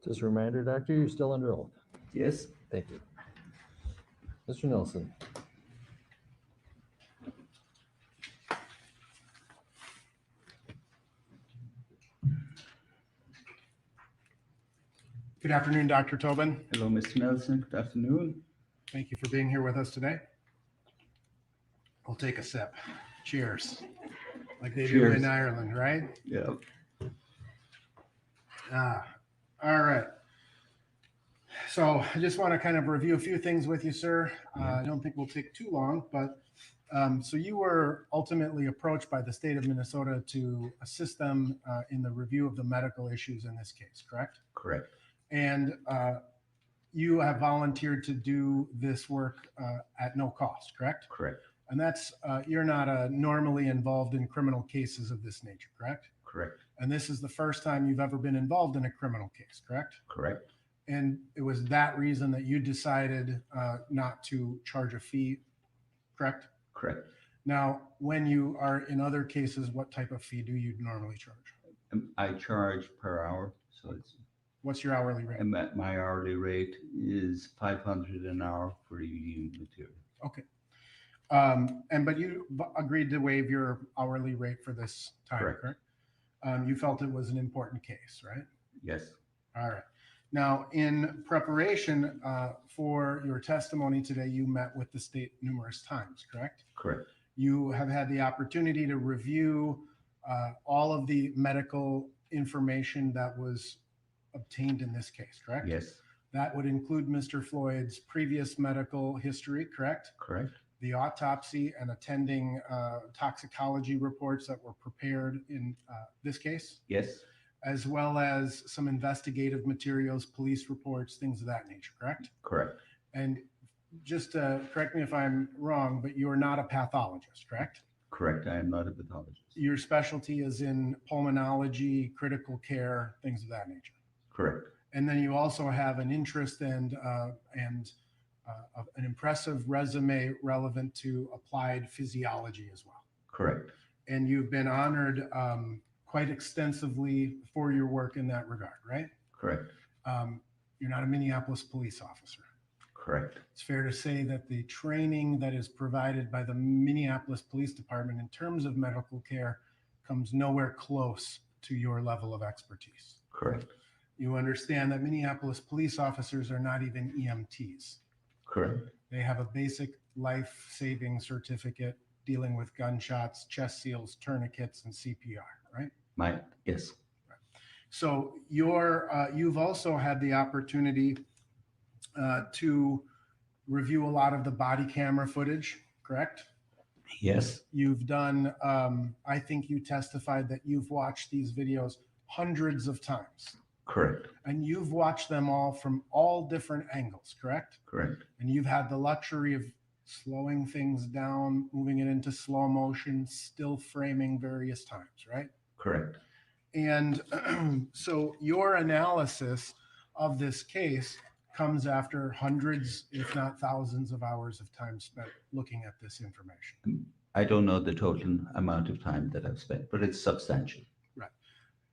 Just a reminder, Doctor, you're still under oath. Yes. Thank you. Mr. Nelson. Good afternoon, Dr. Tobin. Hello, Mr. Nelson. Good afternoon. Thank you for being here with us today. We'll take a sip. Cheers. Like they do in Cheers. Ireland, right? Yeah. All right. So I just want to kind of review a few things with you, sir. I don't think we'll take too long, but so you were ultimately approached by the state of Minnesota to assist them in the review of the medical issues in this case, correct? Correct. And you have volunteered to do this work at no cost, correct? Correct. And that's, you're not normally involved in criminal cases of this nature, correct? Correct. And this is the first time you've ever been involved in a criminal case, correct? Correct. And it was that reason that you decided not to charge a fee, correct? Correct. Now, when you are in other cases, what type of fee do you normally charge? I charge per hour, so it's. What's your hourly rate? And my hourly rate is $500 an hour for reviewing material. Okay. But you agreed to waive your hourly rate for this time, correct? You felt it was an important case, right? Yes. All right. Now, in preparation for your testimony today, you met with the state numerous times, correct? Correct. You have had the opportunity to review all of the medical information that was obtained in this case, correct? Yes. That would include Mr. Floyd's previous medical history, correct? Correct. The autopsy and attending toxicology reports that were prepared in this case, Yes. as well as some investigative materials, police reports, things of that nature, correct? Correct. And just correct me if I'm wrong, but you're not a pathologist, correct? Correct. I am not a pathologist. Your specialty is in pulmonology, critical care, things of that nature. Correct. And then you also have an interest and an impressive resume relevant to applied physiology as well. Correct. And you've been honored quite extensively for your work in that regard, right? Correct. You're not a Minneapolis police officer. Correct. It's fair to say that the training that is provided by the Minneapolis Police Department in terms of medical care comes nowhere close to your level of expertise. Correct. You understand that Minneapolis police officers are not even EMTs. Correct. They have a basic life-saving certificate dealing with gunshots, chest seals, tourniquets, and CPR, right? Yes. So you've also had the opportunity to review a lot of the body camera footage, correct? Yes. You've done, I think you testified that you've watched these videos hundreds of times. Correct. And you've watched them all from all different angles, correct? Correct. And you've had the luxury of slowing things down, moving it into slow motion, still framing various times, right? Correct. And so your analysis of this case comes after hundreds, if not thousands of hours of time spent looking at this information. I don't know the total amount of time that I've spent, but it's substantial. Right.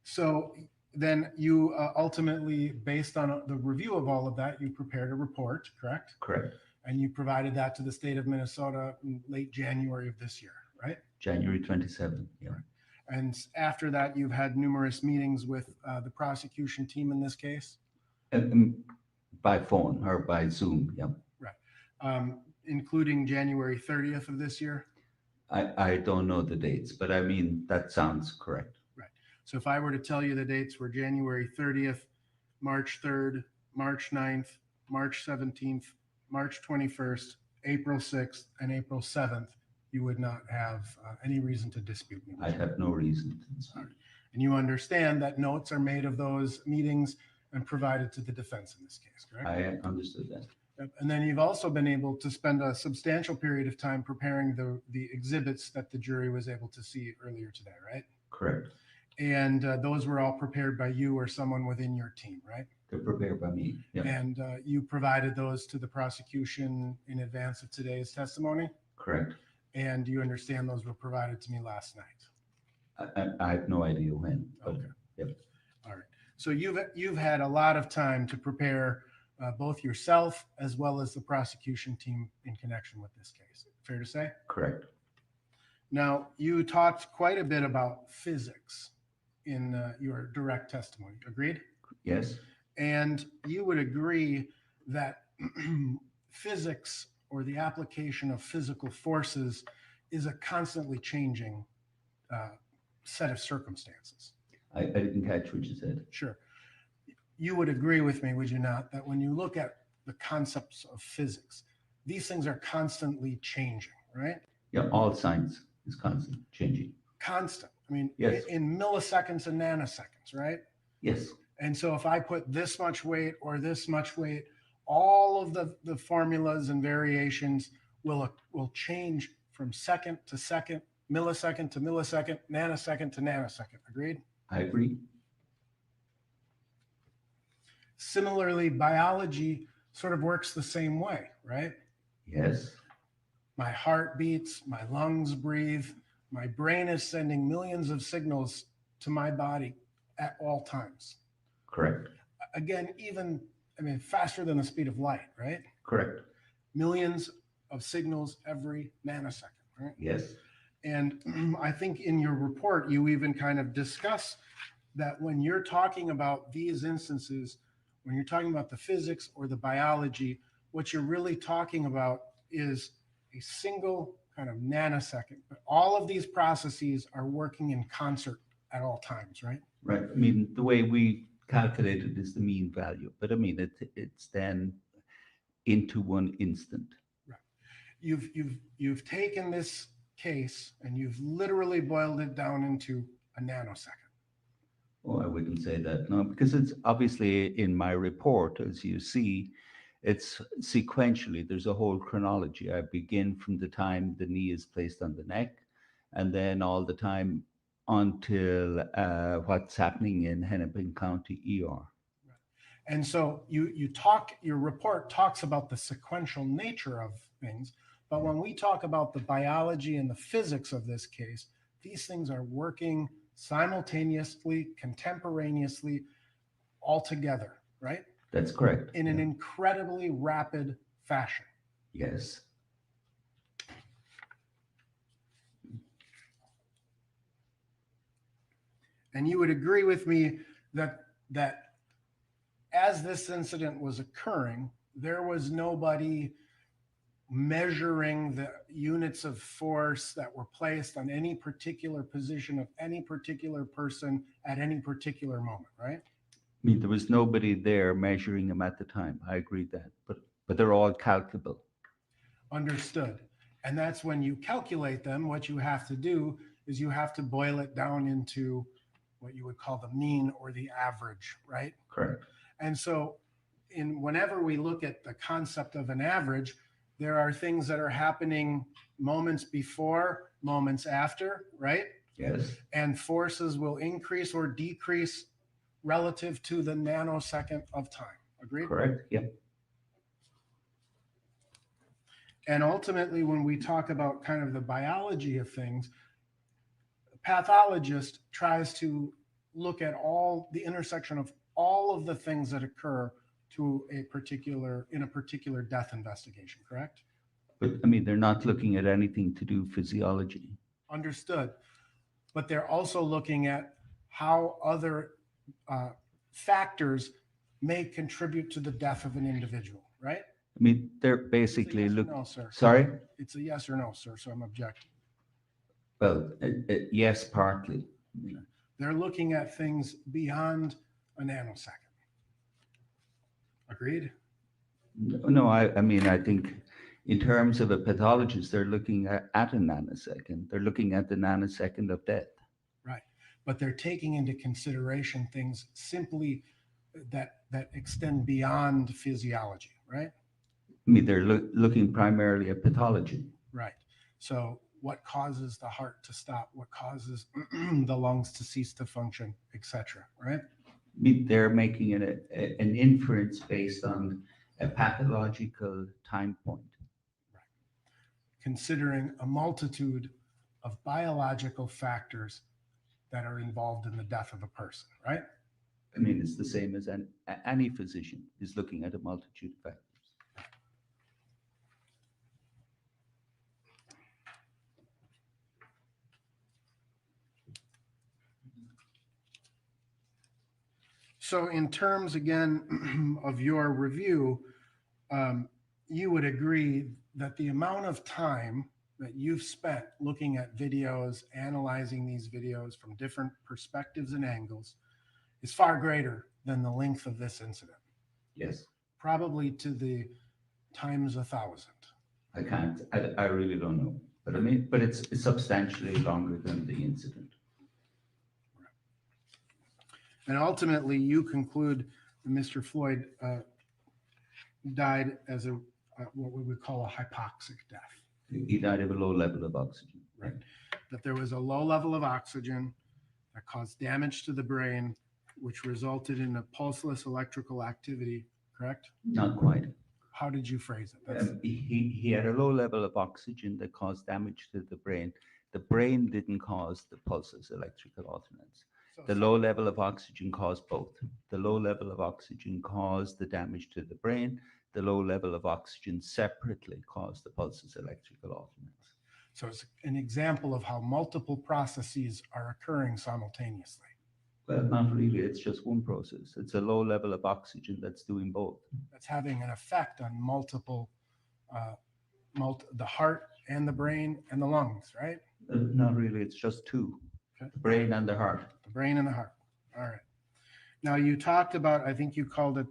So then you ultimately, based on the review of all of that, you prepared a report, correct? Correct. And you provided that to the state of Minnesota in late January of this year, right? January 27th. Yeah. Right. And after that, you've had numerous meetings with the prosecution team in this case? By phone or by Zoom. Yeah. Right. Including January 30th of this year? I don't know the dates, but I mean, that sounds correct. Right. So if I were to tell you the dates were January 30th, March 3rd, March 9th, March 17th, March 21st, April 6th, and April 7th, you would not have any reason to dispute me. I have no reason to dispute. And you understand that notes are made of those meetings and provided to the defense in this case, correct? I understood that. Yep. And then you've also been able to spend a substantial period of time preparing the exhibits that the jury was able to see earlier today, right? Correct. And those were all prepared by you or someone within your team, right? They're prepared by me. Yeah. And you provided those to the prosecution in advance of today's testimony? Correct. And you understand those were provided to me last night? I have no idea when. But Okay. Yep. All right. So you've had a lot of time to prepare both yourself as well as the prosecution team in connection with this case. Fair to say? Correct. Now, you talked quite a bit about physics in your direct testimony. Agreed? Yes. And you would agree that physics or the application of physical forces is a constantly changing set of circumstances. I didn't catch what you said. Sure. You would agree with me, would you not, that when you look at the concepts of physics, these things are constantly changing, right? Yeah, all science is constantly changing. Constant. I mean, Yes. in milliseconds and nanoseconds, right? Yes. And so if I put this much weight or this much weight, all of the formulas and variations will change from second to second, millisecond to millisecond, nanosecond to nanosecond. Agreed? I agree. Similarly, biology sort of works the same way, right? Yes. My heart beats, my lungs breathe, my brain is sending millions of signals to my body at all times. Correct. Again, faster than the speed of light, right? Correct. Millions of signals every nanosecond, right? Yes. And I think in your report, you even kind of discuss that when you're talking about these instances, when you're talking about the physics or the biology, what you're really talking about is a single kind of nanosecond. But all of these processes are working in concert at all times, right? Right. I mean, the way we calculate it is the mean value, but I mean, it's then into one instant. Right. You've taken this case and you've literally boiled it down into a nanosecond. Oh, I wouldn't say that, no, because it's obviously in my report, as you see, it's sequentially, there's a whole chronology. I begin from the time the knee is placed on the neck, and then all the time until what's happening in Hennepin County ER. And so your report talks about the sequential nature of things, but when we talk about the biology and the physics of this case, these things are working simultaneously, contemporaneously, all together, right? That's correct. In an incredibly rapid fashion. Yes. And you would agree with me that as this incident was occurring, there was nobody measuring the units of force that were placed on any particular position of any particular person at any particular moment, right? I mean, there was nobody there measuring them at the time. I agree that, but they're all calculable. Understood. And that's when you calculate them, what you have to do is you have to boil it down into what you would call the mean or the average, right? Correct. And so whenever we look at the concept of an average, there are things that are happening moments before, moments after, right? Yes. And forces will increase or decrease relative to the nanosecond of time. Agreed? Correct. Yeah. And ultimately, when we talk about kind of the biology of things, a pathologist tries to look at all the intersection of all of the things that occur to in a particular death investigation, correct? But I mean, they're not looking at anything to do physiology. Understood. But they're also looking at how other factors may contribute to the death of an individual, right? I mean, they're basically It's a yes or looking. no, sir. Sorry? It's a yes or no, sir, so I'm objecting. Well, yes, partly. They're looking at things beyond a nanosecond. Agreed? No, I mean, I think in terms of a pathologist, they're looking at a nanosecond. They're looking at the nanosecond of death. Right. But they're taking into consideration things simply that extend beyond physiology, right? I mean, they're looking primarily at pathology. Right. So what causes the heart to stop? What causes the lungs to cease to function, etc. Right? I mean, they're making an inference based on a pathological time point. Right. Considering a multitude of biological factors that are involved in the death of a person, right? I mean, it's the same as any physician is looking at a multitude of factors. So in terms, again, of your review, you would agree that the amount of time that you've spent looking at videos, analyzing these videos from different perspectives and angles is far greater than the length of this incident, Yes, probably to the times 1,000. I can't, I really don't know. But I mean, but it's substantially longer than the incident. And ultimately, you conclude that Mr. Floyd died as what we would call a hypoxic death. He died of a low level of oxygen. Right. That there was a low level of oxygen that caused damage to the brain, which resulted in a pulseless electrical activity, correct? Not quite. How did you phrase it? He had a low level of oxygen that caused damage to the brain. The brain didn't cause the pulses, electrical alternance. The low level of oxygen caused both. The low level of oxygen caused the damage to the brain. The low level of oxygen separately caused the pulses, electrical alternance. So it's an example of how multiple processes are occurring simultaneously. Well, not really. It's just one process. It's a low level of oxygen that's doing both. That's having an effect on multiple, the heart and the brain and the lungs, right? Not really. It's just two, Okay. the brain and the heart. The brain and the heart. All right. Now you talked about, I think you called it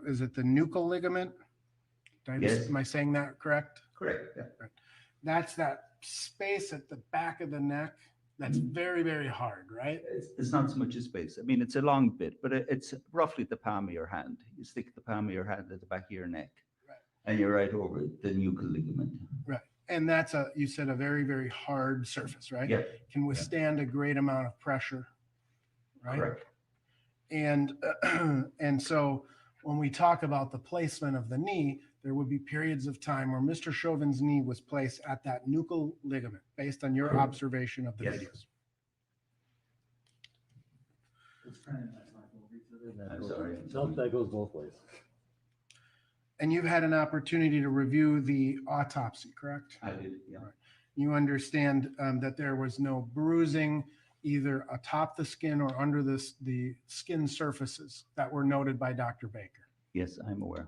is it the nuchal ligament? Yes. Am I saying that correct? Correct. Yeah. That's that space at the back of the neck. That's very, very hard, right? It's not so much a space. I mean, it's a long bit, but it's roughly the palm of your hand. You stick the palm of your hand at the back of your neck, Right. and you're right over the nuchal ligament. Right. And that's you said a very, very hard surface, right? Yeah. Can withstand a great amount of pressure, right? Correct. And and so when we talk about the placement of the knee, there would be periods of time where Mr. Chauvin's knee was placed at that nuchal ligament based on your Correct. observation of the Yes. videos. I'm sorry. Nope, that goes both ways. And you've had an opportunity to review the autopsy, correct? I did. Yeah. You understand that there was no bruising either atop the skin or under the skin surfaces that were noted by Dr. Baker. Yes, I'm aware.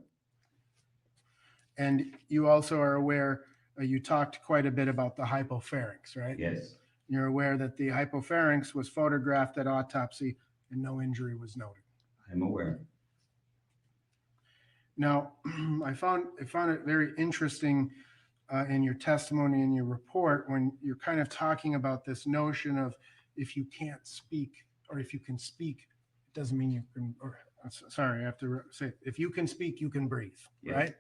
And you also are aware, you talked quite a bit about the hypopharynx, right? Yes. You're aware that the hypopharynx was photographed at autopsy and no injury was noted. I'm aware. Now, I found it very interesting in your testimony, in your report, when you're kind of talking about this notion of if you can't speak or if you can speak, it doesn't mean you can, or sorry, I have to say, if you can speak, you can breathe, Yes. right?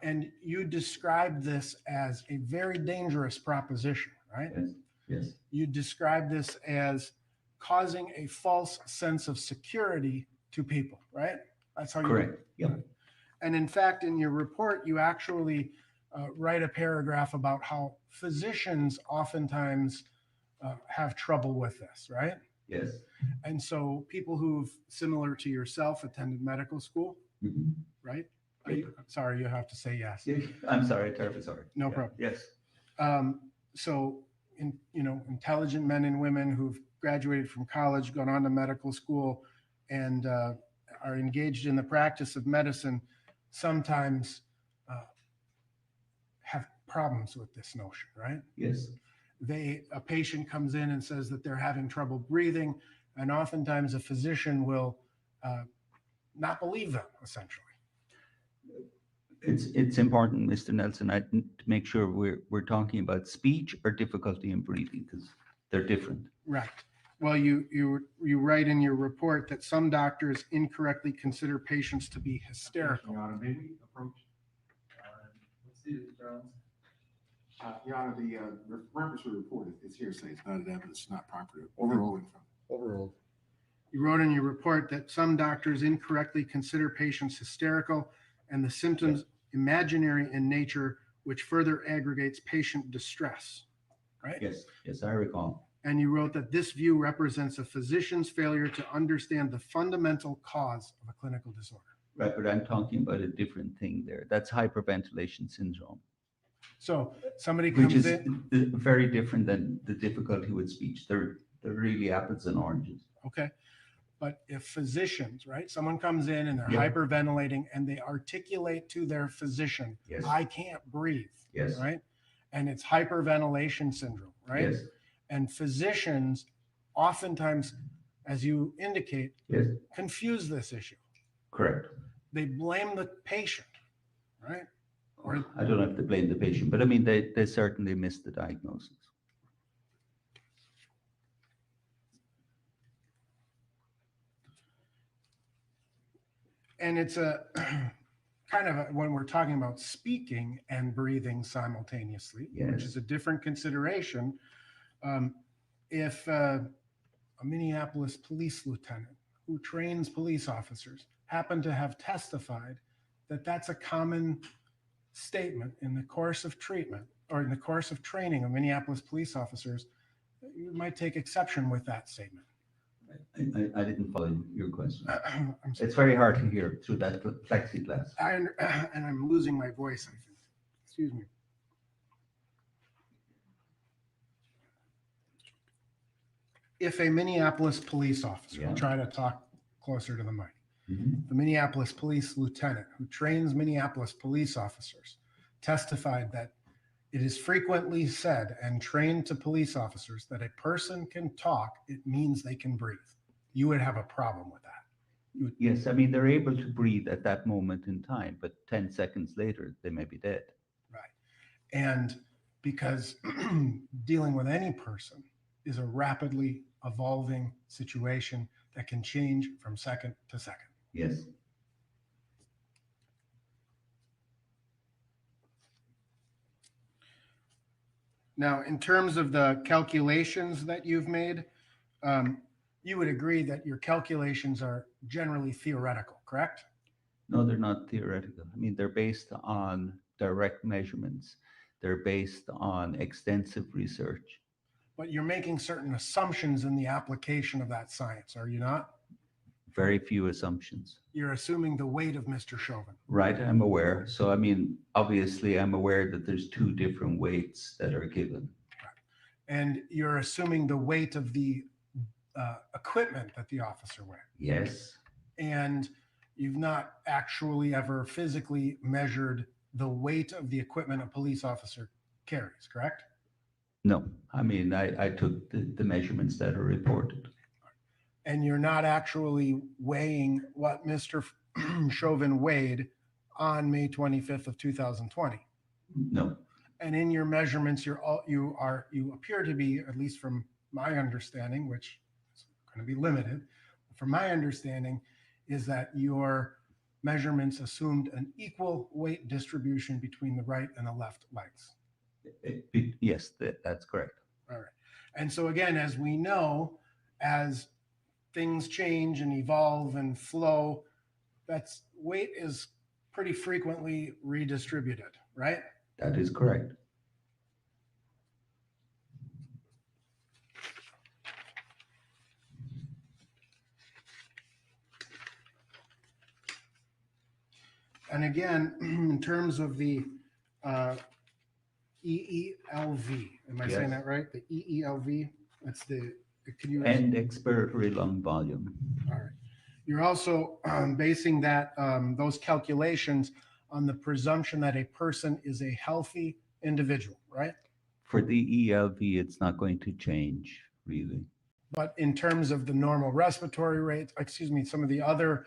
And you described this as a very dangerous proposition, right? Yes. Yes. You described this as causing a false sense of security to people, right? That's how you Correct. Yeah. And in fact, in your report, you actually write a paragraph about how physicians oftentimes have trouble with this, right? Yes. And so people who've, similar to yourself, attended medical school, Mhm. right? Sorry, you have to say yes. Yeah, I'm sorry, terribly sorry. No Yeah. problem. Yes. So, intelligent men and women who've graduated from college, gone on to medical school, and are engaged in the practice of medicine sometimes have problems with this notion, right? Yes. A patient comes in and says that they're having trouble breathing, and oftentimes a physician will not believe them, essentially. It's important, Mr. Nelson, to make sure we're talking about speech or difficulty in breathing, because they're different. Right. Well, you write in your report that some doctors incorrectly consider patients to be hysterical. Your Honor, may we approach? Let's see, Mr. Jones. Your Honor, the reference to the report is hearsay. It's not evidence. It's not proper. Overruling from. Overruled. You wrote in your report that some doctors incorrectly consider patients hysterical and the symptoms imaginary in nature, which further aggregates patient distress, right? Yes. Yes, I recall. And you wrote that this view represents a physician's failure to understand the fundamental cause of a clinical disorder. Right, but I'm talking about a different thing there. That's hyperventilation syndrome, So somebody which comes is in, very different than the difficulty with speech. They're really apples and oranges. okay, but if physicians, right, someone comes in and they're Yeah. hyperventilating and they articulate to their physician, Yes. I can't breathe, Yes. right? And it's hyperventilation syndrome, right? Yes. And physicians oftentimes, as you indicate, Yes. confuse this issue. Correct. They blame the patient, right? Or I don't have to blame the patient, but I mean, they certainly missed the diagnosis. and it's a kind of when we're talking about speaking and breathing simultaneously, Yes. which is a different consideration. If a Minneapolis police lieutenant who trains police officers happened to have testified that that's a common statement in the course of treatment or in the course of training of Minneapolis police officers, you might take exception with that statement. I didn't follow your question. I'm sorry. It's very hard to hear through that plexiglass. And I'm losing my voice, I think. Excuse me. If a Minneapolis police officer, Yeah. I'll try to talk closer to the mic. Mhm. The Minneapolis police lieutenant who trains Minneapolis police officers testified that it is frequently said and trained to police officers that a person can talk, it means they can breathe. You would have a problem with that. Yes, I mean, they're able to breathe at that moment in time, but 10 seconds later, they may be dead. Right. And because dealing with any person is a rapidly evolving situation that can change from second to second. Yes. Now, in terms of the calculations that you've made, you would agree that your calculations are generally theoretical, correct? No, they're not theoretical. I mean, they're based on direct measurements. They're based on extensive research. But you're making certain assumptions in the application of that science, are you not? Very few assumptions. You're assuming the weight of Mr. Chauvin. Right, I'm aware. So, I mean, obviously, I'm aware that there's two different weights that are given. And you're assuming the weight of the equipment that the officer wears. Yes. And you've not actually ever physically measured the weight of the equipment a police officer carries, correct? No, I mean, I took the measurements that are reported. And you're not actually weighing what Mr. Chauvin weighed on May 25th of 2020. No. And in your measurements, you appear to be, at least from my understanding, which is going to be limited, from my understanding, is that your measurements assumed an equal weight distribution between the right and the left legs. Yes, that's correct. All right. And so again, as we know, as things change and evolve and flow, that's weight is pretty frequently redistributed, right? That is correct. And again, in terms of the EELV, am I saying Yes. that right? The EELV, that's the, can you? And expiratory lung volume. All right. You're also basing that, those calculations on the presumption that a person is a healthy individual, right? For the ELV, it's not going to change, really. But in terms of the normal respiratory rate, some of the other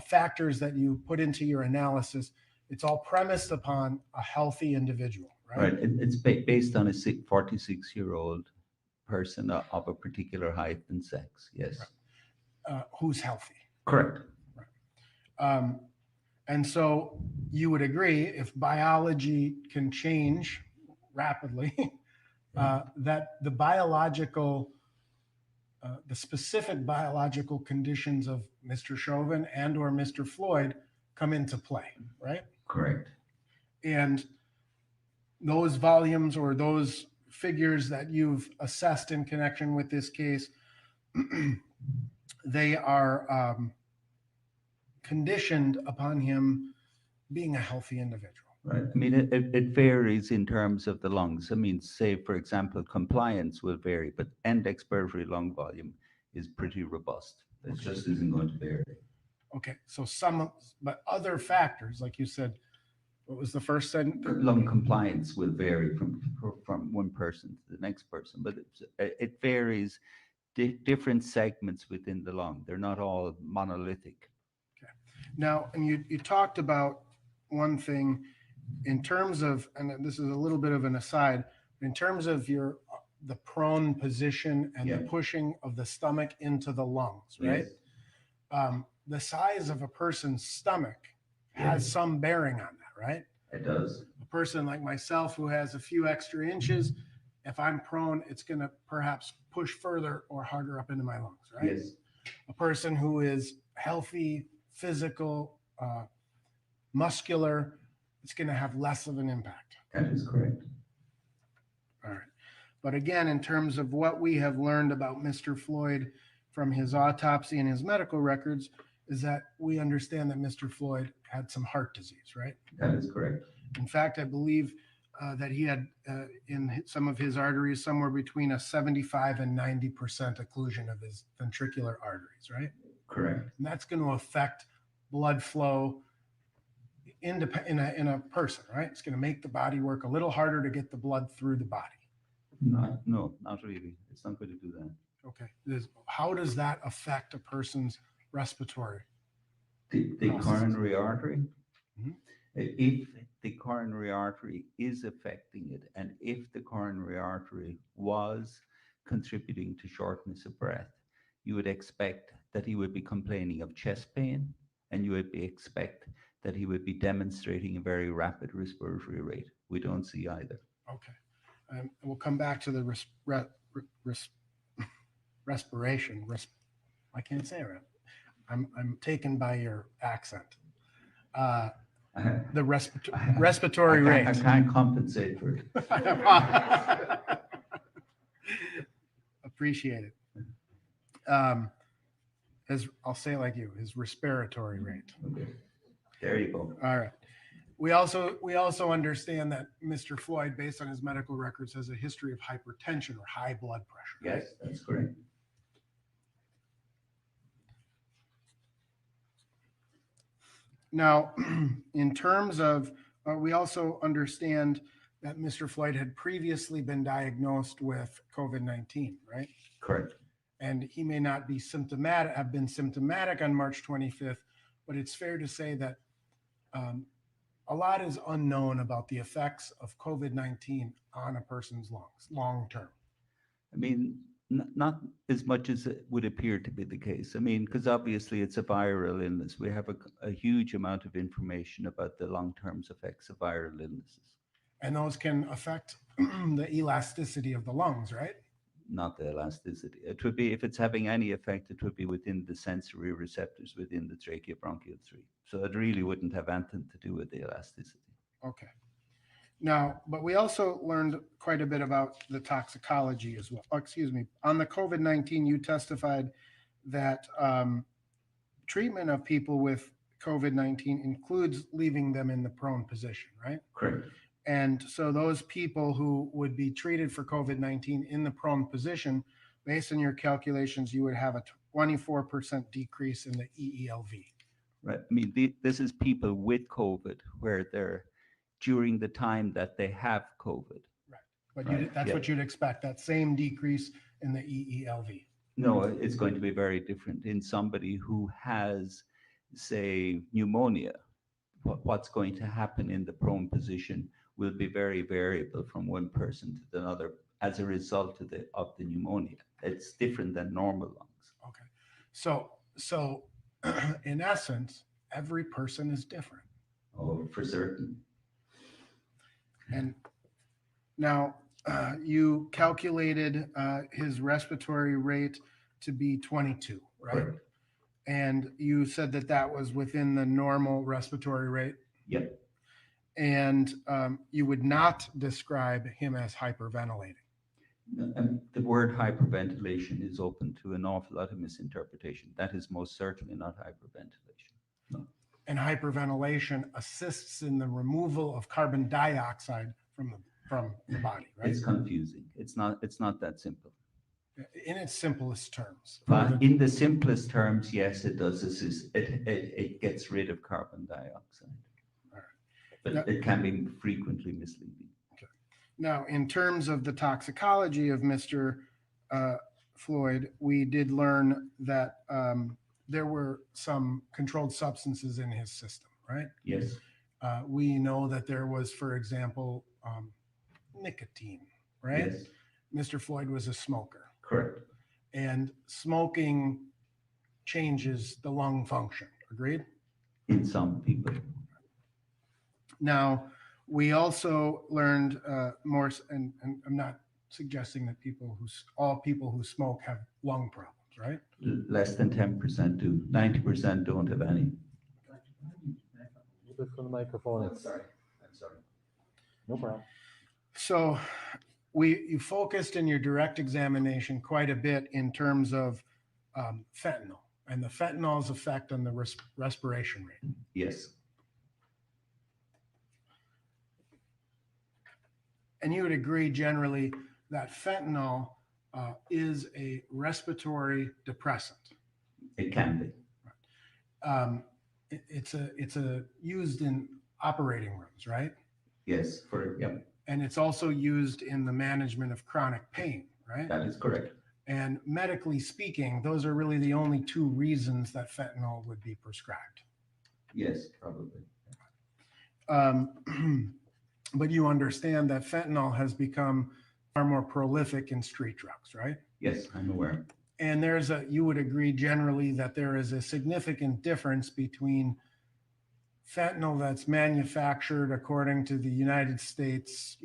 factors that you put into your analysis, it's all premised upon a healthy individual, right? Right, it's based on a 46-year-old person of a particular height and sex, yes. Who's healthy. Correct. And so you would agree if biology can change rapidly, that the biological, the specific biological conditions of Mr. Chauvin and or Mr. Floyd come into play, right? Correct. And those volumes or those figures that you've assessed in connection with this case, they are conditioned upon him being a healthy individual. Right. I mean, it varies in terms of the lungs. I mean, say, for example, compliance will vary, but end expiratory lung volume is pretty robust. It just isn't going to vary. Okay, so but other factors, like you said, what was the first sentence? Lung compliance will vary from one person to the next person, but it varies different segments within the lung. They're not all monolithic. Now, and you talked about one thing in terms of, and this is a little bit of an aside, in terms of the prone position and the Yeah. pushing of the stomach into the lungs, right? Yes, The size of a person's stomach has Yes. some bearing on that, right? it does. A person like myself who has a few extra inches, if I'm prone, it's going to perhaps push further or harder up into my lungs, right? Yes, A person who is healthy, physical, muscular, it's going to have less of an impact. that is correct. All right. But again, in terms of what we have learned about Mr. Floyd from his autopsy and his medical records, is that we understand that Mr. Floyd had some heart disease, right? That is correct. In fact, I believe that he had in some of his arteries somewhere between a 75 and 90% occlusion of his ventricular arteries, right? Correct. And that's going to affect blood flow in a person, right? It's going to make the body work a little harder to get the blood through the body. No, not really. It's not going to do that. Okay. How does that affect a person's respiratory? The Process. coronary artery, Mhm. if the coronary artery is affecting it, and if the coronary artery was contributing to shortness of breath, you would expect that he would be complaining of chest pain, and you would expect that he would be demonstrating a very rapid respiratory rate. We don't see either. Okay. We'll come back to the respiration. I can't say it. I'm taken by your accent. The respiratory rate. I can't compensate for it. Appreciate it. I'll say it like you, his respiratory rate. Okay. There you go. All right. We also understand that Mr. Floyd, based on his medical records, has a history of hypertension or high blood pressure. Yes, that's correct. Now, in terms of, we also understand that Mr. Floyd had previously been diagnosed with COVID-19, right? Correct. And he may not be have been symptomatic on March 25th, but it's fair to say that a lot is unknown about the effects of COVID-19 on a person's lungs long term. I mean, not as much as it would appear to be the case. I mean, because obviously it's a viral illness. We have a huge amount of information about the long-term effects of viral illnesses. And those can affect the elasticity of the lungs, right? Not the elasticity. It would be, if it's having any effect, it would be within the sensory receptors within the tracheobronchial tree. So it really wouldn't have anything to do with the elasticity. Okay. Now, but we also learned quite a bit about the toxicology as well. Oh, excuse me. On the COVID-19, you testified that treatment of people with COVID-19 includes leaving them in the prone position, right? Correct. And so those people who would be treated for COVID-19 in the prone position, based on your calculations, you would have a 24% decrease in the EELV. Right. I mean, this is people with COVID where they're during the time that they have COVID. Right. But Right. that's what you'd expect, that same decrease in the EELV. No, it's going to be very different in somebody who has, say, pneumonia. What's going to happen in the prone position will be very variable from one person to another as a result of the pneumonia. It's different than normal lungs. Okay. So in essence, every person is different. Oh, for certain. And now you calculated his respiratory rate to be 22, right? Correct. And you said that was within the normal respiratory rate. Yep. And you would not describe him as hyperventilating. The word hyperventilation is open to an awful lot of misinterpretation. That is most certainly not hyperventilation. No. And hyperventilation assists in the removal of carbon dioxide from the body, right? It's confusing. It's not that simple. In its simplest terms. But in the simplest terms, yes, it does assist. It gets rid of carbon dioxide. All right. But Now- it can be frequently misleading. Now, in terms of the toxicology of Mr. Floyd, we did learn that there were some controlled substances in his system, right? Yes, We know that there was, for example, nicotine, right? yes, Mr. Floyd was a smoker, correct. and smoking changes the lung function. Agreed? In some people. Now, we also learned more, and I'm not suggesting that all people who smoke have lung problems, right? Less than 10% do. 90% don't have any. A little bit from the microphone. I'm sorry. No problem. So you focused in your direct examination quite a bit in terms of fentanyl and the fentanyl's effect on the respiration rate. Yes, And you would agree generally that fentanyl is a respiratory depressant. it can be. It's used in operating rooms, right? Yes, yeah, And it's also used in the management of chronic pain, right? that is correct. And medically speaking, those are really the only two reasons that fentanyl would be prescribed. Yes, probably. But you understand that fentanyl has become far more prolific in street drugs, right? Yes, I'm aware. And you would agree generally that there is a significant difference between fentanyl that's manufactured according to the United States,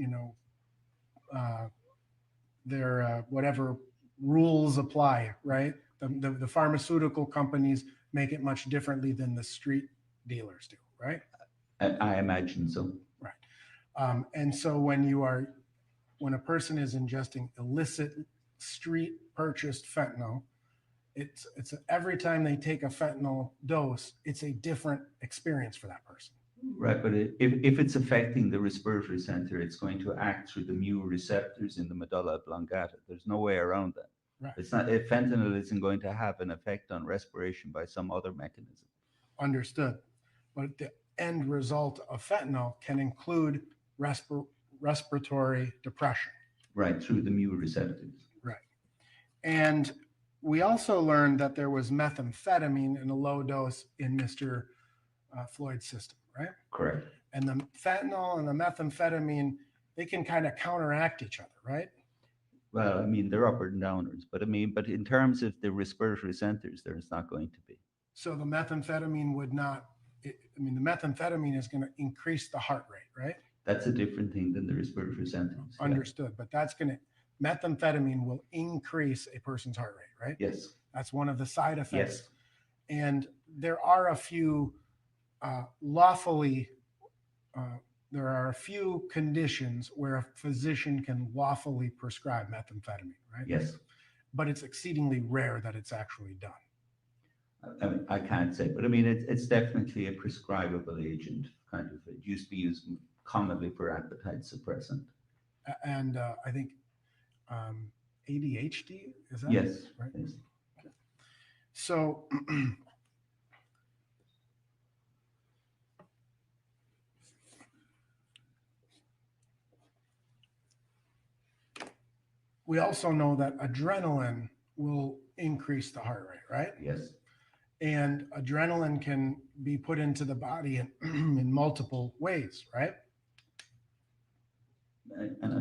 their whatever rules apply, right? The pharmaceutical companies make it much differently than the street dealers do, right? I imagine so. And so when a person is ingesting illicit street purchased fentanyl, it's every time they take a fentanyl dose, it's a different experience for that person. Right, but if it's affecting the respiratory center, it's going to act through the mu receptors in the medulla oblongata. There's no way around that. Right. It's not. Fentanyl isn't going to have an effect on respiration by some other mechanism. Understood. But the end result of fentanyl can include respiratory depression. Right, through the mu receptors. Right. And we also learned that there was methamphetamine in a low dose in Mr. Floyd's system, right? Correct. And the fentanyl and the methamphetamine, they can kind of counteract each other, right? Well, I mean, they're upward and downwards, but in terms of the respiratory centers, there's not going to be. So the methamphetamine would not, the methamphetamine is going to increase the heart rate, right? That's a different thing than the respiratory centers. Yeah. Understood. But methamphetamine will increase a person's heart rate, right? Yes. That's one of the side effects. Yes. And there are a few there are a few conditions where a physician can lawfully prescribe methamphetamine, right? Yes. But it's exceedingly rare that it's actually done. I can't say, but it's definitely a prescribable agent. Kind of, it used to be used commonly for appetite suppressant. And I think ADHD, is that? Yes. Right. Yes. So we also know that adrenaline will increase the heart rate, right? Yes. And adrenaline can be put into the body in multiple ways, right?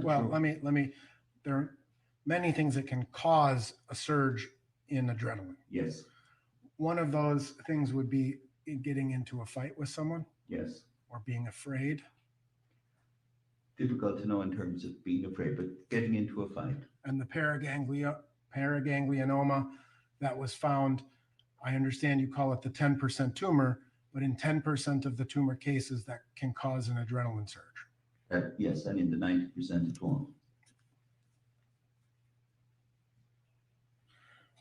Well, let me, there are many things that can cause a surge in adrenaline. Yes. One of those things would be getting into a fight with someone. Yes. Or being afraid. Difficult to know in terms of being afraid, but getting into a fight. And the paraganglionoma that was found, I understand you call it the 10% tumor, but in 10% of the tumor cases that can cause an adrenaline surge. Yes, and in the 90% it won't.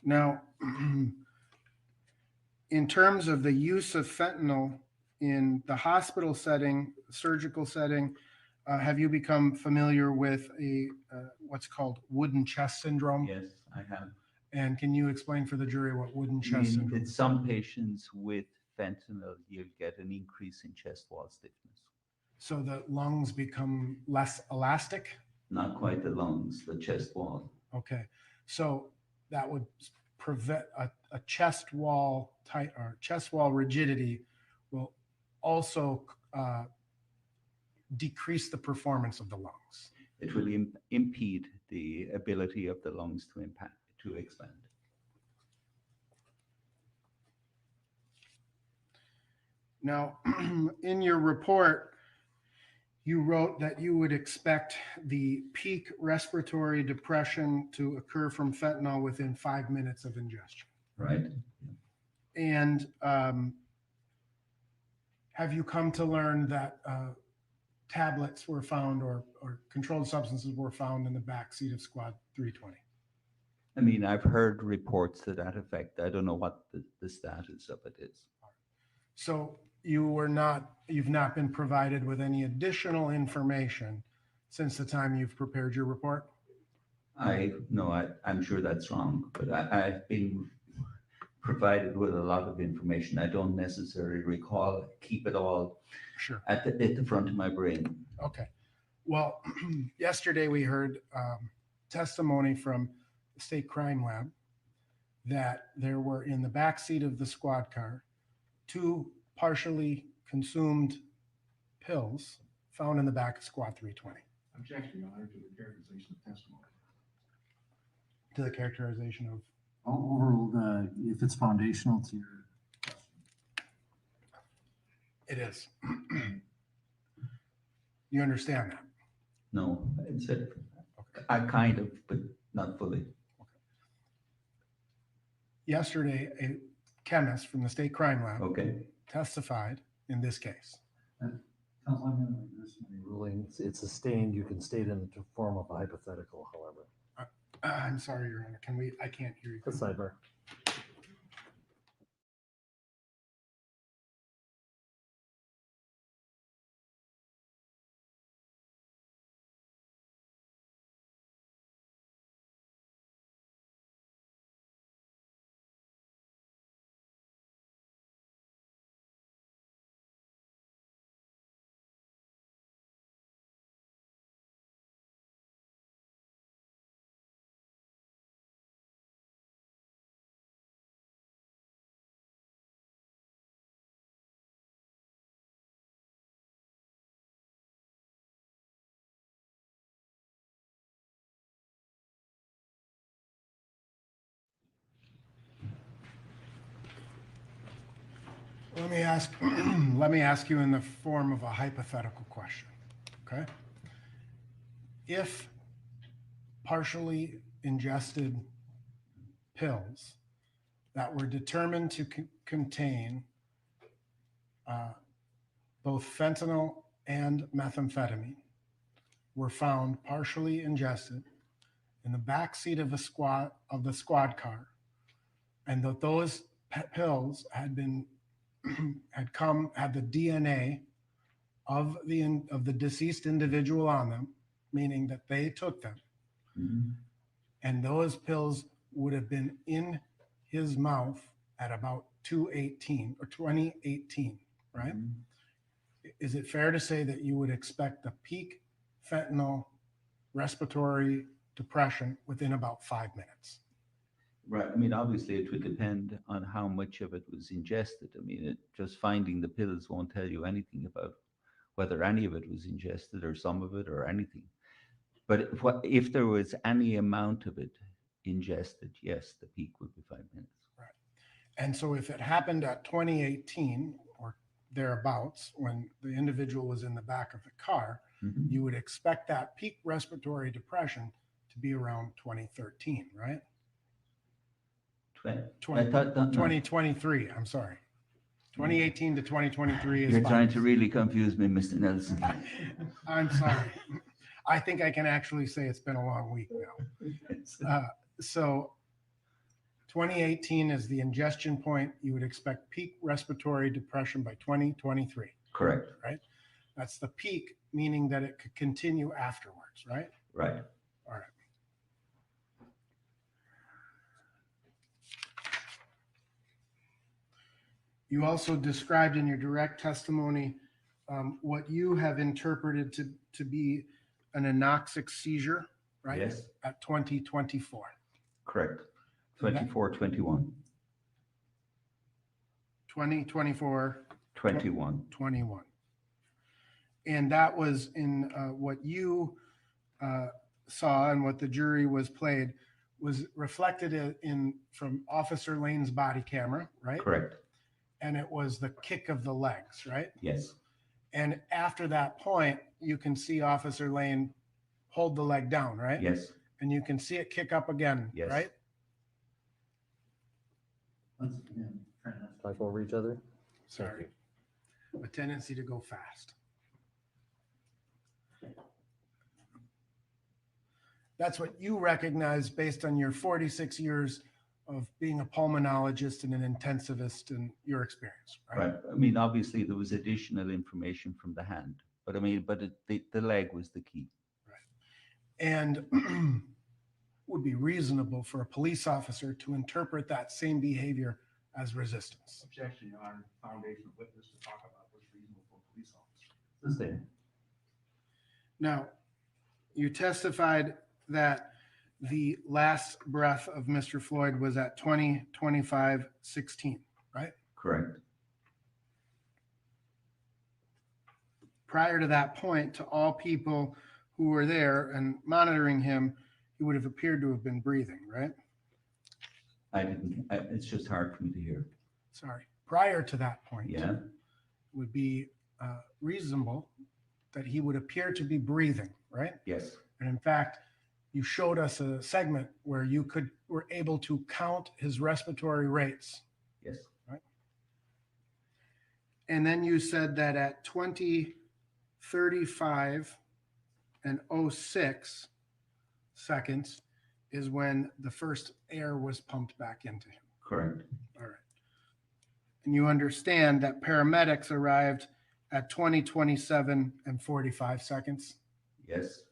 Now, in terms of the use of fentanyl in the hospital setting, surgical setting, have you become familiar with what's called wooden chest syndrome? Yes, I have. And can you explain for the jury what wooden I chest mean, syndrome in is? some patients with fentanyl, you'll get an increase in chest wall stiffness. So the lungs become less elastic? Not quite the lungs, the chest wall. Okay, so that would prevent a chest wall tight or chest wall rigidity will also decrease the performance of the lungs. It will impede the ability of the lungs to expand. Now, in your report, you wrote that you would expect the peak respiratory depression to occur from fentanyl within 5 minutes of ingestion. Right. And have you come to learn that tablets were found or controlled substances were found in the back seat of Squad 320? I mean, I've heard reports to that effect. I don't know what the status of it is. So you've not been provided with any additional information since the time you've prepared your report? I'm sure that's wrong, but I've been provided with a lot of information. I don't necessarily recall, keep it all Sure. at the front of my brain. Okay. Well, yesterday we heard testimony from the state crime lab that there were in the back seat of the squad car 2 partially consumed pills found in the back of Squad 320. Objection, Your Honor, to the characterization of testimony. To the characterization of? Overall, if it's foundational to your question. It is. You understand that? No, I kind of, but not fully. Yesterday, a chemist from the state crime lab Okay. testified in this case. Counsel, I'm going to this ruling. It's sustained. You can state in the form of a hypothetical, however. I'm sorry, Your Honor. I can't hear you. The sidebar. Let me ask you in the form of a hypothetical question, okay? If partially ingested pills that were determined to contain both fentanyl and methamphetamine were found partially ingested in the back seat of the squad car, and that those pills had the DNA of the deceased individual on them, meaning that they took them, and those pills would have been in his mouth at about 2018, right? Is it fair to say that you would expect the peak fentanyl respiratory depression within about 5 minutes? Right. I mean, obviously, it would depend on how much of it was ingested. I mean, just finding the pills won't tell you anything about whether any of it was ingested or some of it or anything. But if there was any amount of it ingested, yes, the peak would be 5 minutes. Right. And so if it happened at 2018 or thereabouts, when the individual was in the back of the car, you would expect that peak respiratory depression to be around 2013, right? 2023, I'm sorry. 2018 to 2023 is You're trying fine. to really confuse me, Mr. Nelson. I'm sorry. I think I can actually say it's been a long week now. So 2018 is the ingestion point. You would expect peak respiratory depression by 2023. Correct. That's the peak, meaning that it could continue afterwards, right? Right. All right. You also described in your direct testimony what you have interpreted to be an anoxic seizure, right? Yes. At 2024. Correct. And that- 24, 21. 2024, 21. 21. And that was in what you saw and what the jury was played was reflected in from Officer Lane's body camera, right? Correct. And it was the kick of the legs, right? Yes. And after that point, you can see Officer Lane hold the leg down, right? Yes. And you can see it kick up again, Yes. right? Once again, try not to talk over each other. Sorry. A tendency to go fast. That's what you recognize based on your 46 years of being a pulmonologist and an intensivist and your experience, right? Right. I mean, obviously there was additional information from the hand, but I mean, the leg was the key. And would be reasonable for a police officer to interpret that same behavior as resistance. Objection, Your Honor. Foundation of witness to talk about what's reasonable for a police officer. Sustained. Now, you testified that the last breath of Mr. Floyd was at 20:25:16, right? Correct. Prior to that point, to all people who were there and monitoring him, he would have appeared to have been breathing, right? It's just hard for me to hear. Sorry. Prior to that point, Yeah. it would be reasonable that he would appear to be breathing, right? Yes. And in fact, you showed us a segment where you were able to count his respiratory rates. Yes. And then you said that at 20:35 and 06 seconds is when the first air was pumped back into him. Correct. All right. And you understand that paramedics arrived at 20:27 and 45 seconds. Yes.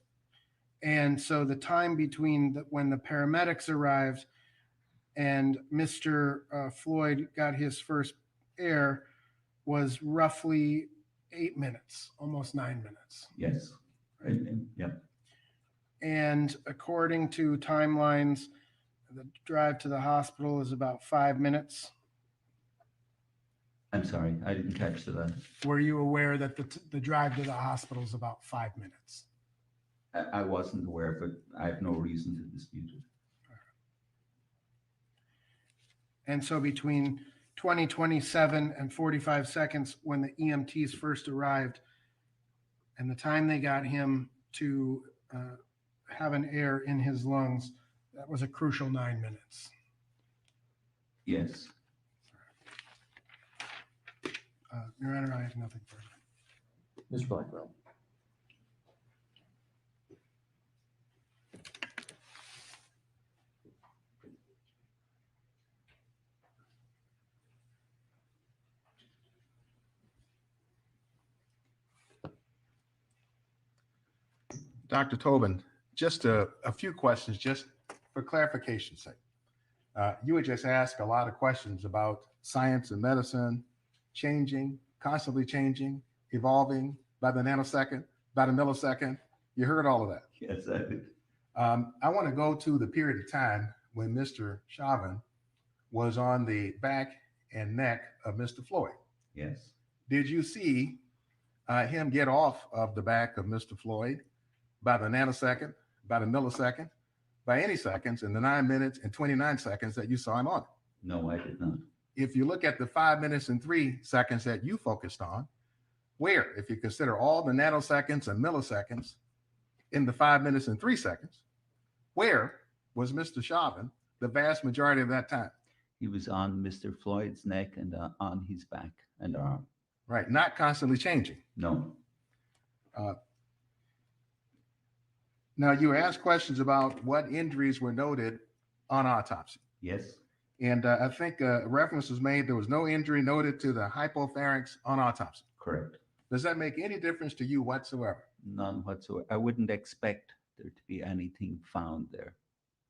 And so the time between when the paramedics arrived and Mr. Floyd got his first air was roughly 8 minutes, almost 9 minutes. Yes. Yeah. And according to timelines, the drive to the hospital is about 5 minutes. I'm sorry, I didn't catch that. Were you aware that the drive to the hospital is about 5 minutes? I wasn't aware, but I have no reason to dispute it. And so between 20:27 and 45 seconds when the EMTs first arrived and the time they got him to have an air in his lungs, that was a crucial 9 minutes. Yes. Your Honor, I have nothing further. Mr. Blackwell. Dr. Tobin, just a few questions, just for clarification's sake. You had just asked a lot of questions about science and medicine, changing, constantly changing, evolving by the nanosecond, by the millisecond. You heard all of that. Yes, I did. I want to go to the period of time when Mr. Chauvin was on the back and neck of Mr. Floyd. Yes. Did you see him get off of the back of Mr. Floyd by the nanosecond, by the millisecond, by any seconds in the 9 minutes and 29 seconds that you saw him on? No, I did not. If you look at the 5 minutes and 3 seconds that you focused on, where, if you consider all the nanoseconds and milliseconds in the 5 minutes and 3 seconds, where was Mr. Chauvin the vast majority of that time? He was on Mr. Floyd's neck and on his back and arm. Right, not constantly changing. No. Now, you asked questions about what injuries were noted on autopsy. Yes. And I think reference was made, there was no injury noted to the hypopharynx on autopsy. Correct. Does that make any difference to you whatsoever? None whatsoever. I wouldn't expect there to be anything found there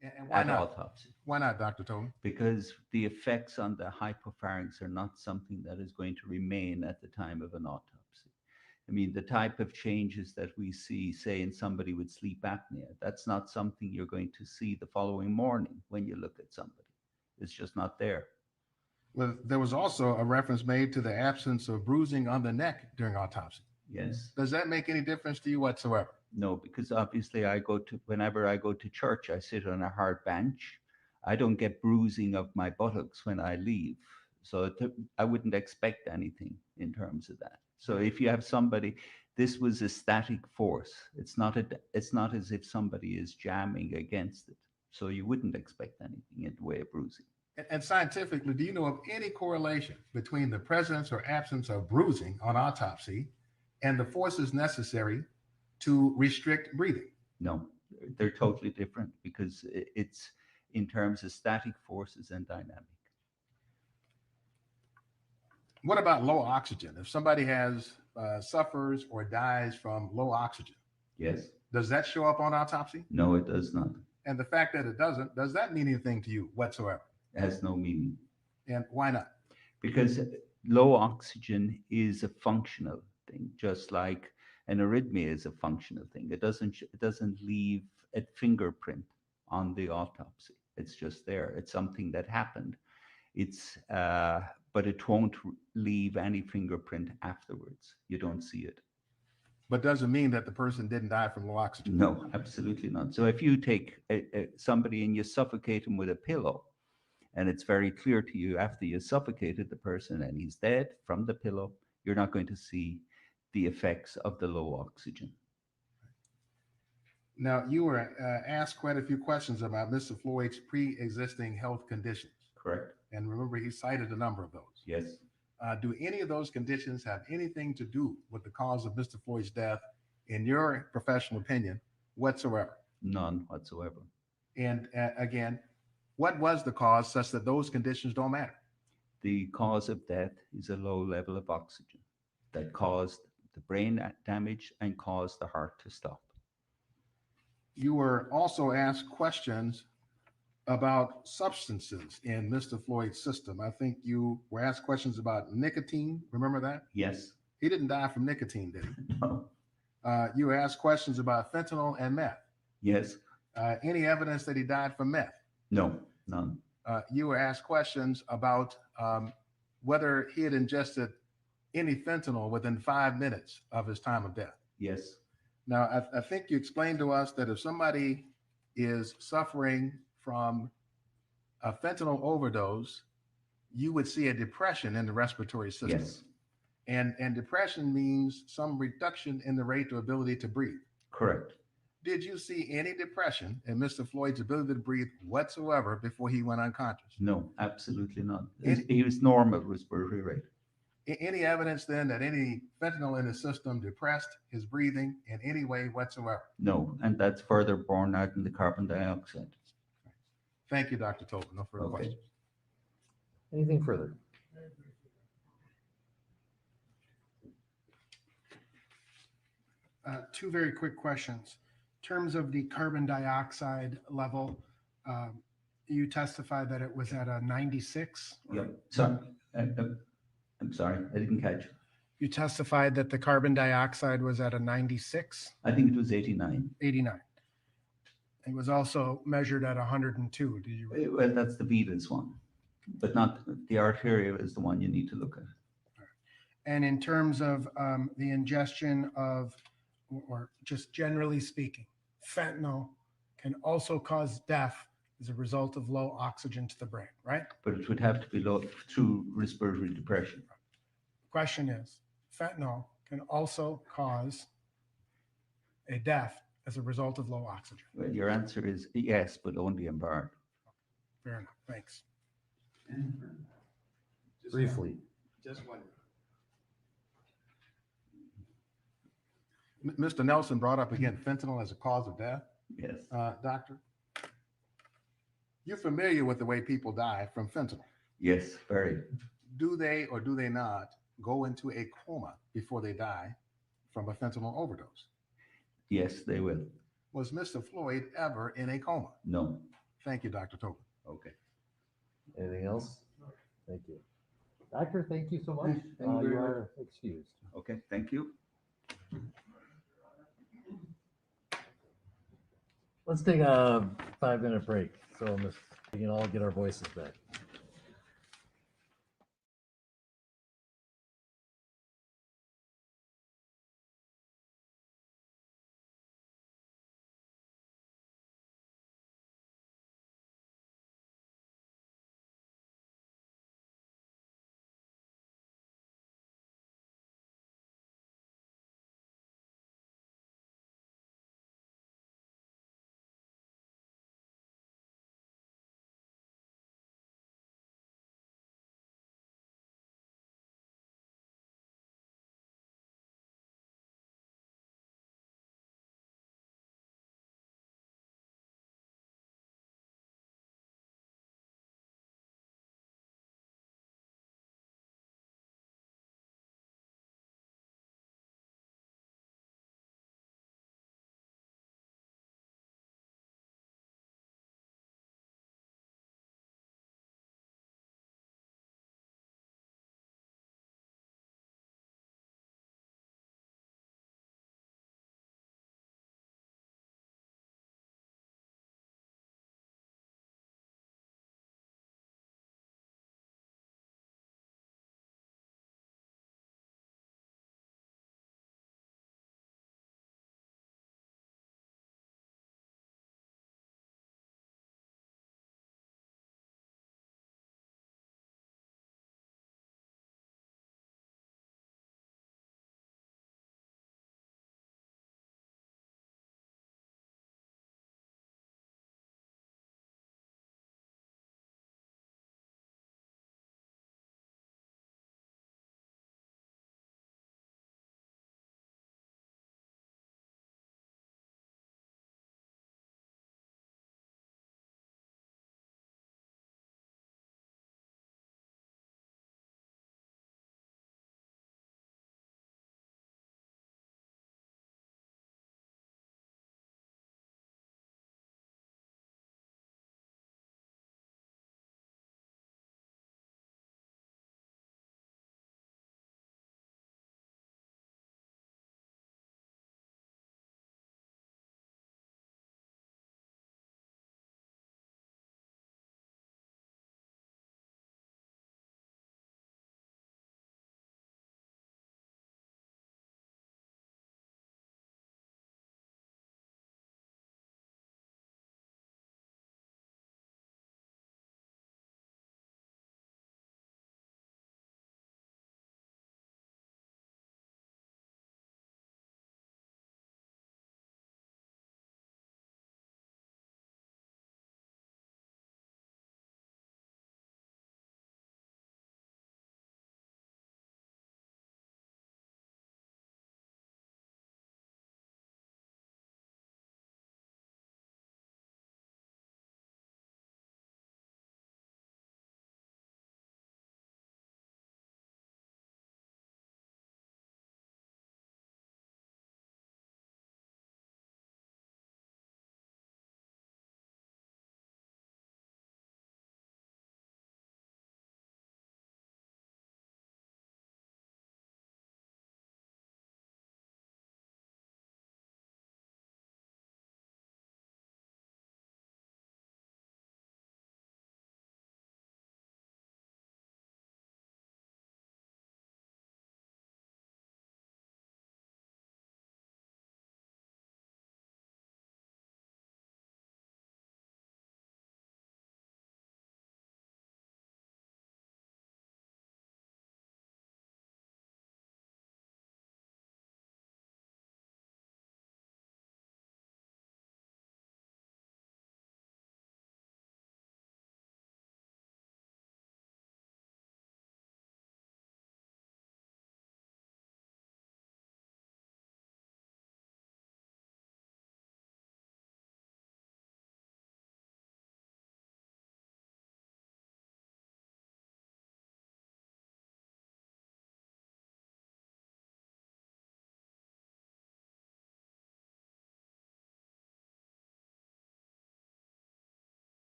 And why at not? autopsy, Why not, Dr. Tobin? because the effects on the hypopharynx are not something that is going to remain at the time of an autopsy. I mean, the type of changes that we see, say, in somebody with sleep apnea, that's not something you're going to see the following morning when you look at somebody. It's just not there. Well, there was also a reference made to the absence of bruising on the neck during autopsy. Yes. Does that make any difference to you whatsoever? No, because obviously whenever I go to church, I sit on a hard bench. I don't get bruising of my buttocks when I leave. So I wouldn't expect anything in terms of that. So if you have somebody, this was a static force. It's not as if somebody is jamming against it. So you wouldn't expect anything in the way of bruising. And scientifically, do you know of any correlation between the presence or absence of bruising on autopsy and the forces necessary to restrict breathing? No, they're totally different because it's in terms of static forces and dynamic. What about low oxygen? If somebody suffers or dies from low oxygen, Yes. does that show up on autopsy? No, it does not. And the fact that it doesn't, does that mean anything to you whatsoever? It has no meaning. And why not? Because low oxygen is a functional thing, just like an arrhythmia is a functional thing. It doesn't leave a fingerprint on the autopsy. It's just there. It's something that happened. But it won't leave any fingerprint afterwards. You don't see it. But doesn't mean that the person didn't die from low oxygen. No, absolutely not. So if you take somebody and you suffocate him with a pillow, and it's very clear to you after you suffocated the person and he's dead from the pillow, you're not going to see the effects of the low oxygen. Now, you were asked quite a few questions about Mr. Floyd's pre-existing health conditions. Correct. And remember, he cited a number of those. Yes. Do any of those conditions have anything to do with the cause of Mr. Floyd's death, in your professional opinion, whatsoever? None whatsoever. And again, what was the cause such that those conditions don't matter? The cause of death is a low level of oxygen that caused the brain damage and caused the heart to stop. You were also asked questions about substances in Mr. Floyd's system. I think you were asked questions about nicotine. Remember that? Yes. He didn't die from nicotine, did he? No. You were asked questions about fentanyl and meth. Yes. Any evidence that he died from meth? No. None. You were asked questions about whether he had ingested any fentanyl within 5 minutes of his time of death. Yes. Now, I think you explained to us that if somebody is suffering from a fentanyl overdose, you would see a depression in the respiratory system. Yes. And depression means some reduction in the rate or ability to breathe. Correct. Did you see any depression in Mr. Floyd's ability to breathe whatsoever before he went unconscious? No, absolutely not. He was normal respiratory rate. Any evidence then that any fentanyl in his system depressed his breathing in any way whatsoever? No, and that's further borne out in the carbon dioxide. Thank you, Dr. Tobin. No further Okay. questions. Anything further? Two very quick questions. In terms of the carbon dioxide level, you testified that it was at a 96? Yep. So, I'm sorry, I didn't catch. You testified that the carbon dioxide was at a 96, I think it was 89. 89. It was also measured at 102. Did you? Well, that's the venous one, but not the arterial is the one you need to look at. And in terms of the ingestion of, or just generally speaking, fentanyl can also cause death as a result of low oxygen to the brain, right? But it would have to be low through respiratory depression. Question is, fentanyl can also cause a death as a result of low oxygen. Well, your answer is yes, but only in bar. Fair enough. Thanks. Briefly. Just one. Mr. Nelson brought up again fentanyl as a cause of death. Yes. Doctor? You're familiar with the way people die from fentanyl. Yes, very. Do they or do they not go into a coma before they die from a fentanyl overdose? Yes, they will. Was Mr. Floyd ever in a coma? No. Thank you, Dr. Tobin. Okay. Anything else? Thank you. Doctor, thank you so much. Thank you very You much. are excused. Okay. Thank you. Let's take a 5-minute break so we can all get our voices back.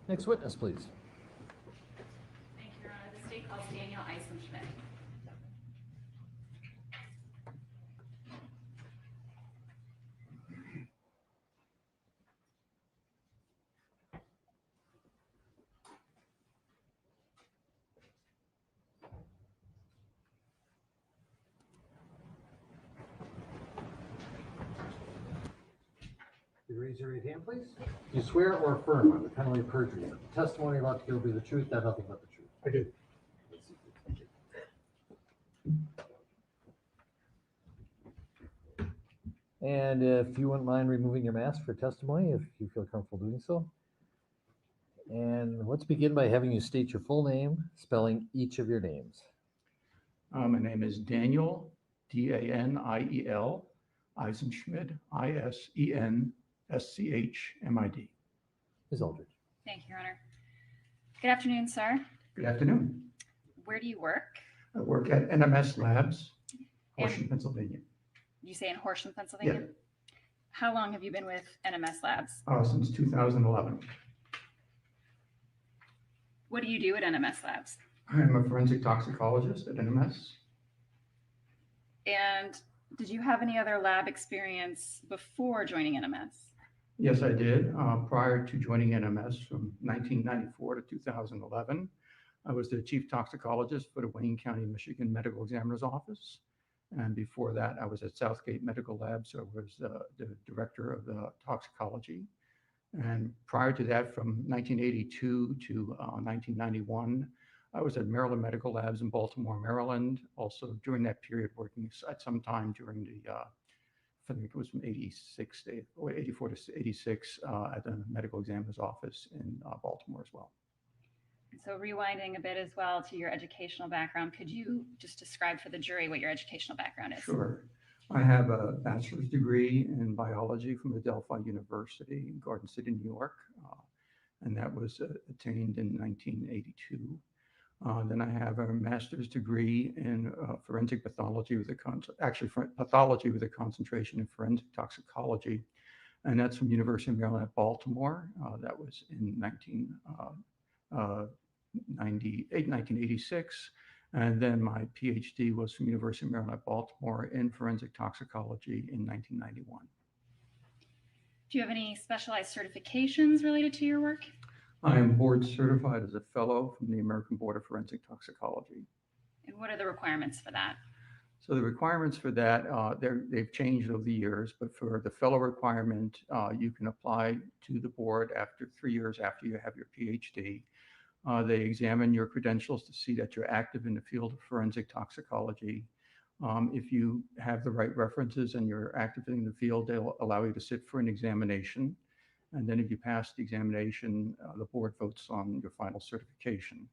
Next witness, please. Thank you, Your Honor. The state calls Daniel Eisenschmidt. You raise your right hand, please. Do you swear or affirm on the penalty of perjury that the testimony you're about to give will be the truth, and nothing but the truth? I do. And if you wouldn't mind removing your mask for testimony, if you feel comfortable doing so. And let's begin by having you state your full name, spelling each of your names. My name is Daniel, Daniel, Eisenschmidt, Isenschmid. Ms. Aldridge. Thank you, Your Honor. Good afternoon, sir. Good afternoon. Where do you work? I work at NMS Labs, Horsham, Pennsylvania, You say in Horsham, Pennsylvania? How long have you been with NMS Labs? since 2011. What do you do at NMS Labs? I'm a forensic toxicologist at NMS. And did you have any other lab experience before joining NMS? Yes, I did. Prior to joining NMS from 1994 to 2011, I was the chief toxicologist for the Wayne County, Michigan Medical Examiner's Office. And before that, I was at Southgate Medical Lab, so I was the director of the toxicology. And prior to that, from 1982 to 1991, I was at Maryland Medical Labs in Baltimore, Maryland. Also during that period, working at some time during the, I think it was from 84 to 86 at the medical examiner's office in Baltimore as well. So rewinding a bit as well to your educational background, could you just describe for the jury what your educational background is? Sure. I have a bachelor's degree in biology from the Delphi University in Garden City, New York, and that was attained in 1982. Then I have a master's degree in forensic pathology with pathology with a concentration in forensic toxicology, and that's from University of Maryland at Baltimore. That was in 1986. And then my PhD was from University of Maryland at Baltimore in forensic toxicology in 1991. Do you have any specialized certifications related to your work? I am board certified as a fellow from the American Board of Forensic Toxicology. And what are the requirements for that? So the requirements for that, they've changed over the years, but for the fellow requirement, you can apply to the board after 3 years after you have your PhD. They examine your credentials to see that you're active in the field of forensic toxicology. If you have the right references and you're active in the field, they'll allow you to sit for an examination. And then if you pass the examination, the board votes on your final certification.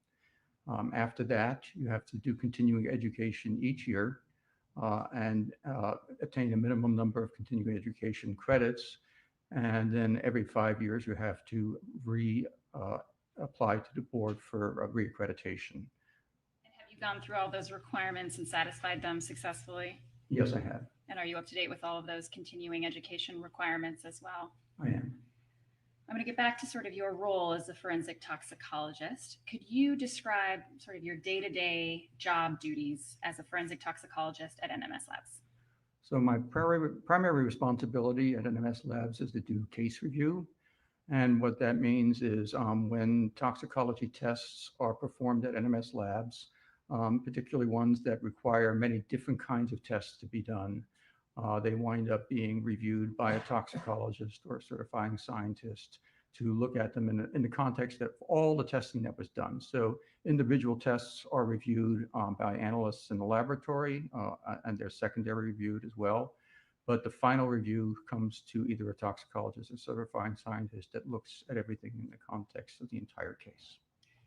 After that, you have to do continuing education each year and attain a minimum number of continuing education credits. And then every 5 years, you have to apply to the board for a reaccreditation. And have you gone through all those requirements and satisfied them successfully? Yes, I have. And are you up to date with all of those continuing education requirements as well? I am. I'm going to get back to sort of your role as a forensic toxicologist. Could you describe sort of your day-to-day job duties as a forensic toxicologist at NMS Labs? So my primary responsibility at NMS Labs is to do case review. And what that means is when toxicology tests are performed at NMS Labs, particularly ones that require many different kinds of tests to be done, they wind up being reviewed by a toxicologist or a certifying scientist to look at them in the context of all the testing that was done. So individual tests are reviewed by analysts in the laboratory and they're secondary reviewed as well. But the final review comes to either a toxicologist or certifying scientist that looks at everything in the context of the entire case.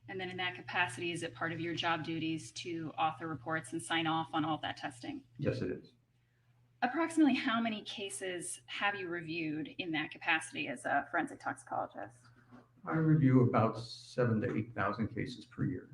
And then in that capacity, is it part of your job duties to author reports and sign off on all of that testing? Yes, it is. Approximately how many cases have you reviewed in that capacity as a forensic toxicologist? I review about 7,000 to 8,000 cases per year.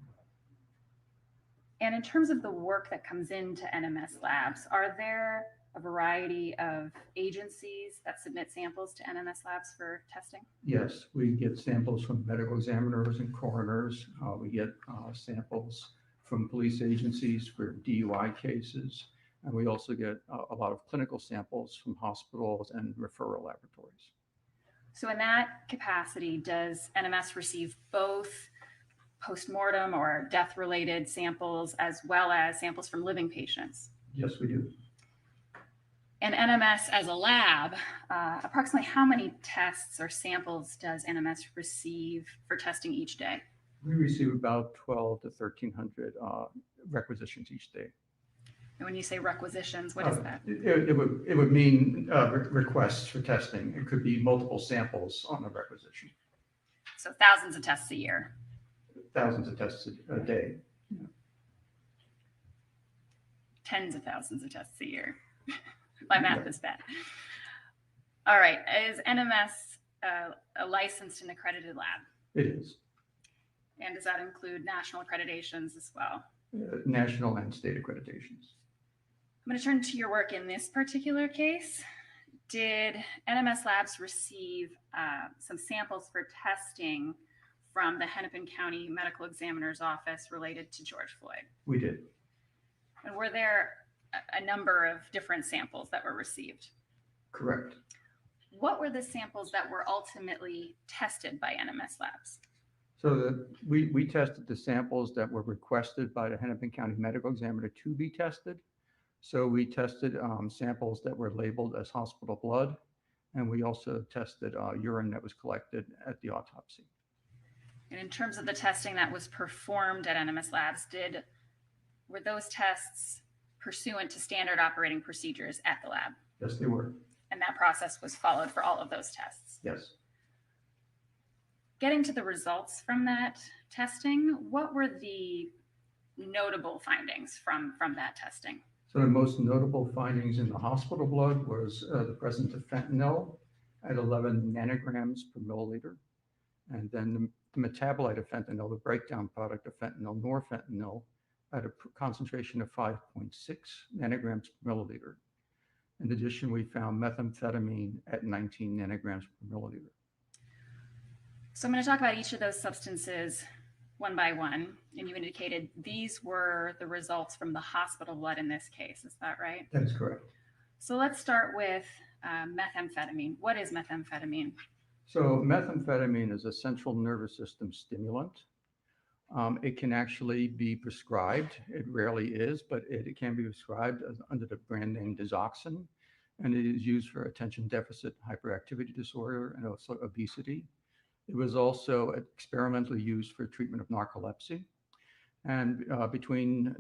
And in terms of the work that comes into NMS Labs, are there a variety of agencies that submit samples to NMS labs for testing? Yes, we get samples from medical examiners and coroners. We get samples from police agencies for DUI cases. And we also get a lot of clinical samples from hospitals and referral laboratories. So in that capacity, does NMS receive both postmortem or death-related samples as well as samples from living patients? Yes, we do. And NMS as a lab, approximately how many tests or samples does NMS receive for testing each day? We receive about 12 to 1,300 requisitions each day. And when you say requisitions, what is that? It would mean requests for testing. It could be multiple samples on a requisition. So thousands of tests a year. Thousands of tests a day. Tens of thousands of tests a year. My math is bad. All right. Is NMS a licensed and accredited lab? It is. And does that include national accreditations as well? National and state accreditations. I'm going to turn to your work in this particular case. Did NMS Labs receive some samples for testing from the Hennepin County Medical Examiner's Office related to George Floyd? We did. And were there a number of different samples that were received? Correct. What were the samples that were ultimately tested by NMS Labs? So we tested the samples that were requested by the Hennepin County Medical Examiner to be tested. So we tested samples that were labeled as hospital blood, and we also tested urine that was collected at the autopsy. And in terms of the testing that was performed at NMS Labs, were those tests pursuant to standard operating procedures at the lab? Yes, they were. And that process was followed for all of those tests? Yes. Getting to the results from that testing, what were the notable findings from that testing? So the most notable findings in the hospital blood was the presence of fentanyl at 11 nanograms per milliliter. And then the metabolite of fentanyl, the breakdown product of fentanyl, norfentanyl, at a concentration of 5.6 nanograms per milliliter. In addition, we found methamphetamine at 19 nanograms per milliliter. So I'm going to talk about each of those substances one by one. And you indicated these were the results from the hospital blood in this case. Is that right? That is correct. So let's start with methamphetamine. What is methamphetamine? So methamphetamine is a central nervous system stimulant. It can actually be prescribed. It rarely is, but it can be prescribed under the brand name Digoxin, and it is used for attention deficit hyperactivity disorder and also obesity. It was also experimentally used for treatment of narcolepsy. And between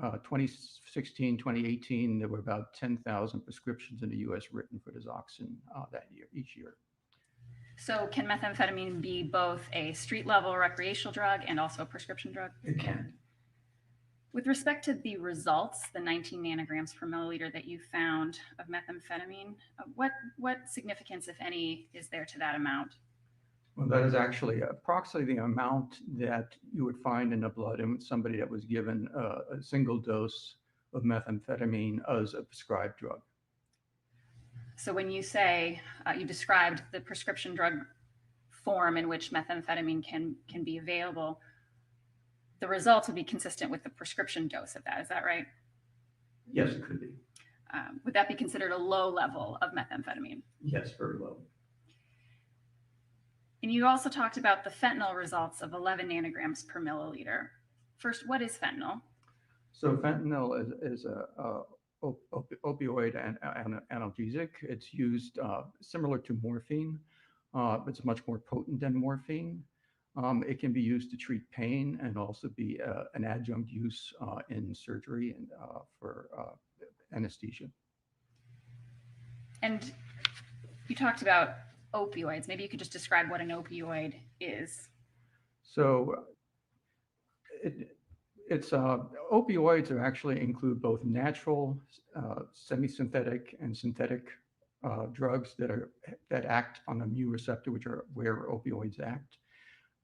2016, 2018, there were about 10,000 prescriptions in the US written for Digoxin that year, each year. So can methamphetamine be both a street level recreational drug and also a prescription drug? It can. With respect to the results, the 19 nanograms per milliliter that you found of methamphetamine, what significance, if any, is there to that amount? Well, that is actually approximately the amount that you would find in the blood in somebody that was given a single dose of methamphetamine as a prescribed drug. So when you say you described the prescription drug form in which methamphetamine can be available, the results would be consistent with the prescription dose of that. Is that right? Yes, it could be. Would that be considered a low level of methamphetamine? Yes, very low. And you also talked about the fentanyl results of 11 nanograms per milliliter. First, what is fentanyl? So fentanyl is a opioid and analgesic. It's used similar to morphine. It's much more potent than morphine. It can be used to treat pain and also be an adjunct use in surgery and for anesthesia. And you talked about opioids. Maybe you could just describe what an opioid is. So opioids are actually include both natural, semi-synthetic, and synthetic drugs that act on a mu receptor, which are where opioids act.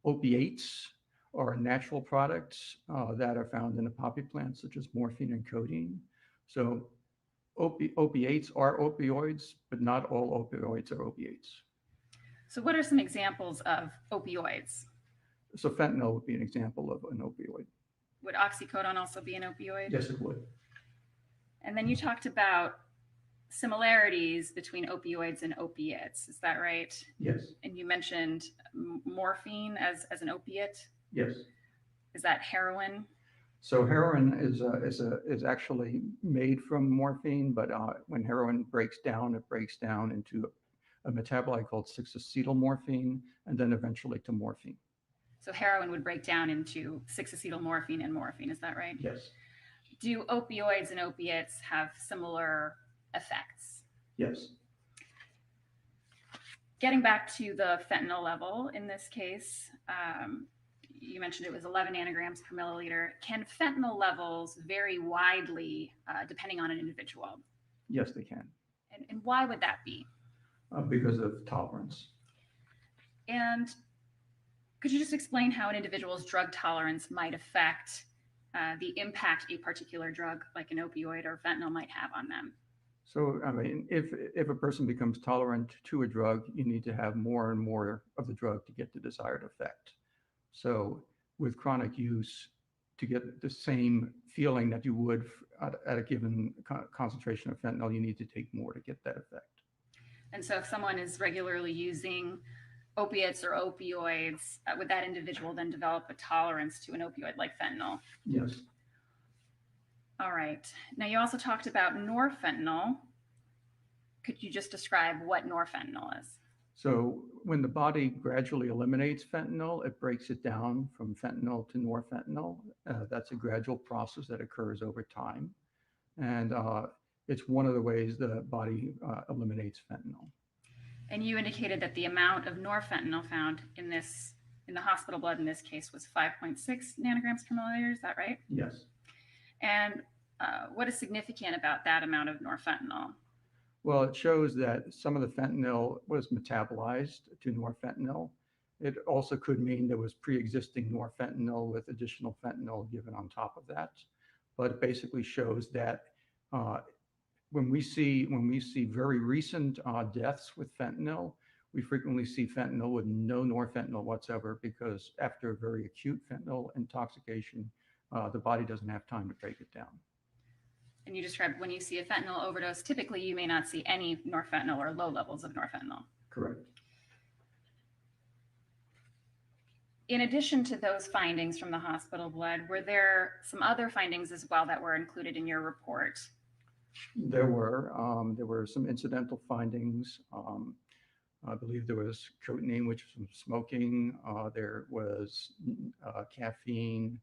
Opiates are natural products that are found in the poppy plants, such as morphine and codeine. So Opiates are opioids, but not all opioids are opiates. So what are some examples of opioids? So fentanyl would be an example of an opioid. Would oxycodone also be an opioid? Yes, it would. And then you talked about similarities between opioids and opiates. Is that right? Yes, And you mentioned morphine as an opiate. yes. Is that heroin? So heroin is actually made from morphine, but when heroin breaks down, it breaks down into a metabolite called 6-acetylmorphine, and then eventually to morphine. So heroin would break down into 6-acetylmorphine and morphine. Is that right? Yes, Do opioids and opiates have similar effects? yes. Getting back to the fentanyl level in this case, you mentioned it was 11 nanograms per milliliter. Can fentanyl levels vary widely depending on an individual? Yes, they can, And why would that be? because of tolerance. And could you just explain how an individual's drug tolerance might affect the impact a particular drug like an opioid or fentanyl might have on them? So, I mean, if a person becomes tolerant to a drug, you need to have more and more of the drug to get the desired effect. So with chronic use, to get the same feeling that you would at a given concentration of fentanyl, you need to take more to get that effect. And so if someone is regularly using opiates or opioids, would that individual then develop a tolerance to an opioid like fentanyl? Yes. All right. Now you also talked about norfentanyl. Could you just describe what norfentanyl is? So when the body gradually eliminates fentanyl, it breaks it down from fentanyl to norfentanyl. That's a gradual process that occurs over time. And it's one of the ways the body eliminates fentanyl. And you indicated that the amount of norfentanyl found in the hospital blood in this case was 5.6 nanograms per milliliter. Is that right? Yes. And what is significant about that amount of norfentanyl? Well, it shows that some of the fentanyl was metabolized to norfentanyl. It also could mean there was pre-existing norfentanyl with additional fentanyl given on top of that. But it basically shows that when we see very recent deaths with fentanyl, we frequently see fentanyl with no norfentanyl whatsoever, because after a very acute fentanyl intoxication, the body doesn't have time to break it down. And you described when you see a fentanyl overdose, typically you may not see any norfentanyl or low levels of norfentanyl. Correct. In addition to those findings from the hospital blood, were there some other findings as well that were included in your report? There were some incidental findings. I believe there was cotinine, which was from smoking. There was caffeine.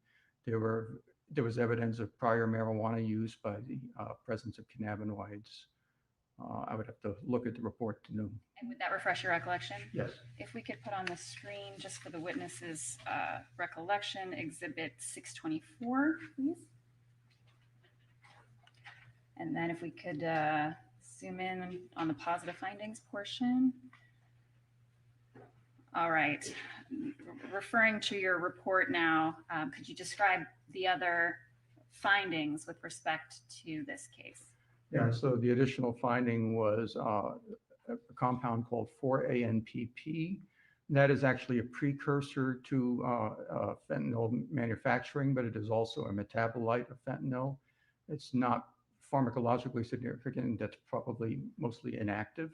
There was evidence of prior marijuana use by the presence of cannabinoids. I would have to look at the report to know. And would that refresh your recollection? Yes. If we could put on the screen, just for the witness's recollection, Exhibit 624, please. And then if we could zoom in on the positive findings portion. All right. Referring to your report now, could you describe the other findings with respect to this case? Yeah, so the additional finding was a compound called 4-ANPP. That is actually a precursor to fentanyl manufacturing, but it is also a metabolite of fentanyl. It's not pharmacologically significant. That's probably mostly inactive,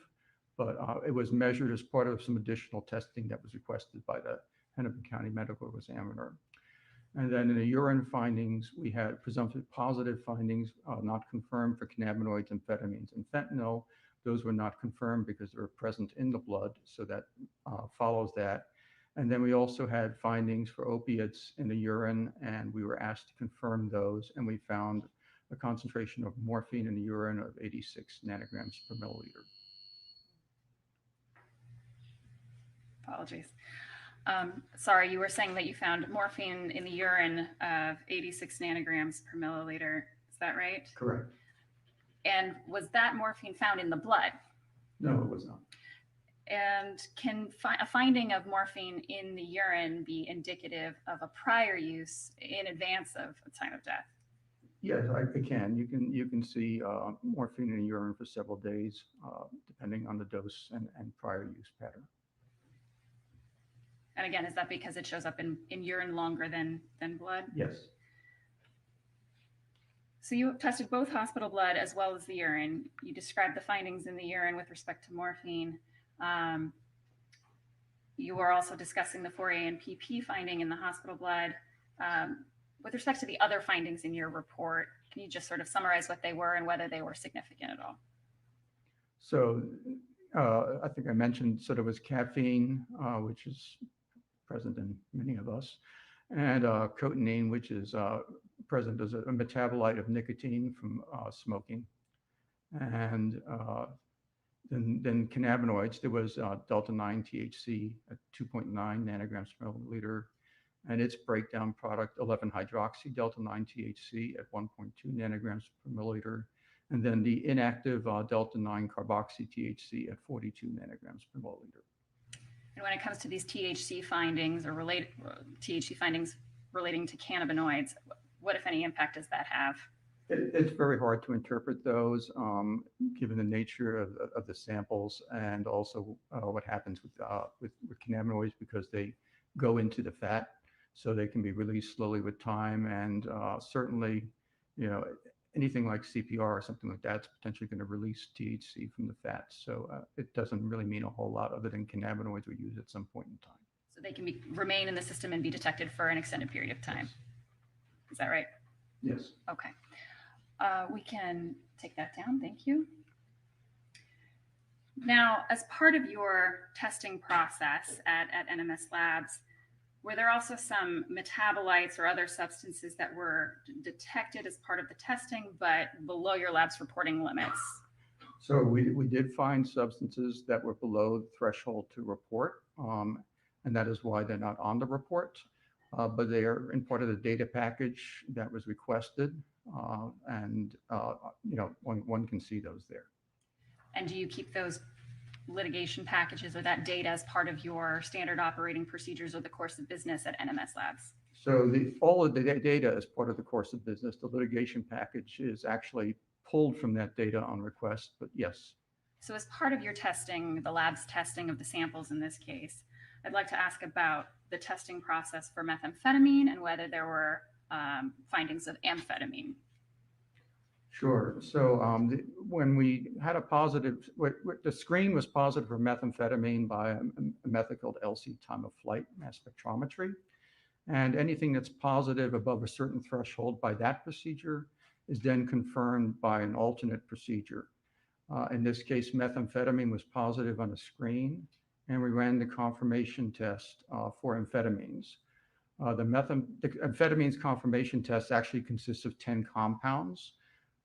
but it was measured as part of some additional testing that was requested by the Hennepin County Medical Examiner. And then in the urine findings, we had presumptive positive findings, not confirmed for cannabinoids, amphetamines, and fentanyl. Those were not confirmed because they were present in the blood, so that follows that. And then we also had findings for opiates in the urine, and we were asked to confirm those, and we found a concentration of morphine in the urine of 86 nanograms per milliliter. Apologies. Sorry, you were saying that you found morphine in the urine of 86 nanograms per milliliter. Is that right? Correct. And was that morphine found in the blood? No, it was not. And can a finding of morphine in the urine be indicative of a prior use in advance of the time of death? Yes, I can. You can see morphine in the urine for several days, depending on the dose and prior use pattern. And again, is that because it shows up in urine longer than blood? Yes. So you tested both hospital blood as well as the urine. You described the findings in the urine with respect to morphine. You were also discussing the 4A and PP finding in the hospital blood. With respect to the other findings in your report, can you just sort of summarize what they were and whether they were significant at all? So I think I mentioned, so there was caffeine, which is present in many of us, and cotinine, which is present as a metabolite of nicotine from smoking. And then cannabinoids, there was delta-9 THC at 2.9 nanograms per milliliter, and its breakdown product 11-hydroxy delta-9 THC at 1.2 nanograms per milliliter, and then the inactive delta-9 carboxy THC at 42 nanograms per milliliter. And when it comes to these THC findings or THC findings relating to cannabinoids, what, if any, impact does that have? It's very hard to interpret those, given the nature of the samples, and also what happens with cannabinoids, because they go into the fat, so they can be released slowly with time. And certainly, anything like CPR or something like that's potentially going to release THC from the fat. So it doesn't really mean a whole lot other than cannabinoids were used at some point in time. So they can remain in the system and be detected for an extended period of time. Yes. Is that right? Yes. Okay. We can take that down. Thank you. Now, as part of your testing process at NMS Labs, were there also some metabolites or other substances that were detected as part of the testing, but below your lab's reporting limits? So we did find substances that were below the threshold to report, and that is why they're not on the report, but they are in part of the data package that was requested, and one can see those there. And do you keep those litigation packages or that data as part of your standard operating procedures or the course of business at NMS Labs? So all of the data is part of the course of business. The litigation package is actually pulled from that data on request, but yes. So as part of your testing, the lab's testing of the samples in this case, I'd like to ask about the testing process for methamphetamine and whether there were findings of amphetamine. Sure. So when we had a positive, the screen was positive for methamphetamine by a method called LC time of flight mass spectrometry. And anything that's positive above a certain threshold by that procedure is then confirmed by an alternate procedure. In this case, methamphetamine was positive on a screen, and we ran the confirmation test for amphetamines. The amphetamines confirmation test actually consists of 10 compounds,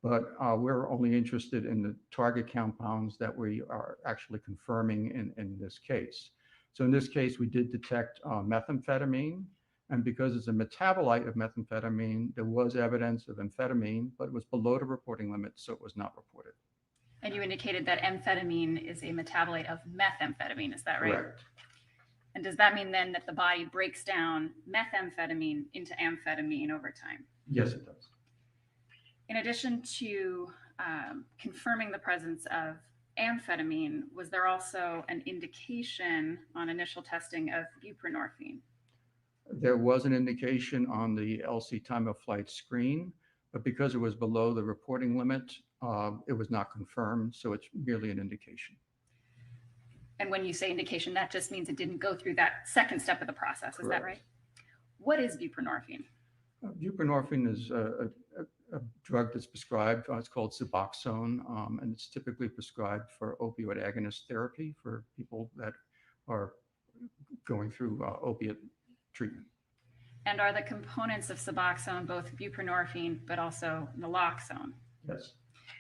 but we're only interested in the target compounds that we are actually confirming in this case. So in this case, we did detect methamphetamine, and because it's a metabolite of methamphetamine, there was evidence of amphetamine, but it was below the reporting limit, so it was not reported. And you indicated that amphetamine is a metabolite of methamphetamine, is that right? Correct. And does that mean then that the body breaks down methamphetamine into amphetamine over time? Yes, it does. In addition to confirming the presence of amphetamine, was there also an indication on initial testing of buprenorphine? There was an indication on the LC time of flight screen, but because it was below the reporting limit, it was not confirmed, so it's merely an indication. And when you say indication, that just means it didn't go through that second step of the process, is that right? What is buprenorphine? Buprenorphine is a drug that's prescribed. It's called Suboxone, and it's typically prescribed for opioid agonist therapy for people that are going through opiate treatment. And are the components of Suboxone both buprenorphine but also naloxone? Yes.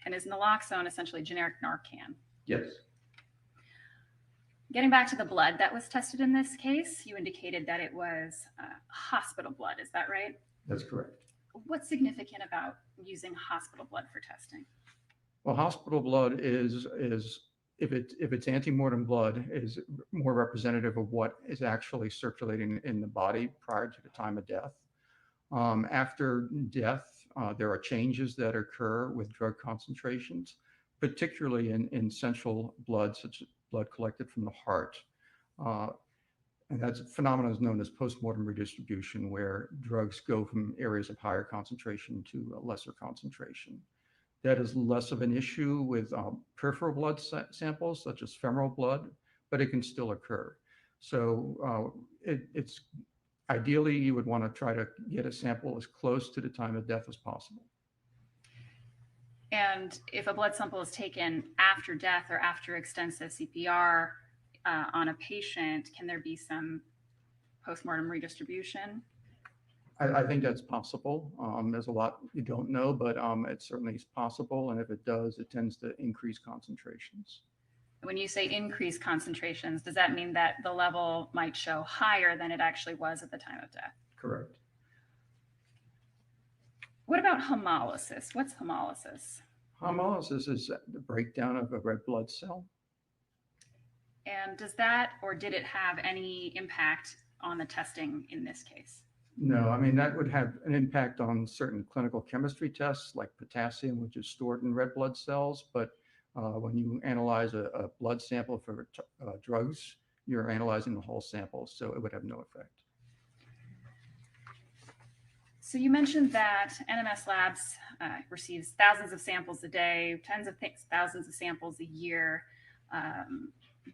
And is naloxone essentially generic Narcan? Yes. Getting back to the blood that was tested in this case, you indicated that it was hospital blood. Is that right? That's correct. What's significant about using hospital blood for testing? Well, hospital blood is if it's antemortem blood, is more representative of what is actually circulating in the body prior to the time of death. After death, there are changes that occur with drug concentrations, particularly in central blood, such as blood collected from the heart. And that's a phenomenon is known as postmortem redistribution, where drugs go from areas of higher concentration to a lesser concentration. That is less of an issue with peripheral blood samples, such as femoral blood, but it can still occur. So it's ideally you would want to try to get a sample as close to the time of death as possible. And if a blood sample is taken after death or after extensive CPR on a patient, can there be some postmortem redistribution? I think that's possible. There's a lot you don't know, but it certainly is possible. And if it does, it tends to increase concentrations. When you say increased concentrations, does that mean that the level might show higher than it actually was at the time of death? Correct. What about hemolysis? What's hemolysis? Hemolysis is the breakdown of a red blood cell. And does that, or did it have any impact on the testing in this case? No, I mean, that would have an impact on certain clinical chemistry tests like potassium, which is stored in red blood cells. But when you analyze a blood sample for drugs, you're analyzing the whole sample, so it would have no effect. So you mentioned that NMS Labs receives thousands of samples a day, tens of thousands of samples a year.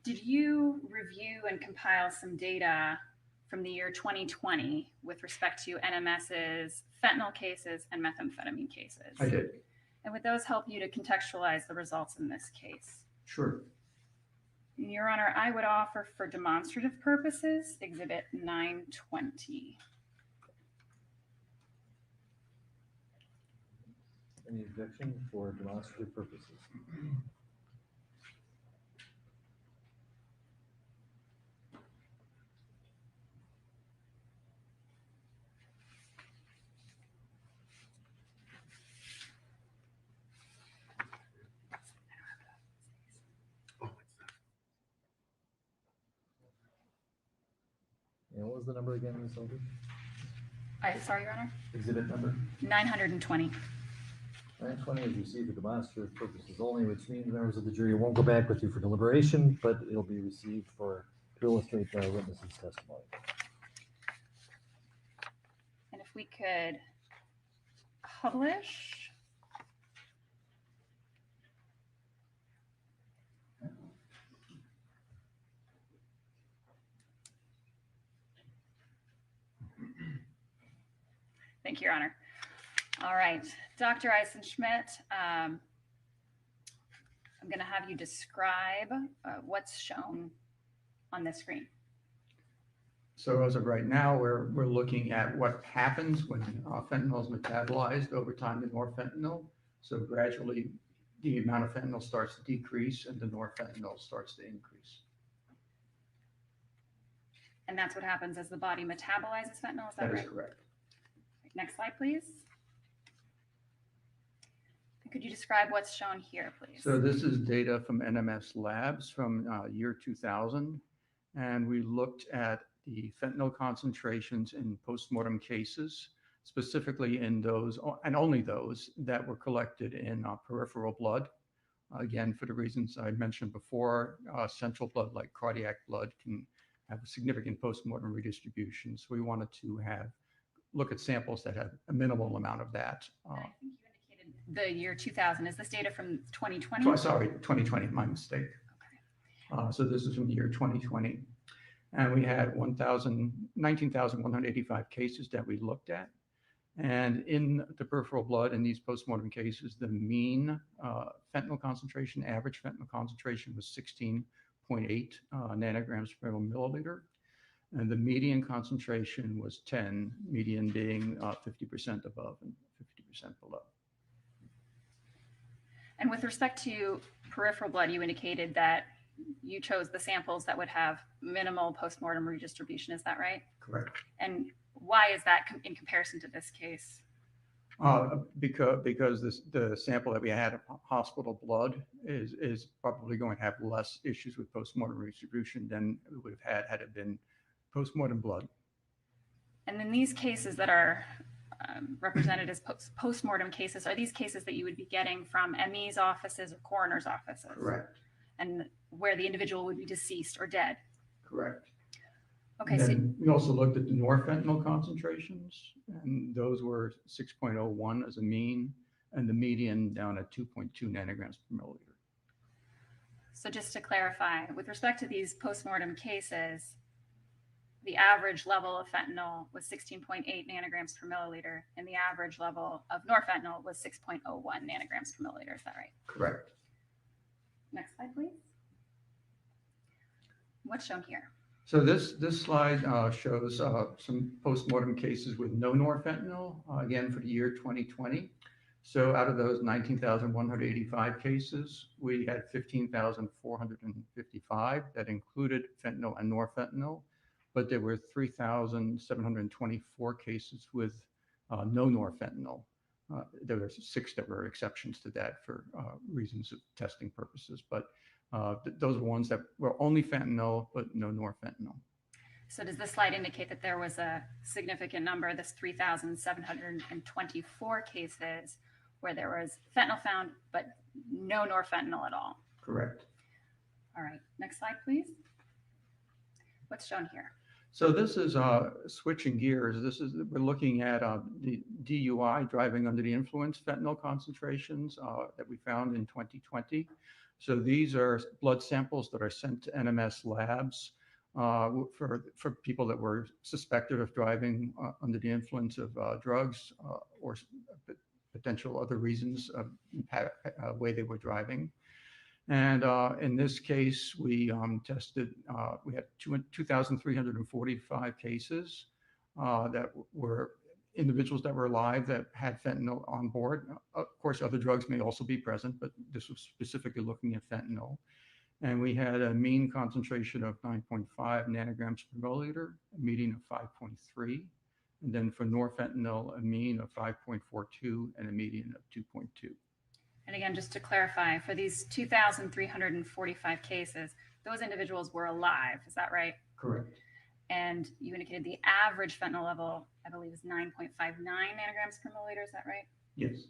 Did you review and compile some data from the year 2020 with respect to NMS's fentanyl cases and methamphetamine cases? I did. And would those help you to contextualize the results in this case? Sure. Your Honor, I would offer for demonstrative purposes, Exhibit 920. Any objection for demonstrative purposes? And what was the number again, Ms. Elder? Sorry, Your Honor. Exhibit number? 920. 920 is received for demonstrative purposes only, which means members of the jury won't go back with you for deliberation, but it'll be received to illustrate the witness's testimony. And if we could publish. Thank you, Your Honor. All right, Dr. Eisenschmidt, I'm going to have you describe what's shown on this screen. So as of right now, we're looking at what happens when fentanyl is metabolized over time to norfentanyl. So gradually, the amount of fentanyl starts to decrease and the norfentanyl starts to increase. And that's what happens as the body metabolizes fentanyl, is that right? That is correct. Next slide, please. Could you describe what's shown here, please? So this is data from NMS Labs from year 2000. And we looked at the fentanyl concentrations in postmortem cases, specifically in those, and only those, that were collected in peripheral blood. Again, for the reasons I mentioned before, central blood, like cardiac blood, can have a significant postmortem redistribution. So we wanted to look at samples that have a minimal amount of that. I think you indicated the year 2000. Is this data from 2020? Sorry, 2020, my mistake. Okay. So this is from the year 2020. And we had 19,185 cases that we looked at. And in the peripheral blood, in these postmortem cases, the mean fentanyl concentration, average fentanyl concentration was 16.8 nanograms per milliliter. And the median concentration was 10, median being 50% above and 50% below. And with respect to peripheral blood, you indicated that you chose the samples that would have minimal postmortem redistribution. Is that right? Correct. And why is that in comparison to this case? Because the sample that we had of hospital blood is probably going to have less issues with postmortem redistribution than we would have had it been postmortem blood. And in these cases that are represented as post-mortem cases are these cases that you would be getting from ME's offices or coroner's offices? Correct. And where the individual would be deceased or dead? Correct. Okay, And so then we also looked at the norfentanyl concentrations, and those were 6.01 as a mean, and the median down at 2.2 nanograms per milliliter. So just to clarify, with respect to these postmortem cases, the average level of fentanyl was 16.8 nanograms per milliliter, and the average level of norfentanyl was 6.01 nanograms per milliliter. Is that right? Correct. Next slide, please. What's shown here? So this slide shows some postmortem cases with no norfentanyl, again for the year 2020. So out of those 19,185 cases, we had 15,455 that included fentanyl and norfentanyl, but there were 3,724 cases with no norfentanyl. There were 6 that were exceptions to that for reasons of testing purposes, but those were ones that were only fentanyl, but no norfentanyl. So does this slide indicate that there was a significant number, this 3,724 cases, where there was fentanyl found, but no norfentanyl at all? Correct. All right, next slide, please. What's shown here? So this is switching gears. We're looking at the DUI, driving under the influence, fentanyl concentrations that we found in 2020. So these are blood samples that are sent to NMS labs for people that were suspected of driving under the influence of drugs or potential other reasons of way they were driving. And in this case, we tested, we had 2,345 cases that were individuals that were alive that had fentanyl on board. Of course, other drugs may also be present, but this was specifically looking at fentanyl. And we had a mean concentration of 9.5 nanograms per milliliter, a median of 5.3. And then for norfentanyl, a mean of 5.42 and a median of 2.2. And again, just to clarify, for these 2,345 cases, those individuals were alive. Is that right? Correct. And you indicated the average fentanyl level, I believe, is 9.59 nanograms per milliliter. Is that right? Yes.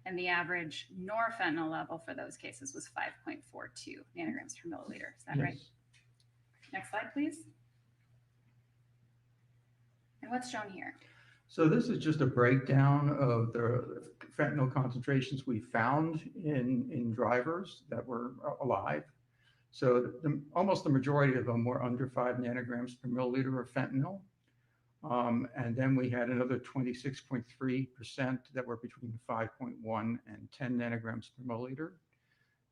And the average norfentanyl level for those cases was 5.42 nanograms per milliliter. Is that right? Next slide, please. And what's shown here? So this is just a breakdown of the fentanyl concentrations we found in drivers that were alive. So almost the majority of them were under 5 nanograms per milliliter of fentanyl. And then we had another 26.3% that were between 5.1 and 10 nanograms per milliliter.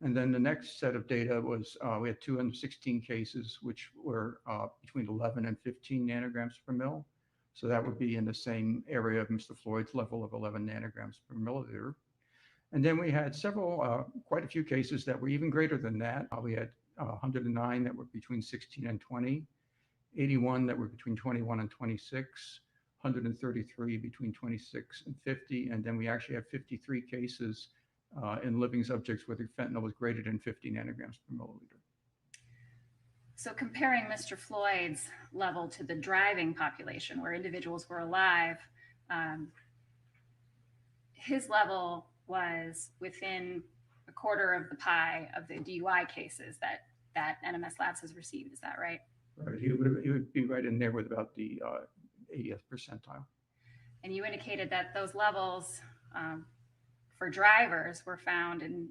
And then the next set of data was we had 216 cases, which were between 11 and 15 nanograms per mil. So that would be in the same area of Mr. Floyd's level of 11 nanograms per milliliter. And then we had several, quite a few cases that were even greater than that. We had 109 that were between 16 and 20, 81 that were between 21 and 26, 133 between 26 and 50. And then we actually have 53 cases in living subjects where the fentanyl was greater than 50 nanograms per milliliter. So comparing Mr. Floyd's level to the driving population where individuals were alive, his level was within a quarter of the pie of the DUI cases that NMS Labs has received. Is that right? Right. He would be right in there with about the 80th percentile. And you indicated that those levels for drivers were found in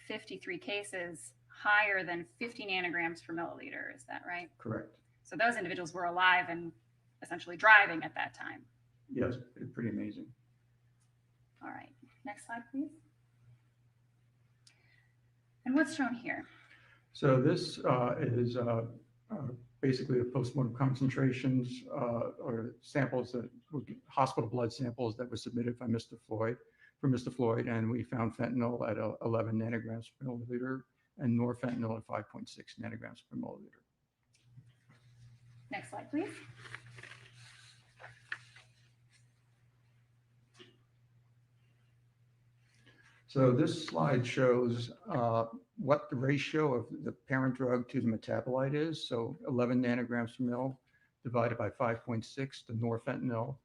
53 cases higher than 50 nanograms per milliliter. Is that right? Correct. So those individuals were alive and essentially driving at that time. Yes, pretty amazing. All right, next slide, please. And what's shown here? So this is basically the postmortem concentrations or samples that were hospital blood samples that were submitted by Mr. Floyd, for Mr. Floyd, and we found fentanyl at 11 nanograms per milliliter and norfentanyl at 5.6 nanograms per milliliter. Next slide, please. So this slide shows what the ratio of the parent drug to the metabolite is. So 11 nanograms per mil divided by 5.6, the norfentanyl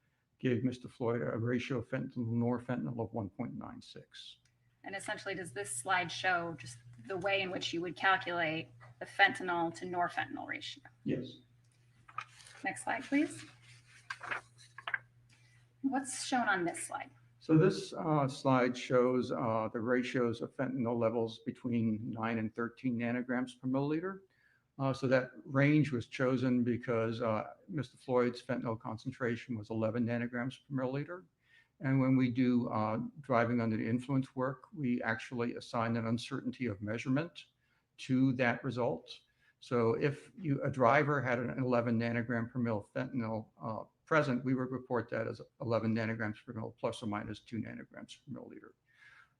gave Mr. Floyd a ratio of fentanyl to norfentanyl of 1.96. And essentially, does this slide show just the way in which you would calculate the fentanyl to norfentanyl ratio? Yes. Next slide, please. What's shown on this slide? So this slide shows the ratios of fentanyl levels between 9 and 13 nanograms per milliliter. So that range was chosen because Mr. Floyd's fentanyl concentration was 11 nanograms per milliliter. And when we do driving under the influence work, we actually assign an uncertainty of measurement to that result. So if a driver had an 11 nanogram per mil fentanyl present, we would report that as 11 nanograms per mil plus or minus 2 nanograms per milliliter.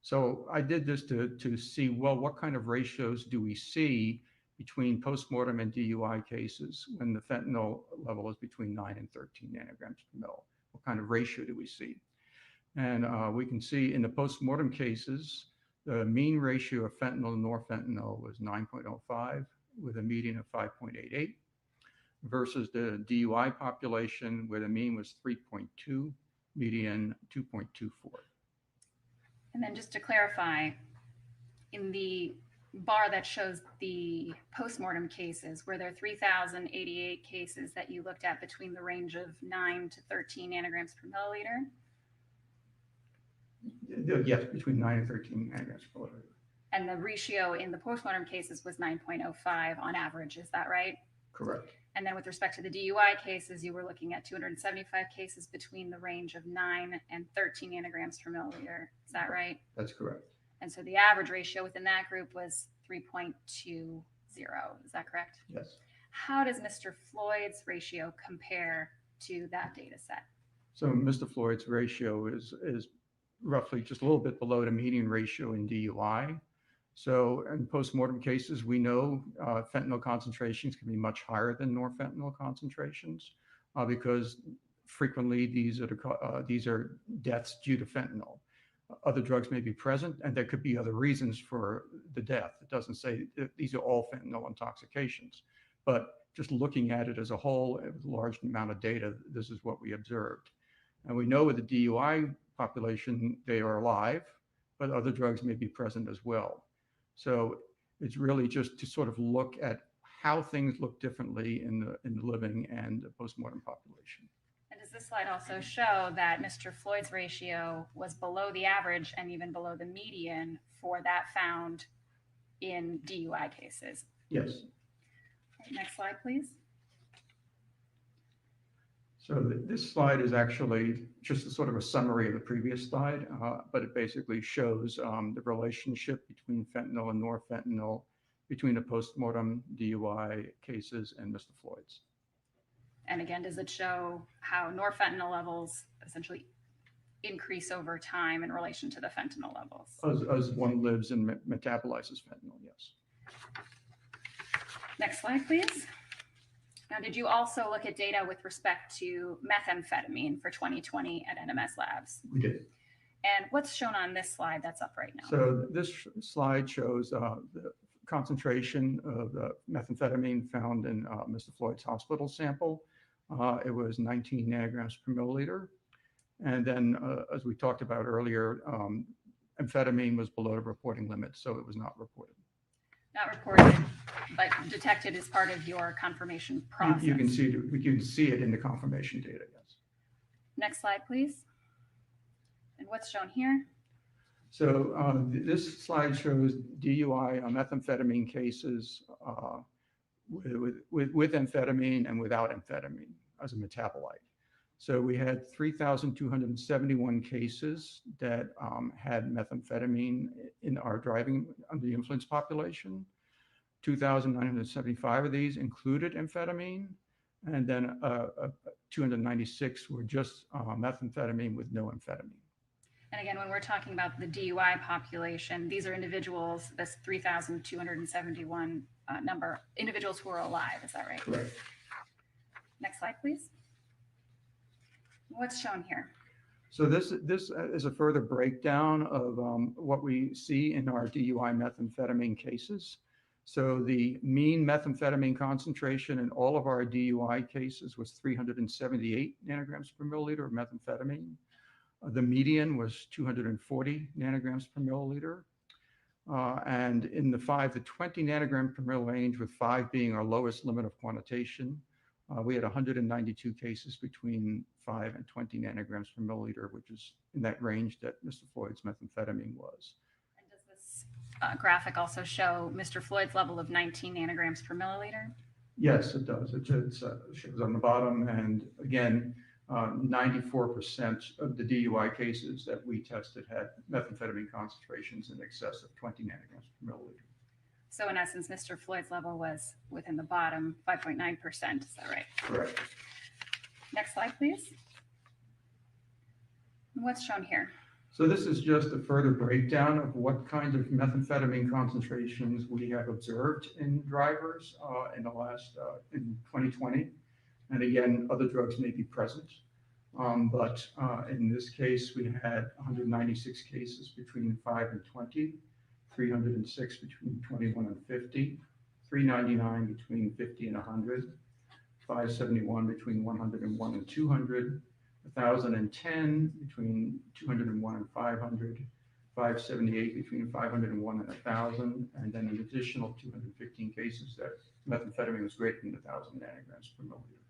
So I did this to see, well, what kind of ratios do we see between postmortem and DUI cases when the fentanyl level is between 9 and 13 nanograms per mil? What kind of ratio do we see? And we can see in the postmortem cases, the mean ratio of fentanyl to norfentanyl was 9.05 with a median of 5.88 versus the DUI population where the mean was 3.2, median 2.24. And then just to clarify, in the bar that shows the postmortem cases, were there 3,088 cases that you looked at between the range of 9 to 13 nanograms per milliliter? Yes, between 9 and 13 nanograms per milliliter. And the ratio in the postmortem cases was 9.05 on average, is that right? Correct. And then with respect to the DUI cases, you were looking at 275 cases between the range of 9 and 13 nanograms per milliliter. Is that right? That's correct. And so the average ratio within that group was 3.20. Is that correct? Yes. How does Mr. Floyd's ratio compare to that data set? So Mr. Floyd's ratio is roughly just a little bit below the median ratio in DUI. So in postmortem cases, we know fentanyl concentrations can be much higher than norfentanyl concentrations because frequently these are deaths due to fentanyl. Other drugs may be present, and there could be other reasons for the death. It doesn't say these are all fentanyl intoxications, but just looking at it as a whole, with a large amount of data, this is what we observed. And we know with the DUI population, they are alive, but other drugs may be present as well. So it's really just to sort of look at how things look differently in the living and the postmortem population. And does this slide also show that Mr. Floyd's ratio was below the average and even below the median for that found in DUI cases? Yes. Next slide, please. So this slide is actually just a sort of a summary of the previous slide, but it basically shows the relationship between fentanyl and norfentanyl between the postmortem DUI cases and Mr. Floyd's. And again, does it show how norfentanyl levels essentially increase over time in relation to the fentanyl levels? As one lives and metabolizes fentanyl, yes. Next slide, please. Now, did you also look at data with respect to methamphetamine for 2020 at NMS Labs? We did. And what's shown on this slide that's up right now? So this slide shows the concentration of the methamphetamine found in Mr. Floyd's hospital sample. It was 19 nanograms per milliliter. And then, as we talked about earlier, amphetamine was below the reporting limit, so it was not reported. Not reported, but detected as part of your confirmation process. You can see it in the confirmation data, yes. Next slide, please. And what's shown here? So this slide shows DUI on methamphetamine cases with amphetamine and without amphetamine as a metabolite. So we had 3,271 cases that had methamphetamine in our driving under the influence population. 2,975 of these included amphetamine, and then 296 were just methamphetamine with no amphetamine. And again, when we're talking about the DUI population, these are individuals, this 3,271 number, individuals who are alive, is that right? Correct. Next slide, please. What's shown here? So this is a further breakdown of what we see in our DUI methamphetamine cases. So the mean methamphetamine concentration in all of our DUI cases was 378 nanograms per milliliter of methamphetamine. The median was 240 nanograms per milliliter. And in the 5 to 20 nanogram per mil range, with 5 being our lowest limit of quantitation, we had 192 cases between 5 and 20 nanograms per milliliter, which is in that range that Mr. Floyd's methamphetamine was. And does this graphic also show Mr. Floyd's level of 19 nanograms per milliliter? Yes, it does. It shows on the bottom. And again, 94% of the DUI cases that we tested had methamphetamine concentrations in excess of 20 nanograms per milliliter. So in essence, Mr. Floyd's level was within the bottom 5.9%. Is that right? Correct. Next slide, please. What's shown here? So this is just a further breakdown of what kinds of methamphetamine concentrations we have observed in drivers in 2020. And again, other drugs may be present. But in this case, we had 196 cases between 5 and 20, 306 between 21 and 50, 399 between 50 and 100, 571 between 101 and 200, 1,010 between 201 and 500, 578 between 501 and 1,000, and then an additional 215 cases that methamphetamine was greater than 1,000 nanograms per milliliter.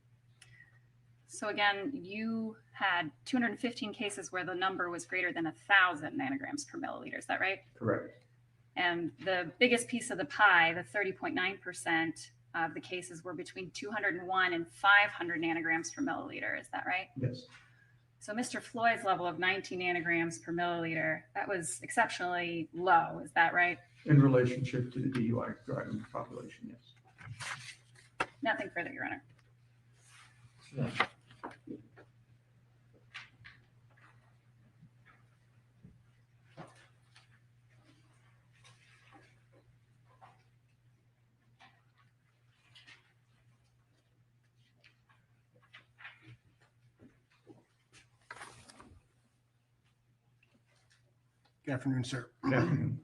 So again, you had 215 cases where the number was greater than 1,000 nanograms per milliliter. Is that right? Correct. And the biggest piece of the pie, the 30.9% of the cases were between 201 and 500 nanograms per milliliter. Is that right? Yes. So Mr. Floyd's level of 19 nanograms per milliliter, that was exceptionally low. Is that right? In relationship to the DUI driving population, yes. Nothing further, Your Honor. Yeah. Good afternoon, sir. Good afternoon.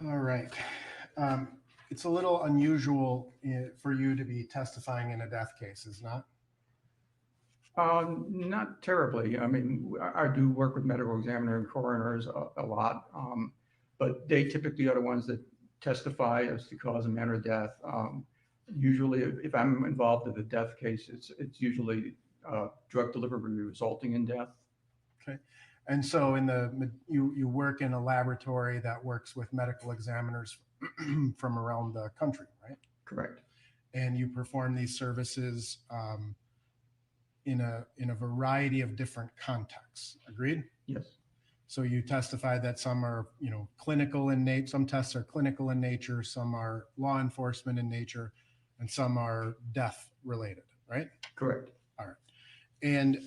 All right. It's a little unusual for you to be testifying in a death case, is not? Not terribly. I mean, I do work with medical examiner and coroners a lot, but they typically are the ones that testify as to cause and manner of death. Usually, if I'm involved in a death case, it's usually drug delivery resulting in death. Okay. And so you work in a laboratory that works with medical examiners from around the country, right? Correct. And you perform these services in a variety of different contexts. Agreed? Yes. So you testify that some are, clinical in nature, some tests are clinical in nature, some are law enforcement in nature, and some are death related, right? Correct. All right. And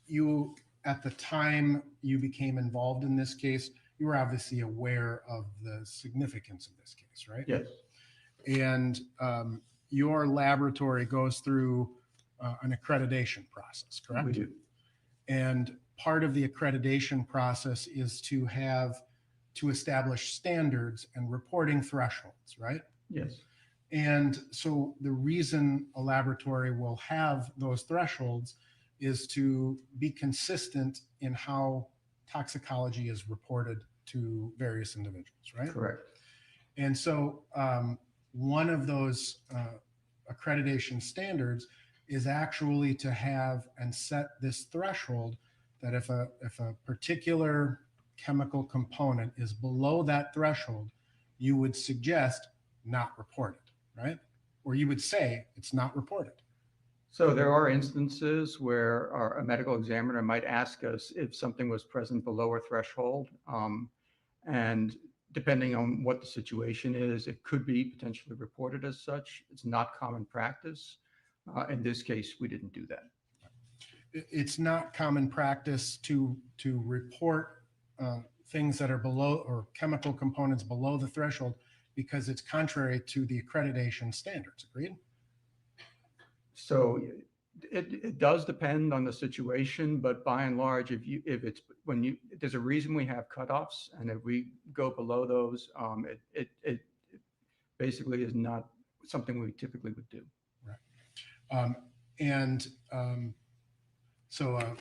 you, at the time you became involved in this case, you were obviously aware of the significance of this case, right? Yes. And your laboratory goes through an accreditation process, correct? We do. And part of the accreditation process is to establish standards and reporting thresholds, right? Yes. And so the reason a laboratory will have those thresholds is to be consistent in how toxicology is reported to various individuals, right? Correct. And so one of those accreditation standards is actually to have and set this threshold that if a particular chemical component is below that threshold, you would suggest not reported, right? Or you would say it's not reported. So there are instances where a medical examiner might ask us if something was present below a threshold. And depending on what the situation is, it could be potentially reported as such. It's not common practice. In this case, we didn't do that. It's not common practice to report things that are below, or chemical components below the threshold, because it's contrary to the accreditation standards. Agreed? So It does depend on the situation, but by and large, there's a reason we have cutoffs, and if we go below those, it basically is not something we typically would do. Um, and so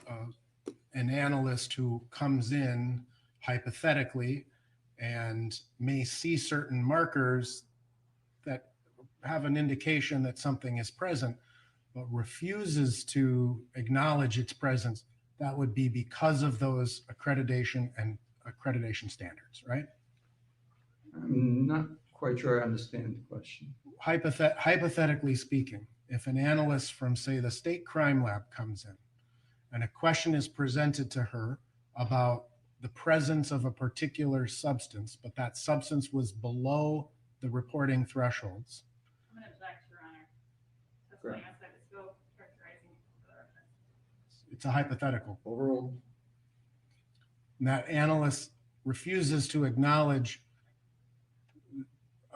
an analyst who comes in hypothetically and may see certain markers that have an indication that something is present, but refuses to acknowledge its presence, that would be because of those accreditation standards, right? I'm not quite sure I understand the question. Hypothetically speaking, if an analyst from, say, the state crime lab comes in and a question is presented to her about the presence of a particular substance, but that substance was below the reporting thresholds. I'm going to object, Your Honor. That's Correct. why I said the scope characterizing the It's a hypothetical. Overruled. And that analyst refuses to acknowledge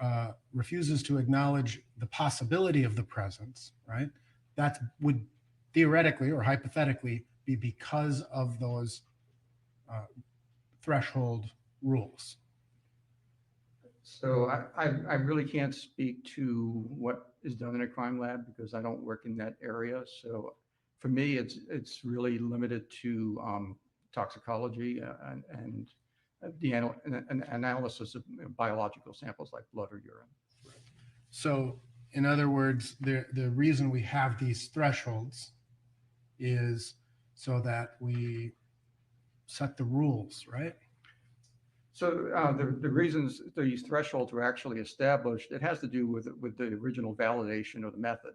the possibility of the presence, right? That would theoretically or hypothetically be because of those threshold rules. So I really can't speak to what is done in a crime lab because I don't work in that area. So for me, it's really limited to toxicology and the analysis of biological samples like blood or urine. So in other words, the reason we have these thresholds is so that we set the rules, right? So the reasons these thresholds were actually established, it has to do with the original validation of the method.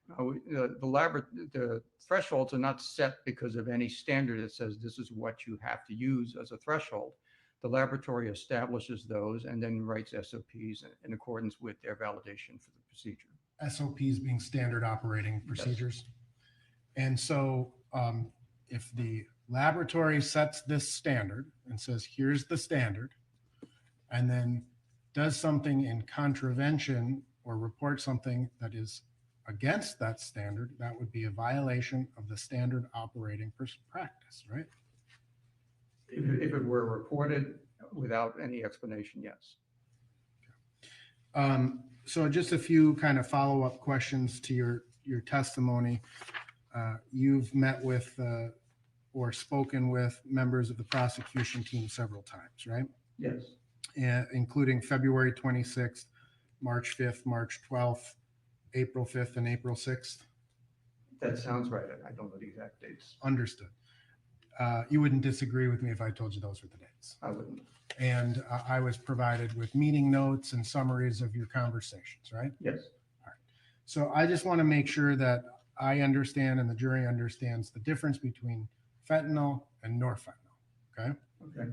The thresholds are not set because of any standard that says this is what you have to use as a threshold. The laboratory establishes those and then writes SOPs in accordance with their validation for the procedure. SOPs being standard operating procedures. Yes. And so if the laboratory sets this standard and says, here's the standard, and then does something in contravention or report something that is against that standard, that would be a violation of the standard operating practice, right? If it were reported without any explanation, yes. So just a few kind of follow-up questions to your testimony. You've met with or spoken with members of the prosecution team several times, right? Yes. Including February 26th, March 5th, March 12th, April 5th, and April 6th? That sounds right. I don't know the exact dates. Understood. You wouldn't disagree with me if I told you those were the dates. I wouldn't. And I was provided with meeting notes and summaries of your conversations, right? Yes. All right. So I just want to make sure that I understand and the jury understands the difference between fentanyl and norfentanyl, okay? Okay.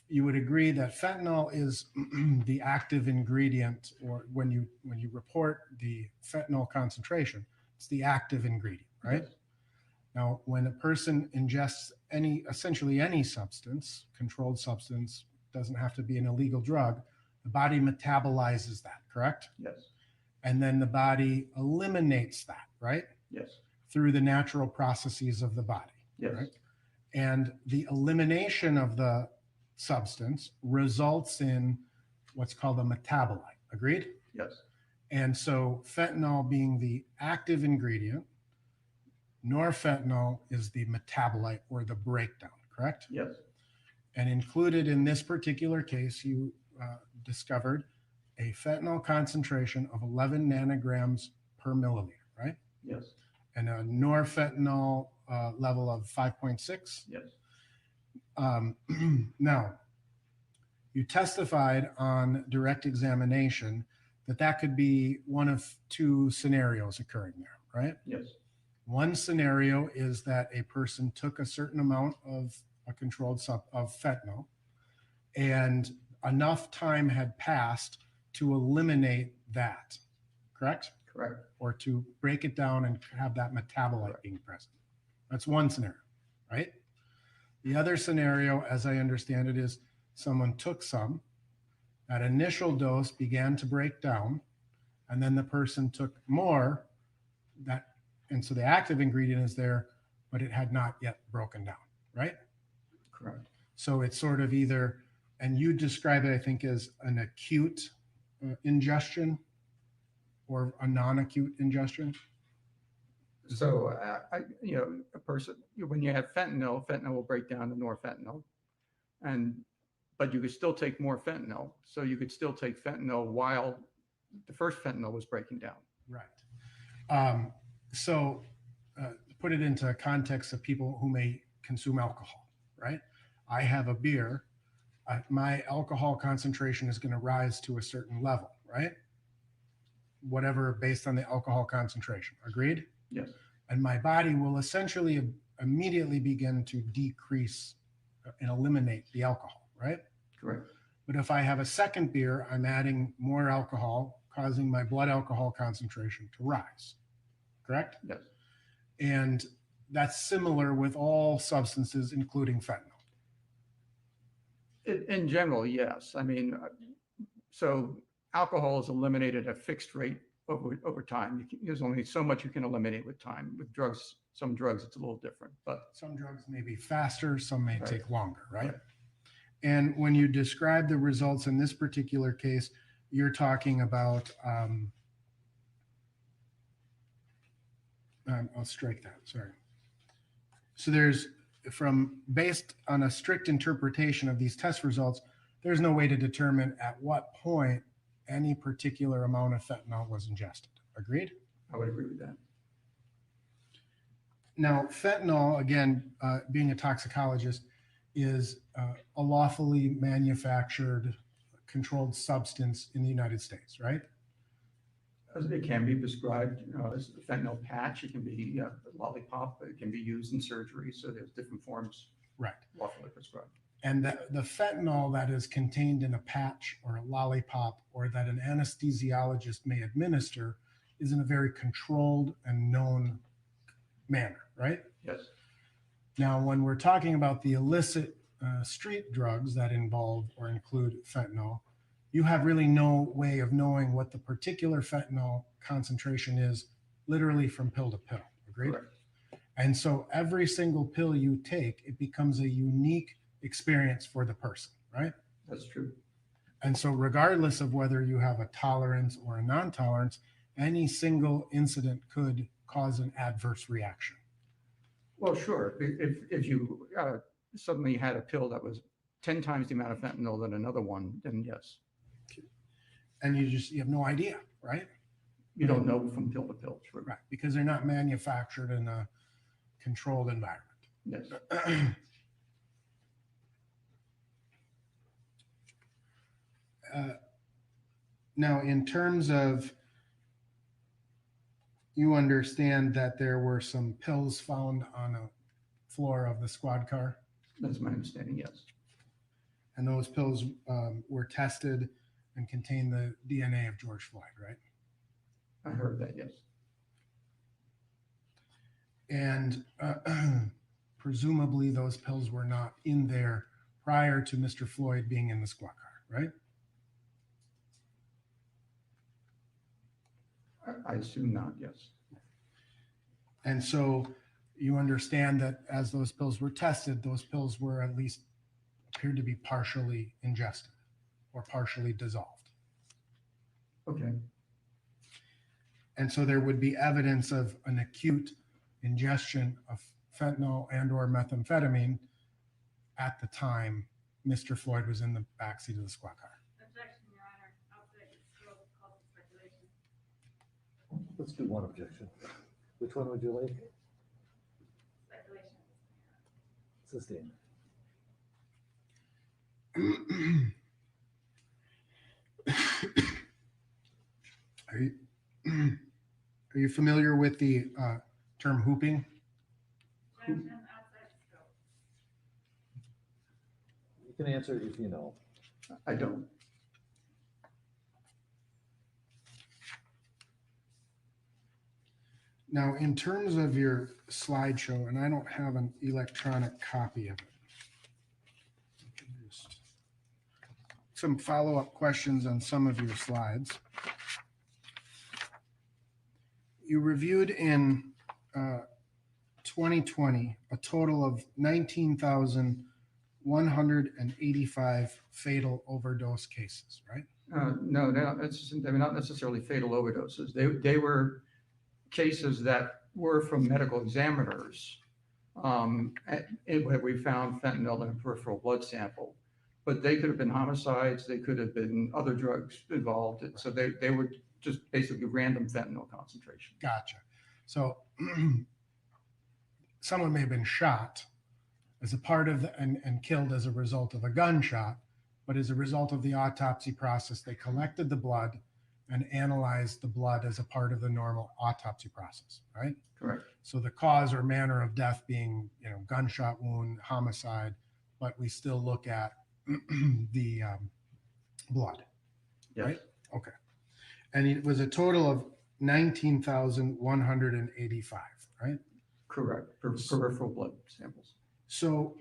You would agree that fentanyl is the active ingredient, or when you report the fentanyl concentration, it's the active ingredient, right? Yes. Now, when a person ingests essentially any substance, controlled substance, doesn't have to be an illegal drug, the body metabolizes that, correct? Yes. And then the body eliminates that, right? Yes. Through the natural processes of the body. Yes. Right? And the elimination of the substance results in what's called a metabolite. Agreed? Yes. And so fentanyl being the active ingredient, norfentanyl is the metabolite or the breakdown, correct? Yes. And included in this particular case, you discovered a fentanyl concentration of 11 nanograms per milliliter, right? Yes. And a norfentanyl level of 5.6. Yes. Now, you testified on direct examination that could be one of two scenarios occurring there, right? Yes. One scenario is that a person took a certain amount of a controlled of fentanyl, and enough time had passed to eliminate that, correct? Correct. Or to break it down and have that metabolite being present. That's one scenario, right? The other scenario, as I understand it, is someone took some, that initial dose began to break down, and then the person took more, that And so the active ingredient is there, but it had not yet broken down, right? Correct. So it's sort of either, and you describe it, I think, as an acute ingestion or a non-acute ingestion. So, a person, when you have fentanyl will break down to norfentanyl. But you could still take more fentanyl. So you could still take fentanyl while the first fentanyl was breaking down. Right. So put it into context of people who may consume alcohol, right? I have a beer, my alcohol concentration is going to rise to a certain level, right? Whatever based on the alcohol concentration. Agreed? Yes. And my body will essentially immediately begin to decrease and eliminate the alcohol, right? Correct. But if I have a second beer, I'm adding more alcohol, causing my blood alcohol concentration to rise. Correct? Yes. And that's similar with all substances, including fentanyl. In general, yes. I mean, so alcohol is eliminated at a fixed rate over time. There's only so much you can eliminate with time. With drugs, some drugs, it's a little different, but Some drugs may be faster, some may Right. take longer, right? Right. And when you describe the results in this particular case, you're talking about, I'll strike that, sorry. So there's, based on a strict interpretation of these test results, there's no way to determine at what point any particular amount of fentanyl was ingested. Agreed? I would agree with that. Now, fentanyl, again, being a toxicologist, is a lawfully manufactured controlled substance in the United States, right? It can be prescribed as a fentanyl patch. It can be a lollipop. It can be used in surgery. So there's different forms Right. lawfully prescribed. And the fentanyl that is contained in a patch or a lollipop or that an anesthesiologist may administer is in a very controlled and known manner, right? Yes. Now, when we're talking about the illicit street drugs that involve or include fentanyl, you have really no way of knowing what the particular fentanyl concentration is literally from pill to pill. Agreed? Correct. And so every single pill you take, it becomes a unique experience for the person, right? That's true. And so regardless of whether you have a tolerance or a non-tolerance, any single incident could cause an adverse reaction. Well, sure. If you suddenly had a pill that was 10 times the amount of fentanyl than another one, then yes. And you have no idea, right? You don't know from pill to pill. True. Right, because they're not manufactured in a controlled environment. Yes. Now, in terms of, you understand that there were some pills found on a floor of the squad car, That's my understanding. Yes. and those pills were tested and contained the DNA of George Floyd, right? I heard that. Yes. And presumably those pills were not in there prior to Mr. Floyd being in the squad car, right? I assume not. Yes. And so you understand that as those pills were tested, those pills were at least appeared to be partially ingested or partially dissolved. Okay. And so there would be evidence of an acute ingestion of fentanyl and or methamphetamine at the time Mr. Floyd was in the backseat of the squad car. Objection, Your Honor. Outside the scope of called speculation. Let's do one objection. Which one would you like? Speculation. Sustained. Are you familiar with the term hooping? Objection outside the scope. You can answer if you know. I don't. Now, in terms of your slideshow, and I don't have an electronic copy of it. Just some follow-up questions on some of your slides. You reviewed in 2020, a total of 19,185 fatal overdose cases, right? No, they were not necessarily fatal overdoses. They were cases that were from medical examiners where we found fentanyl in a peripheral blood sample. But they could have been homicides, they could have been other drugs involved. So they were just basically random fentanyl concentration. Gotcha. So someone may have been shot as a part of and killed as a result of a gunshot, but as a result of the autopsy process, they collected the blood and analyzed the blood as a part of the normal autopsy process, right? Correct. So the cause or manner of death being, gunshot wound, homicide, but we still look at the blood, Yes. right? Okay. And it was a total of 19,185, right? Correct. Peripheral blood samples. So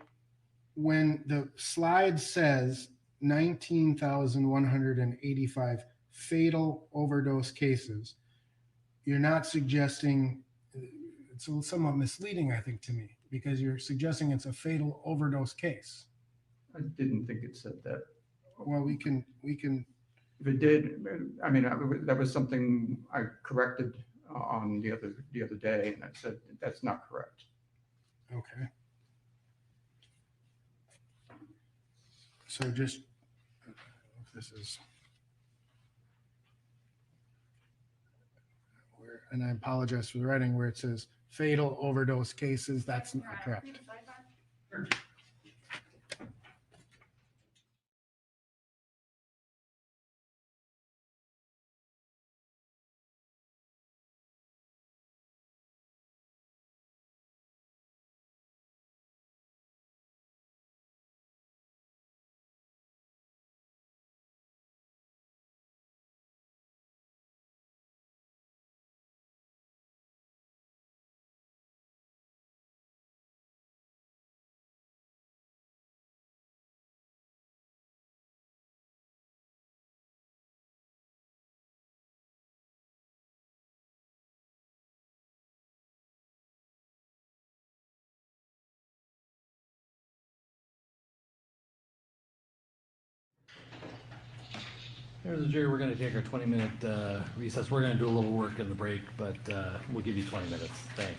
when the slide says 19,185 fatal overdose cases, you're not suggesting, it's somewhat misleading, I think, to me, because you're suggesting it's a fatal overdose case. I didn't think it said that. Well, we can, If it did, I mean, that was something I corrected on the other day, and I said that's not correct. okay. So just, this is where, and I apologize for the writing where it says fatal overdose cases, that's not correct. There's a jury. We're going to take our 20-minute recess. We're going to do a little work in the break, but we'll give you 20 minutes. Thanks.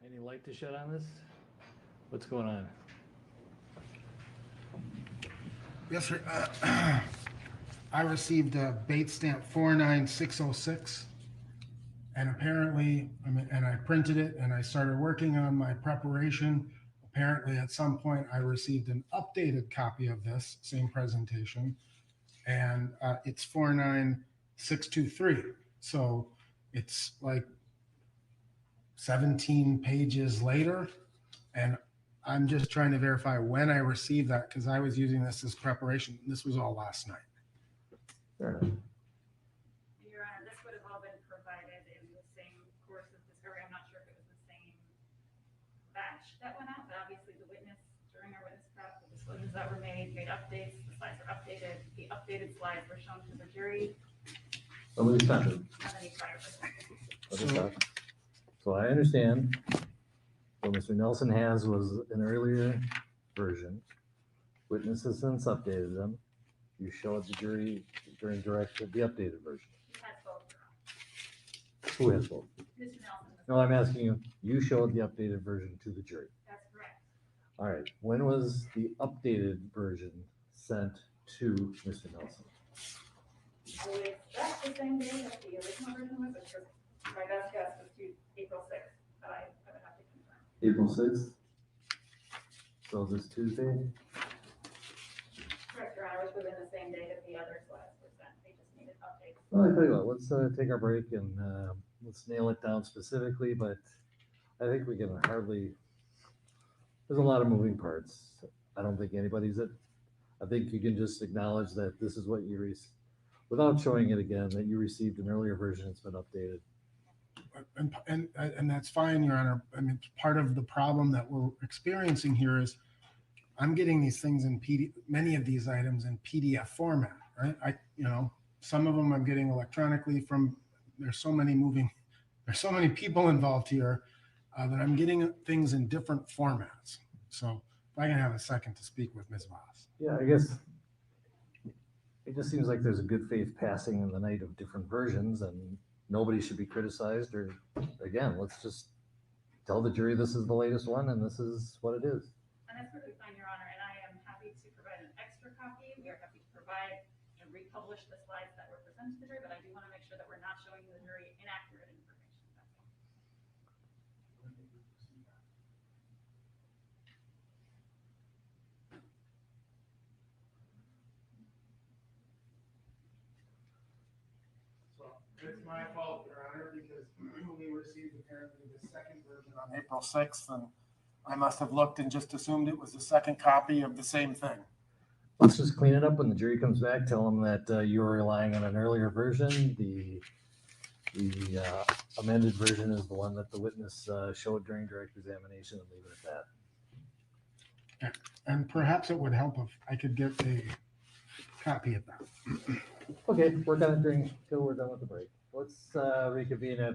Any light to shed on this? What's going on? Yes, sir. I received a bait stamp 49606, and apparently, and I printed it and I started working on my preparation. Apparently, at some point, I received an updated copy of this same presentation, and it's 49623. So it's like 17 pages later, and I'm just trying to verify when I received that because I was using this as preparation. This was all last night. Fair enough. Your Honor, this would have all been provided in the same course of discovery. I'm not sure if it was the same batch that went out, but obviously the witness, during our witness prep, the disclosures that were made updates, the slides were updated, the updated slides were shown to the jury. But we found it. Have any prior perspective? Let me So- talk. So I understand what Mr. Nelson has was an earlier version. Witness has since updated them. You showed the jury during direct the updated version. Has both. Who has both? Mr. Nelson. No, I'm asking you, you showed the updated version to the jury. That's correct. All right, when was the updated version sent to Mr. Nelson? I would expect the same day that the original version was, because my best guess was to April 6th, but I would have to confirm. April 6th? So this Tuesday? Correct, Your Honor, it was within the same day that the other slides were sent. They just needed updates. Well, I tell you what, let's take our break and let's nail it down specifically, but I think we can hardly, there's a lot of moving parts. I don't think anybody's it. I think you can just acknowledge that this is what you without showing it again, that you received an earlier version, it's been updated. And that's fine, Your Honor. I mean, part of the problem that we're experiencing here is I'm getting these things in many of these items in PDF format, right? Some of them I'm getting electronically from, there's so many people involved here that I'm getting things in different formats. So if I can have a second to speak with Ms. Voss. Yeah, I guess it just seems like there's a good faith passing in the night of different versions and nobody should be criticized or, again, let's just tell the jury this is the latest one and this is what it is. And that's perfectly fine, Your Honor, and I am happy to provide an extra copy. We are happy to provide and republish the slides that were presented to the jury, but I do want to make sure that we're not showing the jury inaccurate information. That's all. So it's my fault, Your Honor, because we received apparently the second version on April 6th, and I must have looked and just assumed it was the second copy of the same thing. Let's just clean it up when the jury comes back, tell them that you were relying on an earlier version. The amended version is the one that the witness showed during direct examination and leave it at that. And perhaps it would help if I could get a copy of that. Okay, we're gonna drink till we're done with the break. Let's reconvene at,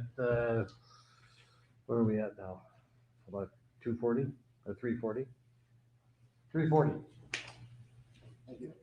where are we at now? About 2:40 or 3:40? 3:40. Thank you.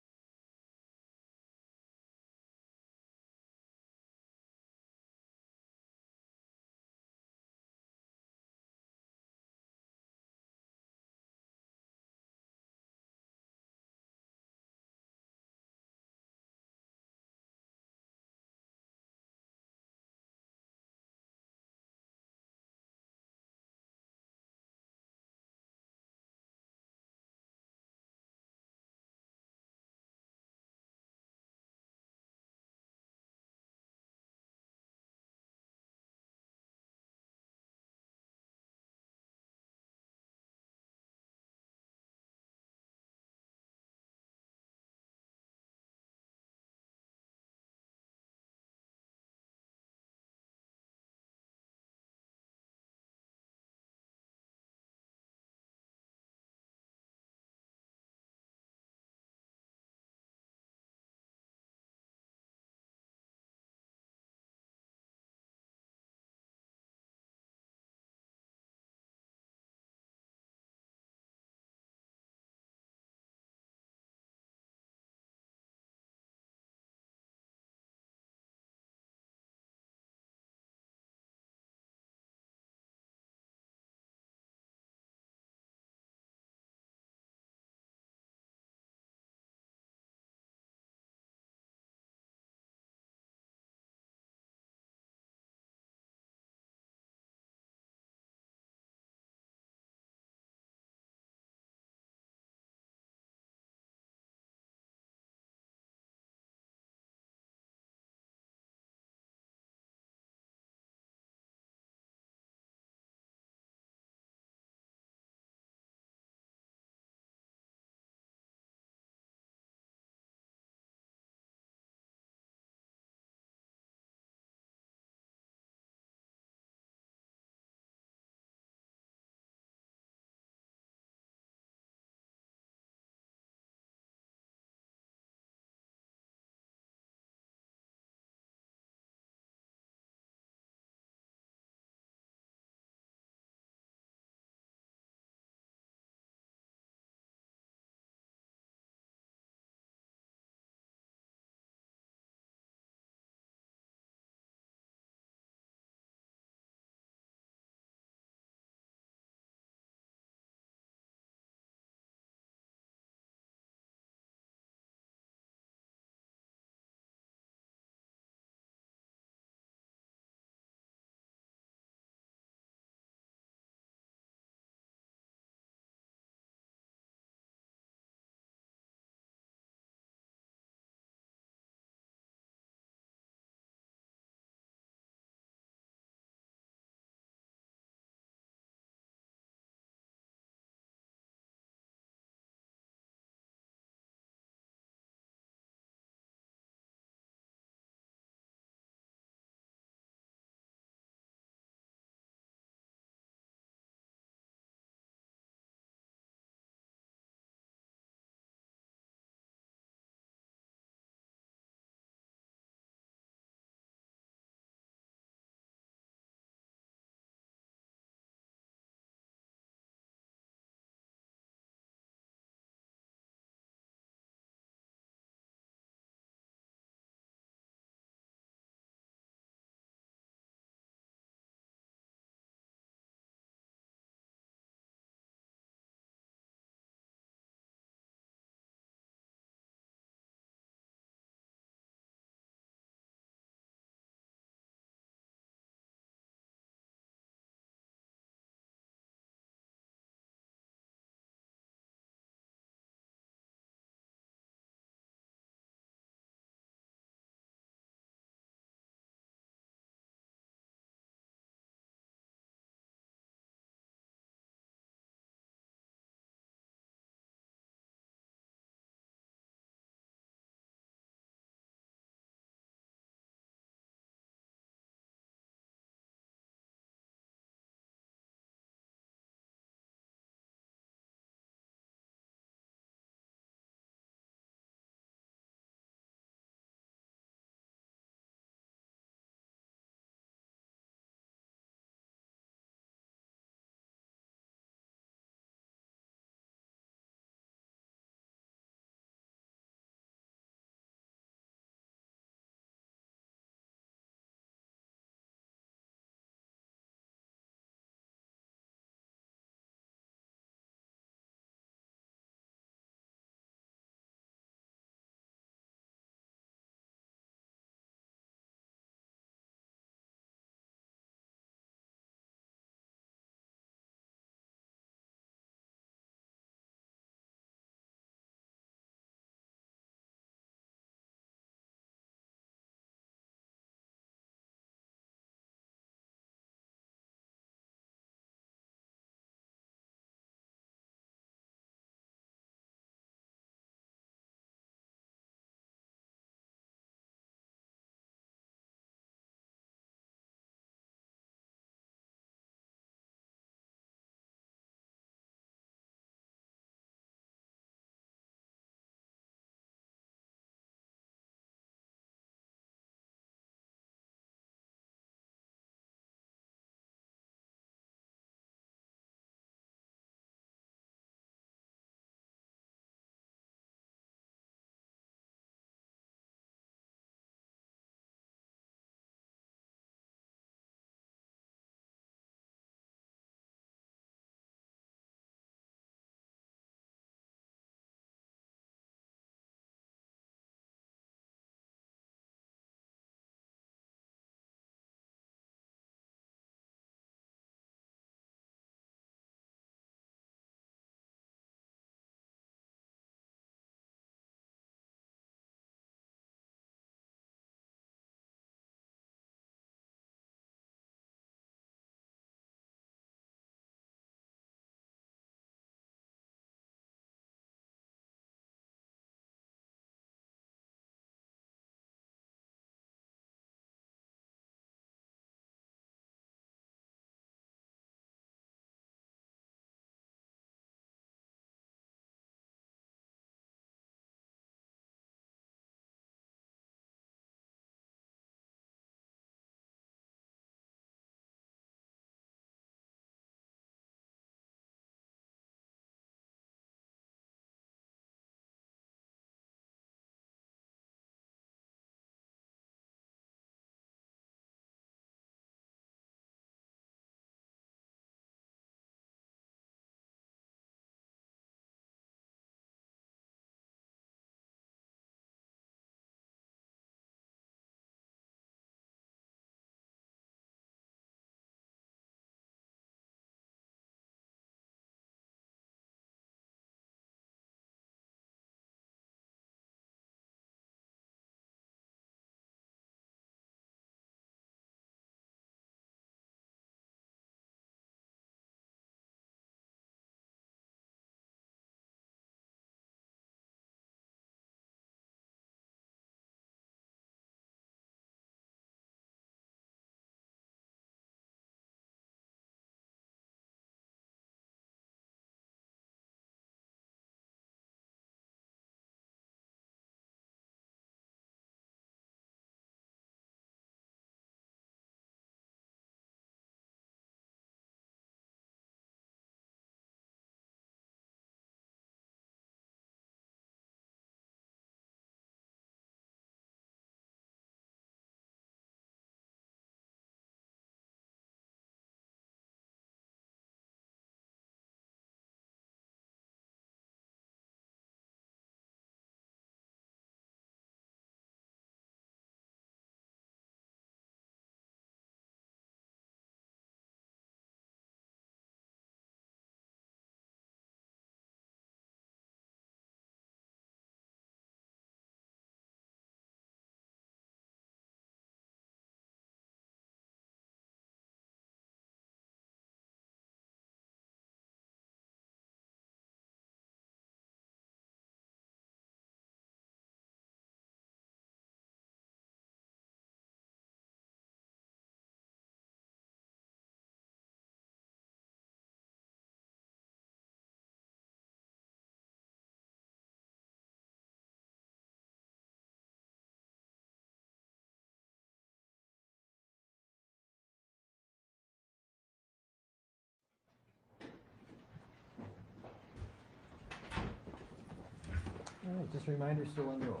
Just a reminder, still under oath.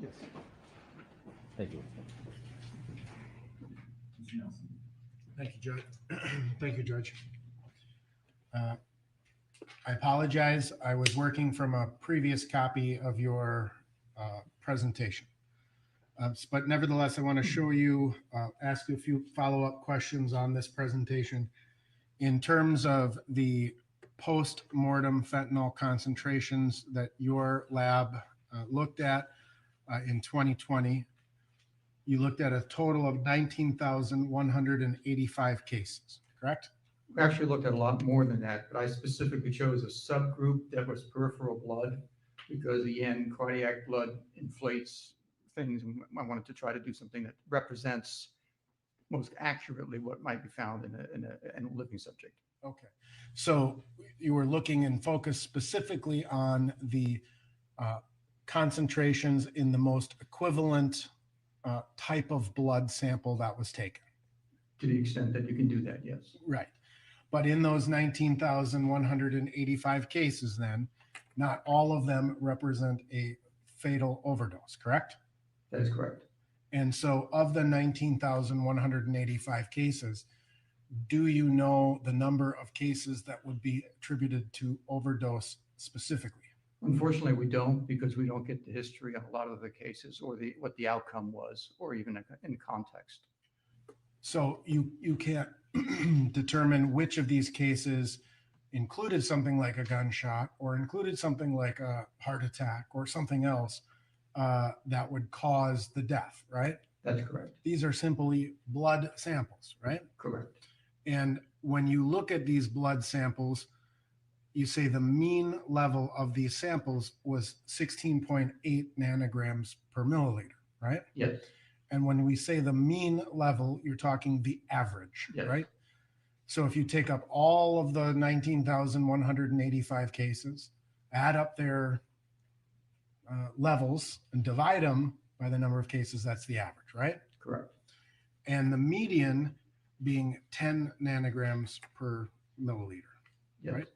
Yes. Thank you. Thank you, Judge. Thank you, Judge. I apologize. I was working from a previous copy of your presentation. But nevertheless, I want to show you, ask you a few follow-up questions on this presentation. In terms of the post-mortem fentanyl concentrations that your lab looked at in 2020, you looked at a total of 19,185 cases, correct? We actually looked at a lot more than that, but I specifically chose a subgroup that was peripheral blood because, again, cardiac blood inflates things. And I wanted to try to do something that represents most accurately what might be found in a living subject. Okay. So you were looking and focused specifically on the concentrations in the most equivalent type of blood sample that was taken. To the extent that you can do that, yes. Right. But in those 19,185 cases, then, not all of them represent a fatal overdose, correct? That is correct. And so of the 19,185 cases, do you know the number of cases that would be attributed to overdose specifically? Unfortunately, we don't, because we don't get the history on a lot of the cases or what the outcome was, or even in context. So you can't determine which of these cases included something like a gunshot or included something like a heart attack or something else that would cause the death, right? That's correct. These are simply blood samples, right? Correct. And when you look at these blood samples, you say the mean level of these samples was 16.8 nanograms per milliliter, right? Yes. And when we say the mean level, you're talking the average, Yes. right? So if you take up all of the 19,185 cases, add up their levels and divide them by the number of cases, that's the average, right? Correct. And the median being 10 nanograms per milliliter, Yes. right?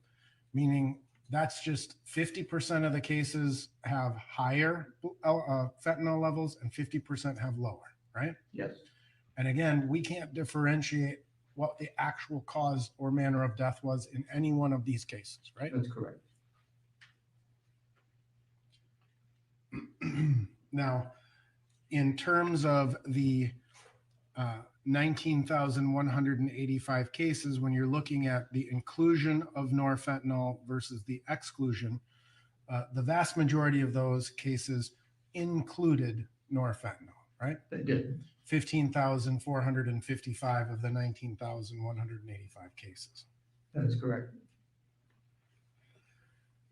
Meaning that's just 50% of the cases have higher fentanyl levels and 50% have lower, right? Yes. And again, we can't differentiate what the actual cause or manner of death was in any one of these cases, right? That's correct. Now, in terms of the 19,185 cases, when you're looking at the inclusion of norfentanyl versus the exclusion, the vast majority of those cases included norfentanyl, right? They did. 15,455 of the 19,185 cases. That is correct.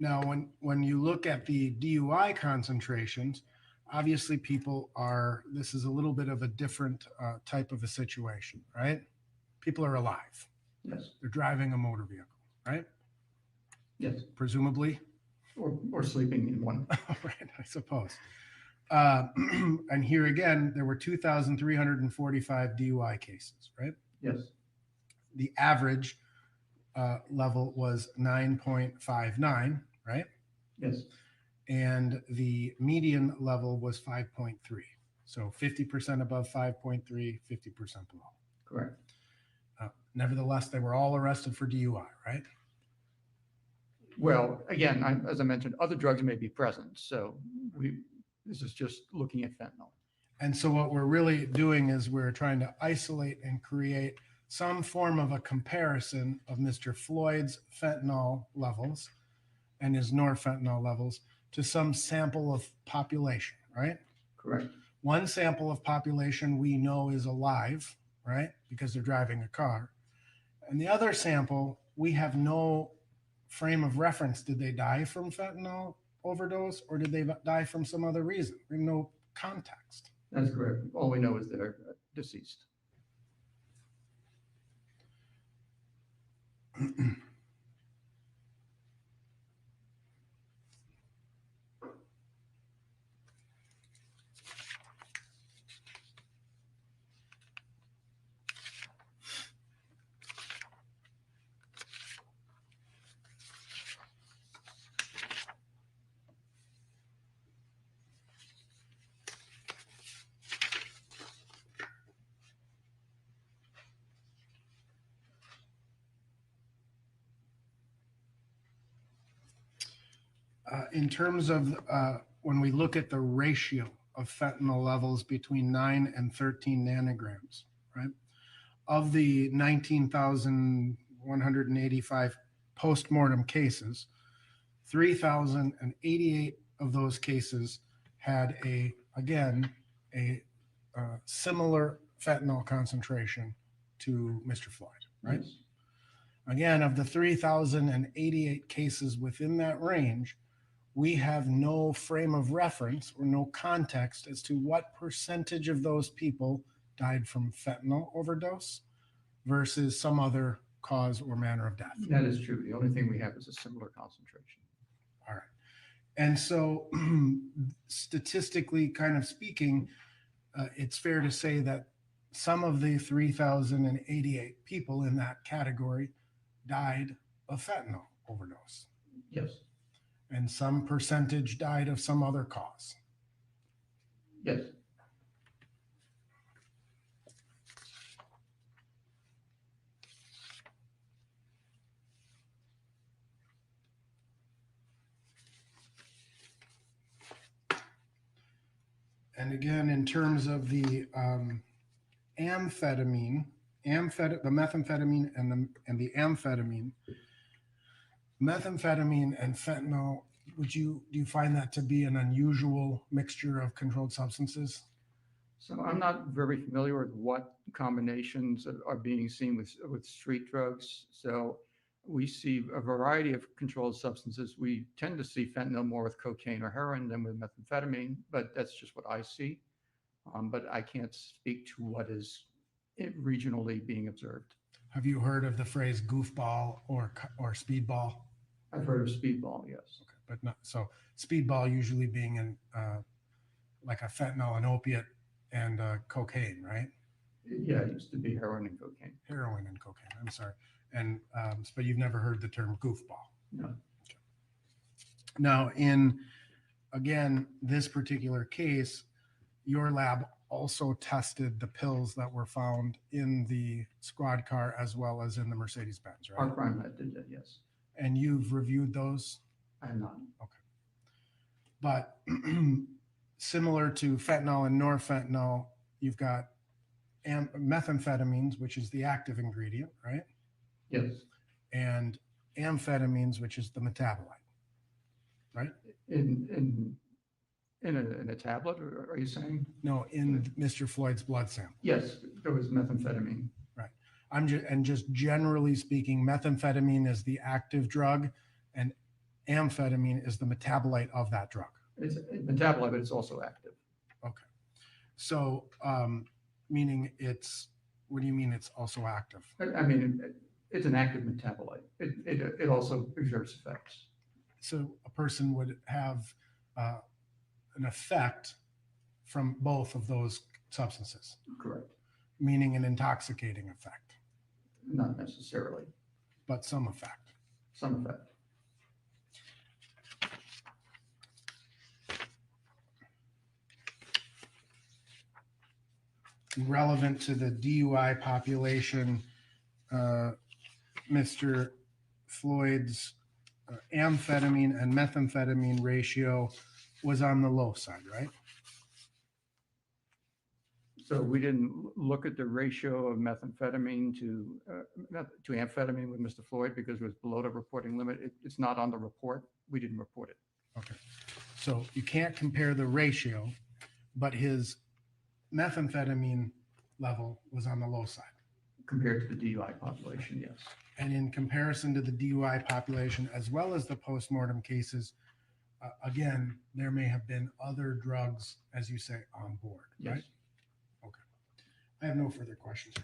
Now, when you look at the DUI concentrations, obviously this is a little bit of a different type of a situation, right? People are alive. Yes. They're driving a motor vehicle, right? Yes. Presumably. Or sleeping in one. Right, I suppose. And here again, there were 2,345 DUI cases, right? Yes. The average level was 9.59, right? Yes. And the median level was 5.3. So 50% above 5.3, 50% below. Correct. Nevertheless, they were all arrested for DUI, right? Well, again, as I mentioned, other drugs may be present. So this is just looking at fentanyl. And so what we're really doing is we're trying to isolate and create some form of a comparison of Mr. Floyd's fentanyl levels and his norfentanyl levels to some sample of population, right? Correct. One sample of population we know is alive, right? Because they're driving a car. And the other sample, we have no frame of reference. Did they die from fentanyl overdose or did they die from some other reason? We have no context. That's correct. All we know is they're deceased. In terms of when we look at the ratio of fentanyl levels between 9 and 13 nanograms, right? Of the 19,185 postmortem cases, 3,088 of those cases had a similar fentanyl concentration to Mr. Floyd, right? Yes. Again, of the 3,088 cases within that range, we have no frame of reference or no context as to what percentage of those people died from fentanyl overdose versus some other cause or manner of death. That is true. The only thing we have is a similar concentration. All right. And so statistically kind of speaking, it's fair to say that some of the 3,088 people in that category died of fentanyl overdose, Yes. and some percentage died of some other cause. Yes. And again, in terms of the amphetamine, the methamphetamine and the amphetamine, methamphetamine and fentanyl, do you find that to be an unusual mixture of controlled substances? So I'm not very familiar with what combinations are being seen with street drugs. So we see a variety of controlled substances. We tend to see fentanyl more with cocaine or heroin than with methamphetamine, but that's just what I see. But I can't speak to what is regionally being observed. Have you heard of the phrase goofball or speedball? I've heard of speedball, yes. Okay, but not so. Speedball usually being in like a fentanyl, an opiate, and cocaine, right? Yeah, it used to be heroin and cocaine. Heroin and cocaine. I'm sorry. And but you've never heard the term goofball. No. Okay. Now, in again this particular case, your lab also tested the pills that were found in the squad car as well as in the Mercedes-Benz, Our right? crime lab did that, yes. And you've reviewed those, I have not. but similar to fentanyl and norfentanyl, you've got methamphetamines, which is the active ingredient, right? Yes. And amphetamines, which is the metabolite, right? In a tablet, or are you saying? No, in Mr. Floyd's blood sample. Yes, there was methamphetamine. Just generally speaking, methamphetamine is the active drug and amphetamine is the metabolite of that drug. It's a metabolite, but it's also active. Okay. So, meaning what do you mean it's also active? I mean, it's an active metabolite. It also exerts effects. So a person would have an effect from both of those substances, Correct. meaning an intoxicating effect, Not necessarily. but some effect. Some effect. Relevant to the DUI population, Mr. Floyd's amphetamine and methamphetamine ratio was on the low side, right? So we didn't look at the ratio of methamphetamine to amphetamine with Mr. Floyd because it was below the reporting limit. It's not on the report. We didn't report it. Okay. So you can't compare the ratio, but his methamphetamine level was on the low side. Compared to the DUI population, yes. And in comparison to the DUI population, as well as the postmortem cases, again, there may have been other drugs, as you say, on board, Yes. right? Okay. I have no further questions.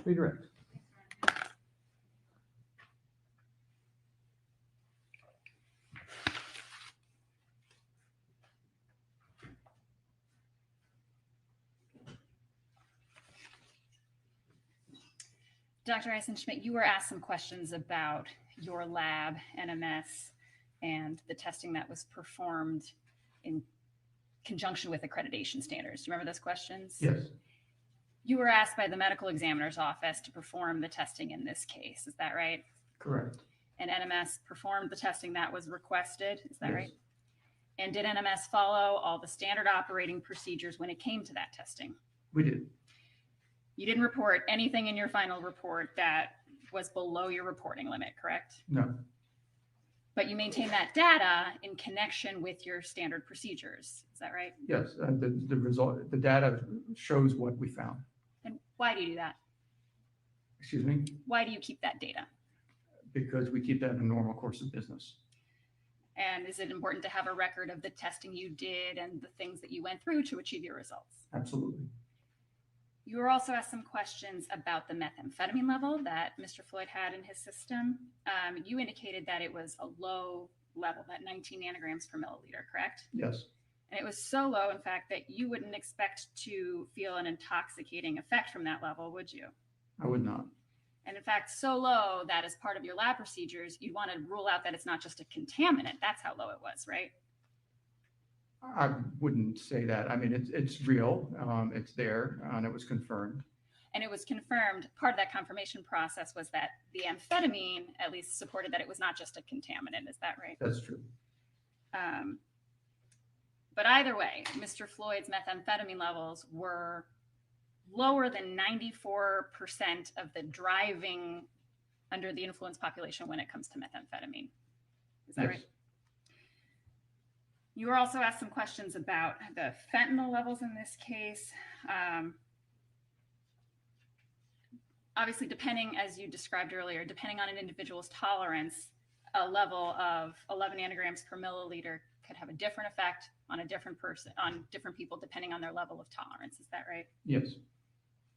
Redirect. Dr. Eisenschmidt, you were asked some questions about your lab, NMS, and the testing that was performed in conjunction with accreditation standards. Do you remember those questions? Yes. You were asked by the medical examiner's office to perform the testing in this case. Is that right? Correct. and NMS performed the testing that was requested. Is that Yes. right? And did NMS follow all the standard operating procedures when it came to that testing? We did. You didn't report anything in your final report that was below your reporting limit, correct? No, But you maintain that data in connection with your standard procedures. Is that right? yes, the result, the data shows what we found. And why do you do that? Excuse me, Why do you keep that data? because we keep that in a normal course of business. And is it important to have a record of the testing you did and the things that you went through to achieve your results? Absolutely. You were also asked some questions about the methamphetamine level that Mr. Floyd had in his system. You indicated that it was a low level, that 19 nanograms per milliliter, correct? Yes, And it was so low, in fact, that you wouldn't expect to feel an intoxicating effect from that level, would you? I would not. And in fact, so low that as part of your lab procedures, you'd want to rule out that it's not just a contaminant. That's how low it was, right? I wouldn't say that. I mean, it's real. It's there, and it was confirmed. And it was confirmed, part of that confirmation process was that the amphetamine at least supported that it was not just a contaminant. Is that right? That's true. But either way, Mr. Floyd's methamphetamine levels were lower than 94% of the driving under the influence population when it comes to methamphetamine. Is that Yes. right? You were also asked some questions about the fentanyl levels in this case. Obviously, depending, as you described earlier, depending on an individual's tolerance, a level of 11 nanograms per milliliter could have a different effect on a different person, on different people, depending on their level of tolerance. Is that right? Yes.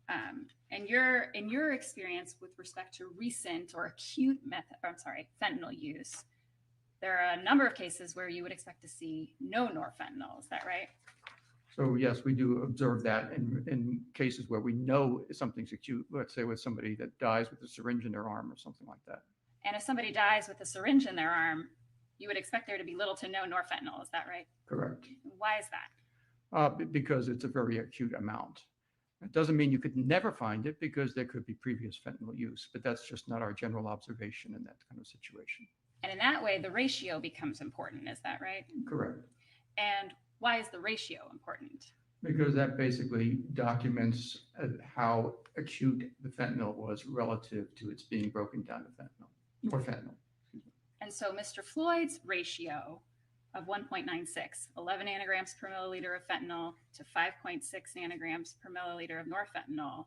And in your experience with respect to recent or acute fentanyl use, there are a number of cases where you would expect to see no norfentanyl. Is that right? So yes, we do observe that in cases where we know something's acute, let's say with somebody that dies with a syringe in their arm or something like that. And if somebody dies with a syringe in their arm, you would expect there to be little to no norfentanyl. Is that right? Correct. Why is that? Because it's a very acute amount. It doesn't mean you could never find it because there could be previous fentanyl use, but that's just not our general observation in that kind of situation. And in that way, the ratio becomes important. Is that right? Correct. And why is the ratio important? Because that basically documents how acute the fentanyl was relative to its being broken down to fentanyl, or fentanyl. And so Mr. Floyd's ratio of 1.96, 11 nanograms per milliliter of fentanyl to 5.6 nanograms per milliliter of norfentanyl,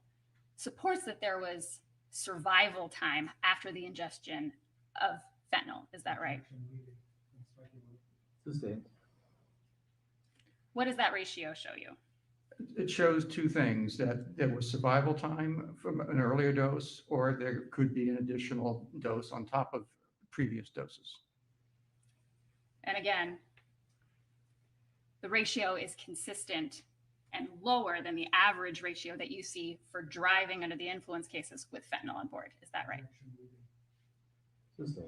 supports that there was survival time after the ingestion of fentanyl. Is that right? Sustained. What does that ratio show you? It shows two things, that there was survival time from an earlier dose, or there could be an additional dose on top of previous doses. And again, the ratio is consistent and lower than the average ratio that you see for driving under the influence cases with fentanyl on board. Is that right? Sustained.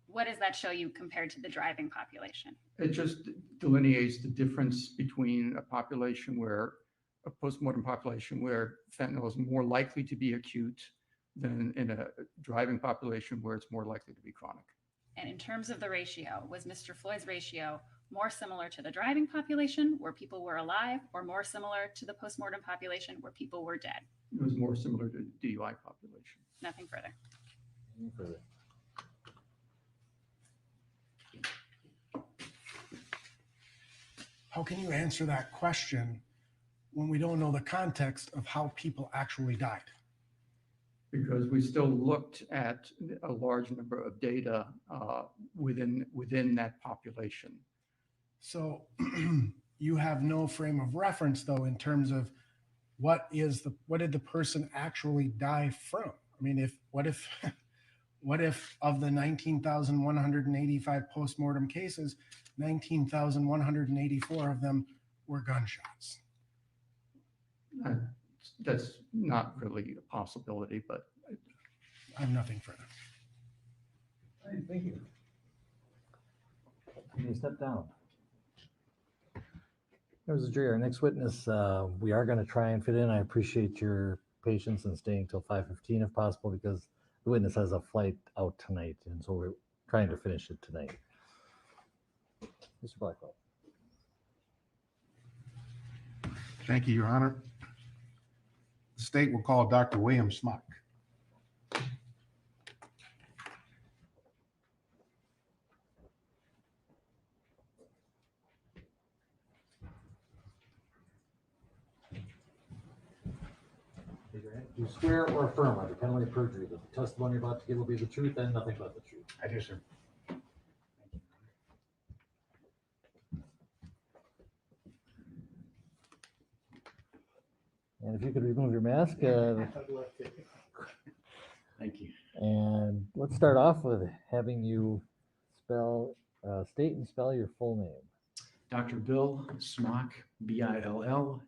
What does that show you compared to the driving population? It just delineates the difference between a population where, a postmortem population where fentanyl is more likely to be acute than in a driving population where it's more likely to be chronic. And in terms of the ratio, was Mr. Floyd's ratio more similar to the driving population where people were alive, or more similar to the postmortem population where people were dead? It was more similar to the DUI population. Nothing further. Any further? How can you answer that question when we don't know the context of how people actually died? Because we still looked at a large number of data within that population. So you have no frame of reference, though, in terms of what did the person actually die from? I mean, what if of the 19,185 postmortem cases, 19,184 of them were gunshots? That's not really a possibility, but I have nothing further. All right, thank you. Can you step down? There's the jury. Our next witness, we are going to try and fit in. I appreciate your patience and staying till 5:15 if possible, because the witness has a flight out tonight, and so we're trying to finish it tonight. Mr. Blackwell. Thank you, Your Honor. The state will call Dr. William Smock. Do you swear or affirm under penalty of perjury that the testimony you're about to give will be the truth and nothing but the truth? I do, sir. And if you could remove your mask, Thank you. and let's start off with having you state and spell your full name. Dr. Bill Smock, Billsmock.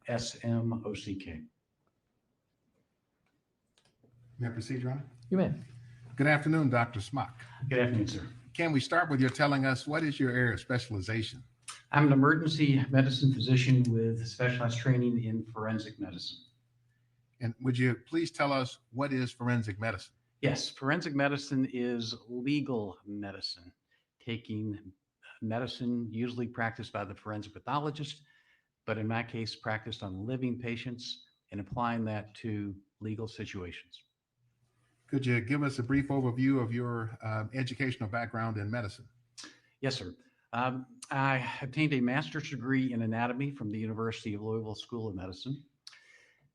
May I proceed, Your Honor? You may. Good afternoon, Dr. Smock. Good afternoon, sir. Can we start with your telling us what is your area of specialization? I'm an emergency medicine physician with specialized training in forensic medicine. And would you please tell us what is forensic medicine? Yes, forensic medicine is legal medicine, taking medicine usually practiced by the forensic pathologist, but in my case, practiced on living patients and applying that to legal situations. Could you give us a brief overview of your educational background in medicine? Yes, sir. I obtained a master's degree in anatomy from the University of Louisville School of Medicine.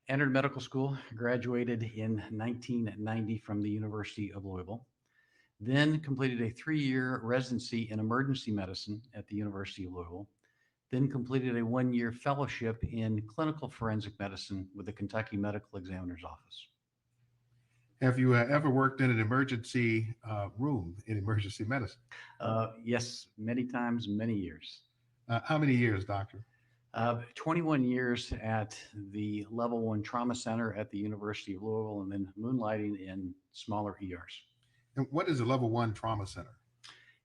Entered medical school, graduated in 1990 from the University of Louisville. Then completed a 3-year residency in emergency medicine at the University of Louisville. Then completed a 1-year fellowship in clinical forensic medicine with the Kentucky Medical Examiner's Office. Have you ever worked in an emergency room in emergency medicine? Yes, many times, many years. How many years, doctor? 21 years at the Level 1 Trauma Center at the University of Louisville, and then moonlighting in smaller ERs. And what is a level 1 trauma center?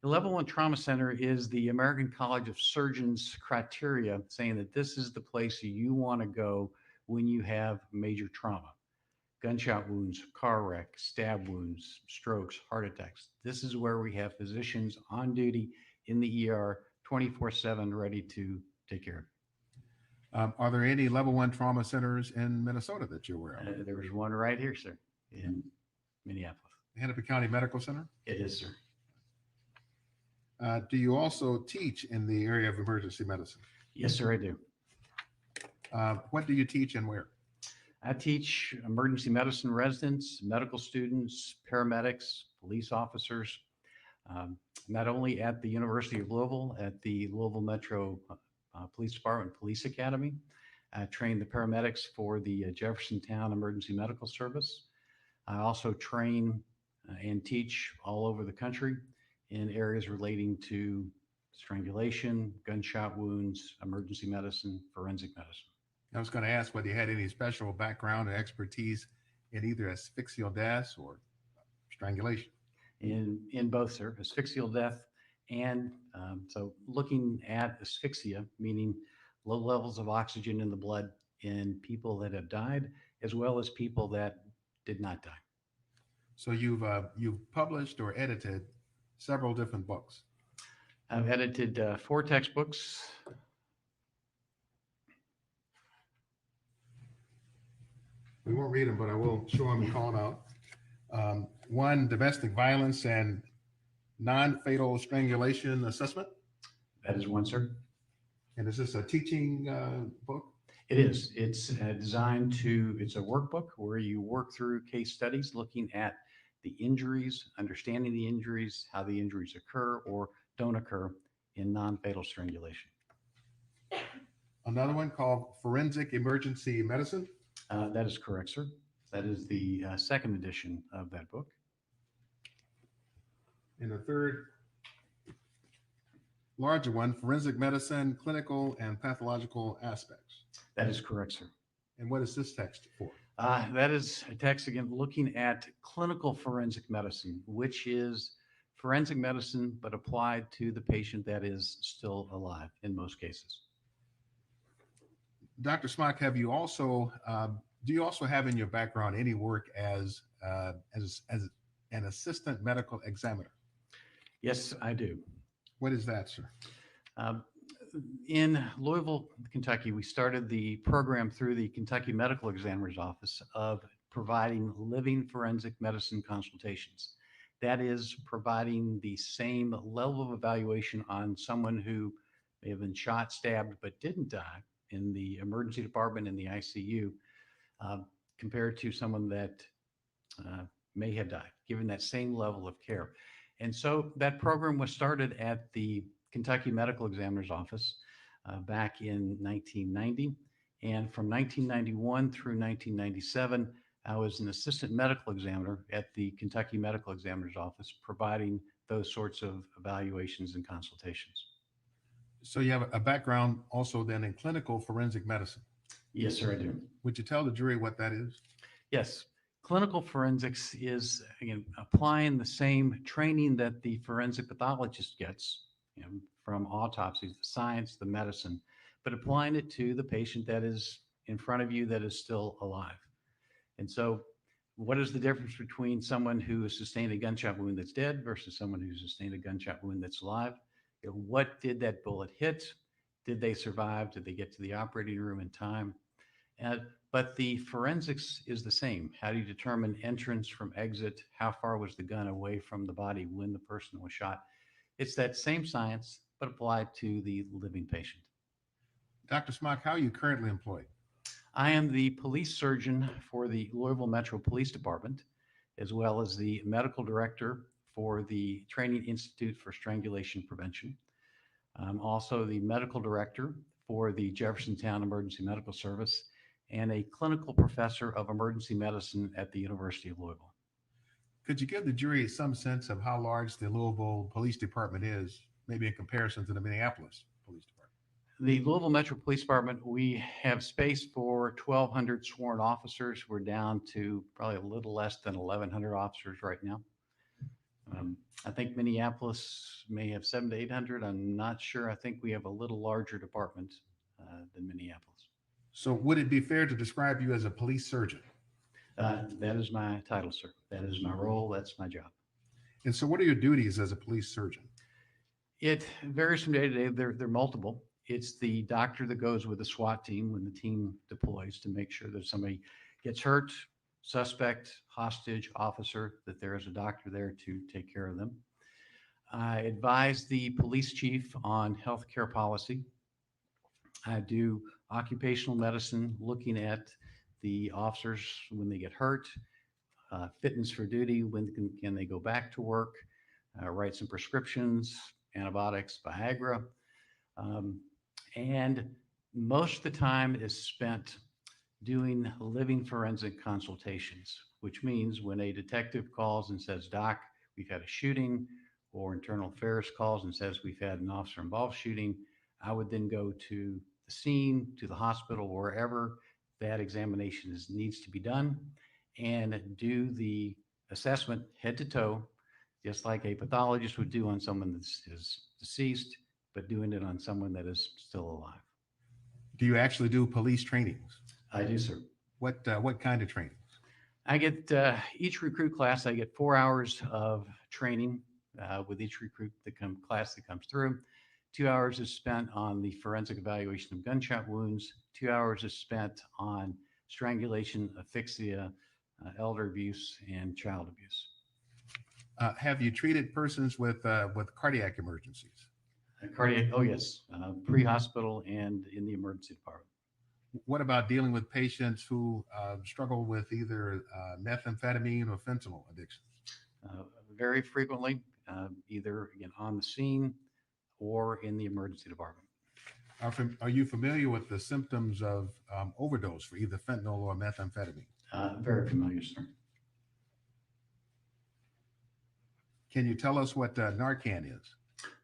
The Level 1 Trauma Center is the American College of Surgeons criteria saying that this is the place you want to go when you have major trauma. Gunshot wounds, car wreck, stab wounds, strokes, heart attacks. This is where we have physicians on duty in the ER 24/7 ready to take care of you. Are there any level 1 trauma centers in Minnesota that you're aware of? There was one right here, sir, in Minneapolis. Hennepin County Medical Center? It is, sir. Do you also teach in the area of emergency medicine? Yes, sir, I do. What do you teach and where? I teach emergency medicine residents, medical students, paramedics, police officers, not only at the University of Louisville, at the Louisville Metro Police Department Police Academy. I train the paramedics for the Jeffersontown Emergency Medical Service. I also train and teach all over the country in areas relating to strangulation, gunshot wounds, emergency medicine, forensic medicine. I was going to ask whether you had any special background or expertise in either asphyxial deaths or strangulation. In both, sir, asphyxial death and so looking at asphyxia, meaning low levels of oxygen in the blood in people that have died, as well as people that did not die. So you've published or edited several different books. I've edited 4 textbooks. We won't read them, but I will show them and call them out. One, domestic violence and non-fatal strangulation assessment. That is one, sir. And is this a teaching book? It is. It's designed to, it's a workbook where you work through case studies looking at the injuries, understanding the injuries, how the injuries occur or don't occur in non-fatal strangulation. Another one called Forensic Emergency Medicine. That is correct, sir. That is the second edition of that book. And the third, larger one, Forensic Medicine, Clinical and Pathological Aspects. That is correct, sir. And what is this text for? That is a text, again, looking at clinical forensic medicine, which is forensic medicine, but applied to the patient that is still alive in most cases. Dr. Smock, have you also Do you also have in your background any work as an assistant medical examiner? Yes, I do. What is that, sir? Um, In Louisville, Kentucky, we started the program through the Kentucky Medical Examiner's Office of providing living forensic medicine consultations. That is providing the same level of evaluation on someone who may have been shot, stabbed, but didn't die in the emergency department in the ICU, uh, compared to someone that uh, may have died, given that same level of care. And so that program was started at the Kentucky Medical Examiner's Office back in 1990. And from 1991 through 1997, I was an assistant medical examiner at the Kentucky Medical Examiner's Office, providing those sorts of evaluations and consultations. So you have a background also then in clinical forensic medicine. Yes, sir, I do. Would you tell the jury what that is? Yes, clinical forensics is, again, applying the same training that the forensic pathologist gets, from autopsies, the science, the medicine, but applying it to the patient that is in front of you that is still alive. And so, what is the difference between someone who has sustained a gunshot wound that's dead versus someone who's sustained a gunshot wound that's alive? What did that bullet hit? Did they survive? Did they get to the operating room in time? But the forensics is the same. How do you determine entrance from exit? How far was the gun away from the body when the person was shot? It's that same science, but applied to the living patient. Dr. Smock, how are you currently employed? I am the police surgeon for the Louisville Metro Police Department, as well as the medical director for the Training Institute for Strangulation Prevention. I'm also the medical director for the Jeffersontown Emergency Medical Service and a clinical professor of emergency medicine at the University of Louisville. Could you give the jury some sense of how large the Louisville Police Department is, maybe in comparison to the Minneapolis Police Department? The Louisville Metro Police Department, we have space for 1,200 sworn officers. We're down to probably a little less than 1,100 officers right now. I think Minneapolis may have 700 to 800. I'm not sure. I think we have a little larger department than Minneapolis. So would it be fair to describe you as a police surgeon? That is my title, sir. That is my role. That's my job. And so what are your duties as a police surgeon? It varies from day to day. They're multiple. It's the doctor that goes with the SWAT team when the team deploys to make sure that somebody gets hurt, suspect, hostage, officer, that there is a doctor there to take care of them. I advise the police chief on healthcare policy. I do occupational medicine, looking at the officers when they get hurt, fitness for duty, when can they go back to work, write some prescriptions, antibiotics, Viagra. And most of the time is spent doing living forensic consultations, which means when a detective calls and says, "Doc, we've had a shooting," or internal affairs calls and says, "We've had an officer involved shooting," I would then go to the scene, to the hospital, wherever that examination needs to be done, and do the assessment head to toe, just like a pathologist would do on someone that is deceased, but doing it on someone that is still alive. Do you actually do police trainings? I do, sir. What kind of training? I get each recruit class, I get 4 hours of training with each recruit class that comes through. 2 hours is spent on the forensic evaluation of gunshot wounds. 2 hours is spent on strangulation, asphyxia, elder abuse, and child abuse. Have you treated persons with cardiac emergencies? Cardiac, oh yes, pre-hospital and in the emergency department. What about dealing with patients who struggle with either methamphetamine or fentanyl addictions? Very frequently, either again on the scene or in the emergency department. Are you familiar with the symptoms of overdose for either fentanyl or methamphetamine? Very familiar, sir. Can you tell us what Narcan is?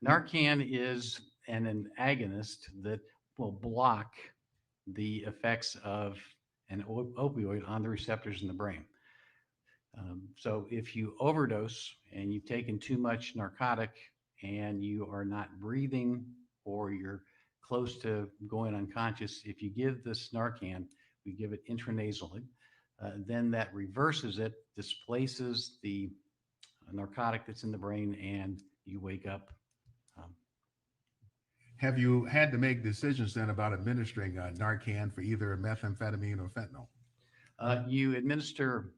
Narcan is an agonist that will block the effects of an opioid on the receptors in the brain. So if you overdose and you've taken too much narcotic and you are not breathing or you're close to going unconscious, if you give this Narcan, We give it intranasally. Then that reverses it, displaces the narcotic that's in the brain, and you wake up. Have you had to make decisions then about administering Narcan for either methamphetamine or fentanyl? You administer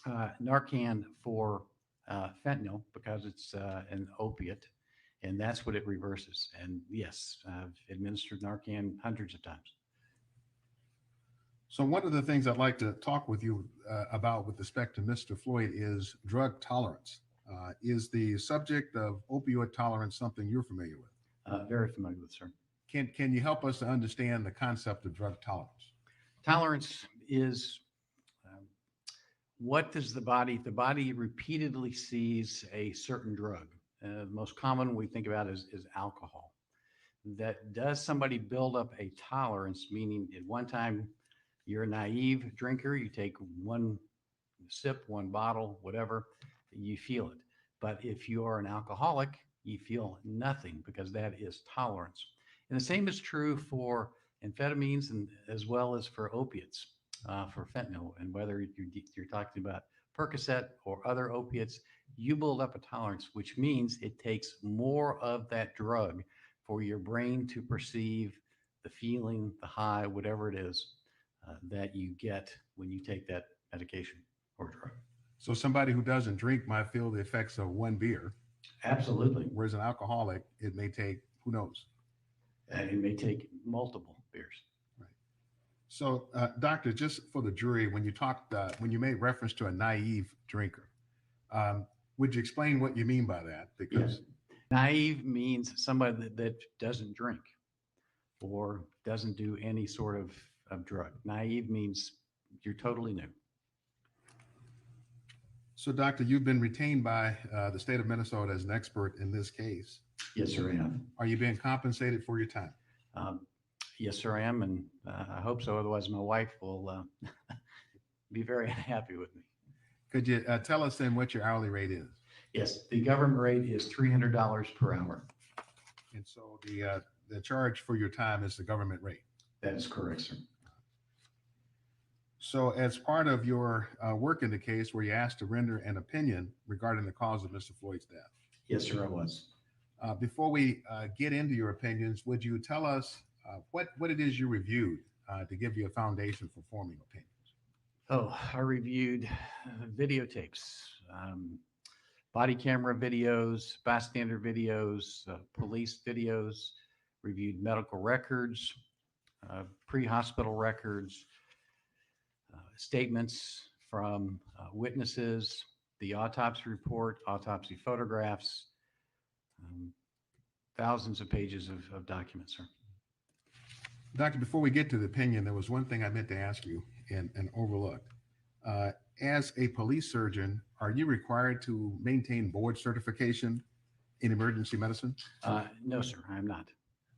Narcan for fentanyl because it's an opiate, and that's what it reverses. And yes, I've administered Narcan hundreds of times. So one of the things I'd like to talk with you about with respect to Mr. Floyd is drug tolerance. Is the subject of opioid tolerance something you're familiar with? Very familiar with, sir. Can you help us to understand the concept of drug tolerance? Tolerance is what does the body repeatedly sees a certain drug. The most common we think about is alcohol. That does somebody build up a tolerance, meaning at one time you're a naive drinker, you take one sip, one bottle, whatever, you feel it. But if you are an alcoholic, you feel nothing because that is tolerance. And the same is true for amphetamines and as well as for opiates, for fentanyl. And whether you're talking about Percocet or other opiates, you build up a tolerance, which means it takes more of that drug for your brain to perceive the feeling, the high, whatever it is that you get when you take that medication or drug. So somebody who doesn't drink might feel the effects of one beer, Absolutely. whereas an alcoholic, it may take, who knows? And it may take multiple beers. So, doctor, just for the jury, when you made reference to a naive drinker, would you explain what you mean by that? Because Naive means somebody that doesn't drink or doesn't do any sort of drug. Naive means you're totally new. So, doctor, you've been retained by the state of Minnesota as an expert in this case. Yes, sir, I am. Are you being compensated for your time? Yes, sir, I am. And I hope so. Otherwise, my wife will be very unhappy with me. Could you tell us then what your hourly rate is? Yes, the government rate is $300 per hour. And so the charge for your time is the government rate. That is correct, sir. So as part of your work in the case, were you asked to render an opinion regarding the cause of Mr. Floyd's death? Yes, sir, I was. Before we get into your opinions, would you tell us what it is you reviewed to give you a foundation for forming opinions? Oh, I reviewed videotapes, body camera videos, bystander videos, police videos, reviewed medical records, pre-hospital records, statements from witnesses, the autopsy report, autopsy photographs, thousands of pages of documents, sir. Doctor, before we get to the opinion, there was one thing I meant to ask you and overlooked. As a police surgeon, are you required to maintain board certification in emergency medicine? No, sir, I'm not.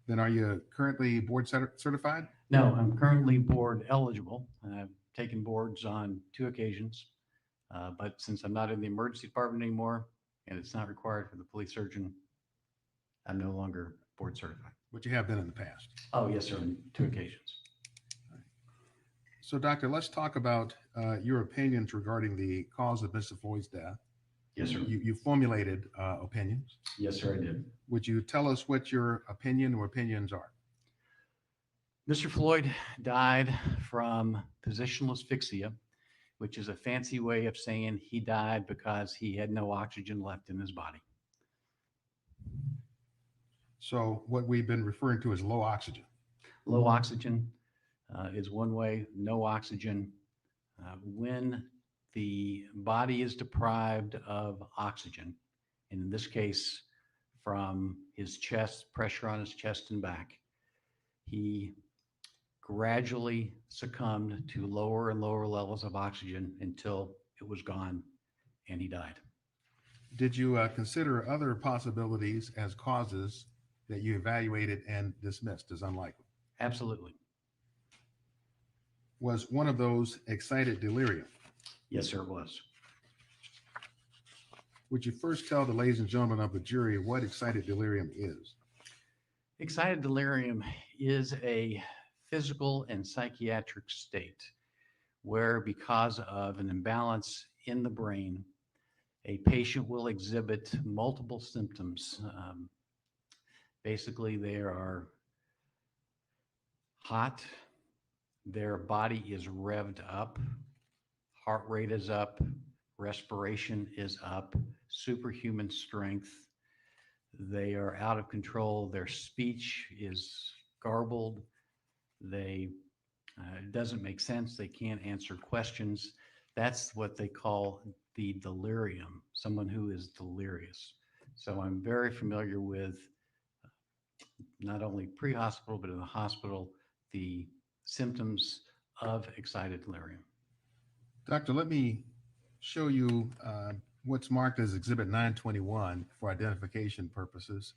Then are you currently board certified? No, I'm currently board eligible. I've taken boards on 2 occasions, but since I'm not in the emergency department anymore and it's not required for the police surgeon, I'm no longer board certified. But you have been in the past. Oh, yes, sir, on 2 occasions. So, doctor, let's talk about your opinions regarding the cause of Mr. Floyd's death. Yes, sir. You formulated opinions. Yes, sir, I did. Would you tell us what your opinion or opinions are? Mr. Floyd died from positional asphyxia, which is a fancy way of saying he died because he had no oxygen left in his body. So what we've been referring to as low oxygen. Low oxygen is one way, no oxygen. When the body is deprived of oxygen, and in this case, from his chest, pressure on his chest and back, he gradually succumbed to lower and lower levels of oxygen until it was gone and he died. Did you consider other possibilities as causes that you evaluated and dismissed as unlikely? Absolutely. Was one of those excited delirium? Yes, sir, it was. Would you first tell the ladies and gentlemen of the jury what excited delirium is? Excited delirium is a physical and psychiatric state where, because of an imbalance in the brain, a patient will exhibit multiple symptoms. Basically, they are hot, their body is revved up, heart rate is up, respiration is up, superhuman strength. They are out of control. Their speech is garbled. It doesn't make sense. They can't answer questions. That's what they call the delirium, someone who is delirious. So I'm very familiar with not only pre-hospital, but in the hospital, the symptoms of excited delirium. Doctor, let me show you what's marked as Exhibit 921 for identification purposes.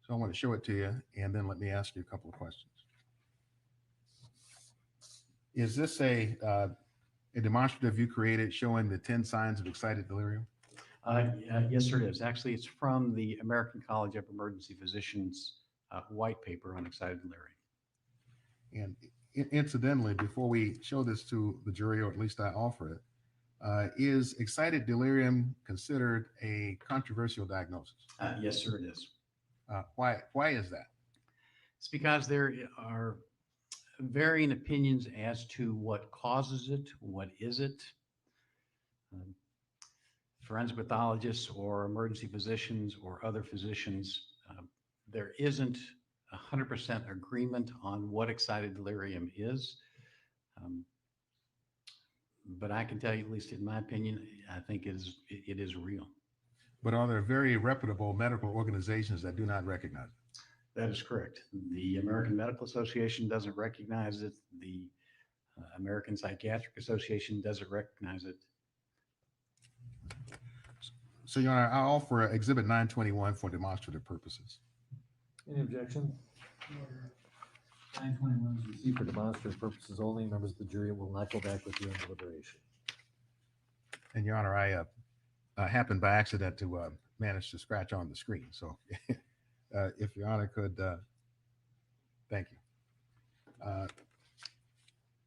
So I want to show it to you, and then let me ask you a couple of questions. Is this a demonstrative you created showing the 10 signs of excited delirium? Yes, sir, it is. Actually, it's from the American College of Emergency Physicians white paper on excited delirium. And incidentally, before we show this to the jury, or at least I offer it, is excited delirium considered a controversial diagnosis? Yes, sir, it is. Why is that? It's because there are varying opinions as to what causes it, what is it. Forensic pathologists or emergency physicians or other physicians, there isn't 100% agreement on what excited delirium is. But I can tell you, at least in my opinion, I think it is real. But are there very reputable medical organizations that do not recognize it? That is correct. The American Medical Association doesn't recognize it. The American Psychiatric Association doesn't recognize it. So, Your Honor, I offer Exhibit 921 for demonstrative purposes. Any objection? 921 is received for demonstrative purposes only. Members of the jury will not go back with you in deliberation. And Your Honor, I happened by accident to manage to scratch on the screen. So if Your Honor could, thank you.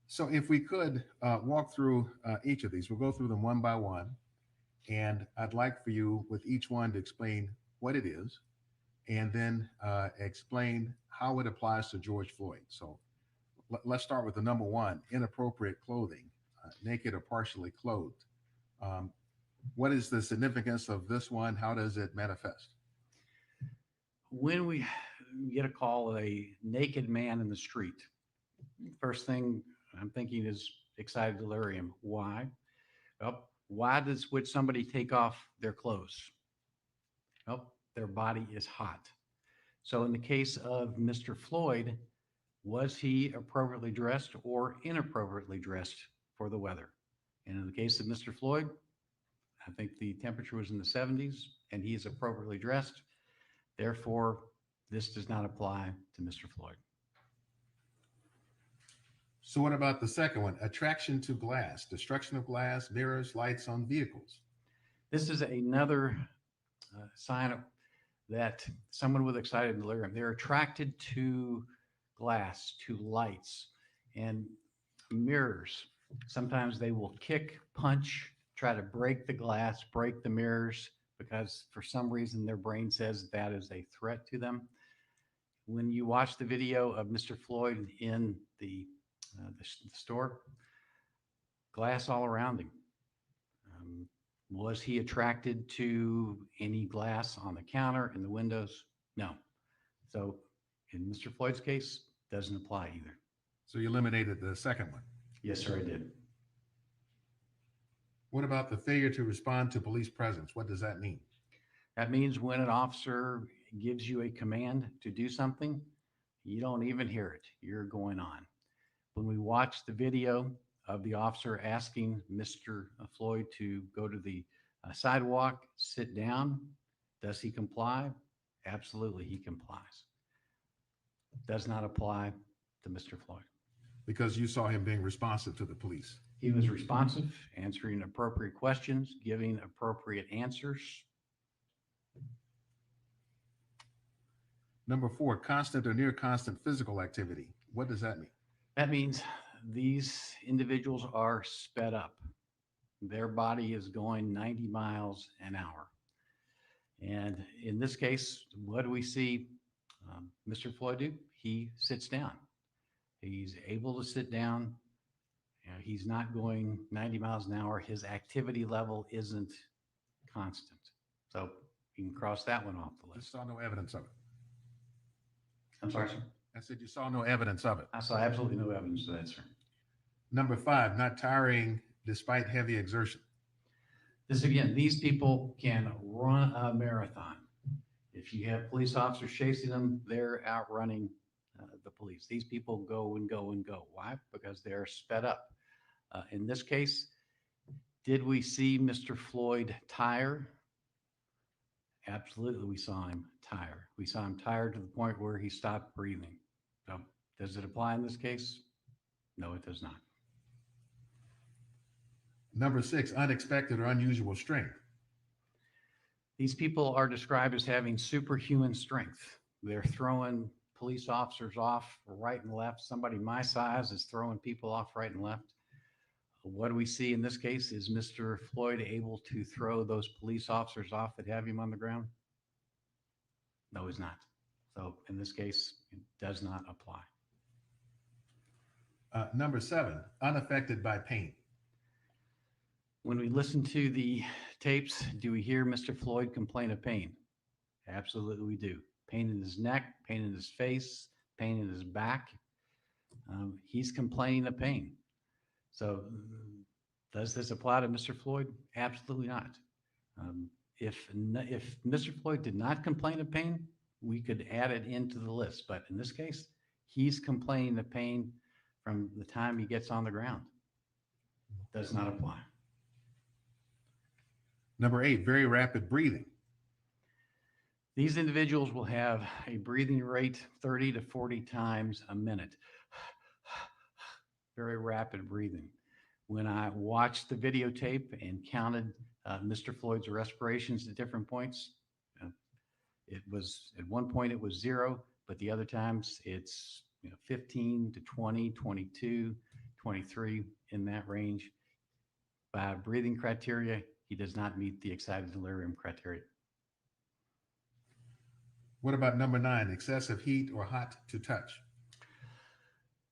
So if we could walk through each of these, we'll go through them one by one. And I'd like for you with each one to explain what it is, and then explain how it applies to George Floyd. So let's start with the number one, inappropriate clothing, naked or partially clothed. What is the significance of this one? How does it manifest? When we get a call of a naked man in the street, first thing I'm thinking is excited delirium. Why? Well, would somebody take off their clothes? Well, their body is hot. So in the case of Mr. Floyd, was he appropriately dressed or inappropriately dressed for the weather? And in the case of Mr. Floyd, I think the temperature was in the 70s and he is appropriately dressed. Therefore, this does not apply to Mr. Floyd. So what about the second one? Attraction to glass, destruction of glass, mirrors, lights on vehicles. This is another sign of that someone with excited delirium, they're attracted to glass, to lights and mirrors. Sometimes they will kick, punch, try to break the glass, break the mirrors, because for some reason their brain says that is a threat to them. When you watch the video of Mr. Floyd in the store, glass all around him. Was he attracted to any glass on the counter, in the windows? No. So in Mr. Floyd's case, doesn't apply either. So you eliminated the second one. Yes, sir, I did. What about the failure to respond to police presence? What does that mean? That means when an officer gives you a command to do something, you don't even hear it. You're going on. When we watch the video of the officer asking Mr. Floyd to go to the sidewalk, sit down, does he comply? Absolutely, he complies. Does not apply to Mr. Floyd. Because you saw him being responsive to the police. He was responsive, answering appropriate questions, giving appropriate answers. Number four, constant or near constant physical activity. What does that mean? That means these individuals are sped up. Their body is going 90 miles an hour. And in this case, what do we see Mr. Floyd do? He sits down. He's able to sit down. You know, he's not going 90 miles an hour. His activity level isn't constant. So you can cross that one off the You list. saw no evidence of it. I'm sorry, sir. I said you saw no evidence of it. I saw absolutely no evidence of that, sir. Number 5, not tiring despite heavy exertion. This again, these people can run a marathon. If you have police officers chasing them, they're outrunning the police. These people go and go and go. Why? Because they're sped up. In this case, did we see Mr. Floyd tire? Absolutely, we saw him tire. We saw him tired to the point where he stopped breathing. So does it apply in this case? No, it does not. Number 6, unexpected or unusual strength. These people are described as having superhuman strength. They're throwing police officers off right and left. Somebody my size is throwing people off right and left. What do we see in this case? Is Mr. Floyd able to throw those police officers off that have him on the ground? No, he's not. So in this case, it does not apply. Number 7, unaffected by pain. When we listen to the tapes, do we hear Mr. Floyd complain of pain? Absolutely, we do. Pain in his neck, pain in his face, pain in his back. He's complaining of pain. So does this apply to Mr. Floyd? Absolutely not. If Mr. Floyd did not complain of pain, we could add it into the list. But in this case, he's complaining of pain from the time he gets on the ground. Does not apply. Number 8, very rapid breathing. These individuals will have a breathing rate 30 to 40 times a minute. Very rapid breathing. When I watched the videotape and counted Mr. Floyd's respirations at different points, it was at one point it was 0, but the other times it's 15 to 20, 22, 23 in that range. By breathing criteria, he does not meet the excited delirium criteria. What about number 9, excessive heat or hot to touch?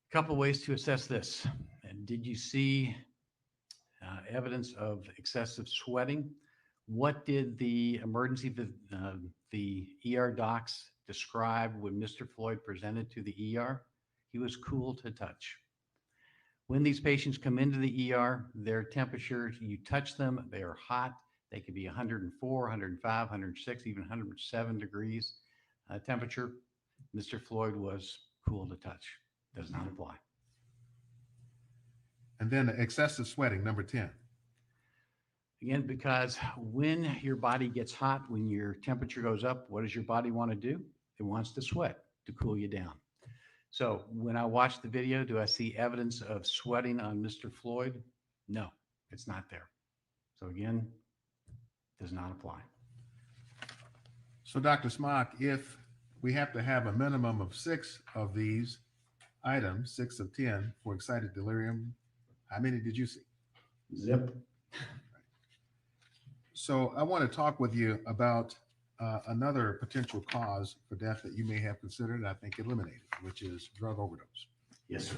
A couple ways to assess this. And did you see evidence of excessive sweating? What did the the ER docs describe when Mr. Floyd presented to the ER? He was cool to touch. When these patients come into the ER, their temperatures, you touch them, they are hot. They could be 104, 105, 106, even 107 degrees temperature. Mr. Floyd was cool to touch. Does not apply. And then excessive sweating, number 10. Again, because when your body gets hot, when your temperature goes up, what does your body want to do? It wants to sweat to cool you down. So when I watch the video, do I see evidence of sweating on Mr. Floyd? No, it's not there. So again, does not apply. So Dr. Smock, if we have to have a minimum of 6 of these items, 6 of 10 for excited delirium, how many did you see? Zip. So I want to talk with you about another potential cause for death that you may have considered, I think eliminated, which is drug overdose. Yes, sir.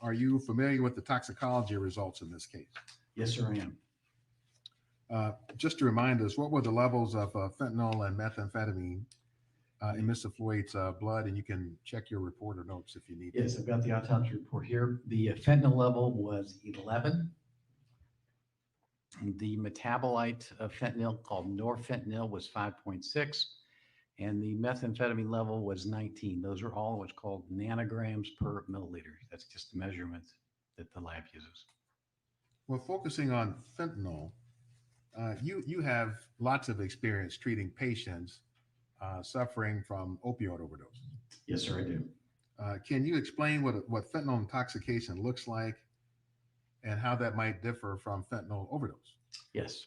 Are you familiar with the toxicology results in this case? Yes, sir, I am. Just to remind us, what were the levels of fentanyl and methamphetamine in Mr. Floyd's blood? And you can check your report or notes if you need. Yes, I've got the autopsy report here. The fentanyl level was 11. The metabolite of fentanyl called norfentanyl was 5.6, and the methamphetamine level was 19. Those are all what's called nanograms per milliliter. That's just the measurement that the lab uses. Well, focusing on fentanyl, you have lots of experience treating patients suffering from opioid overdose. Yes, sir, I do. Can you explain what fentanyl intoxication looks like and how that might differ from fentanyl overdose? Yes.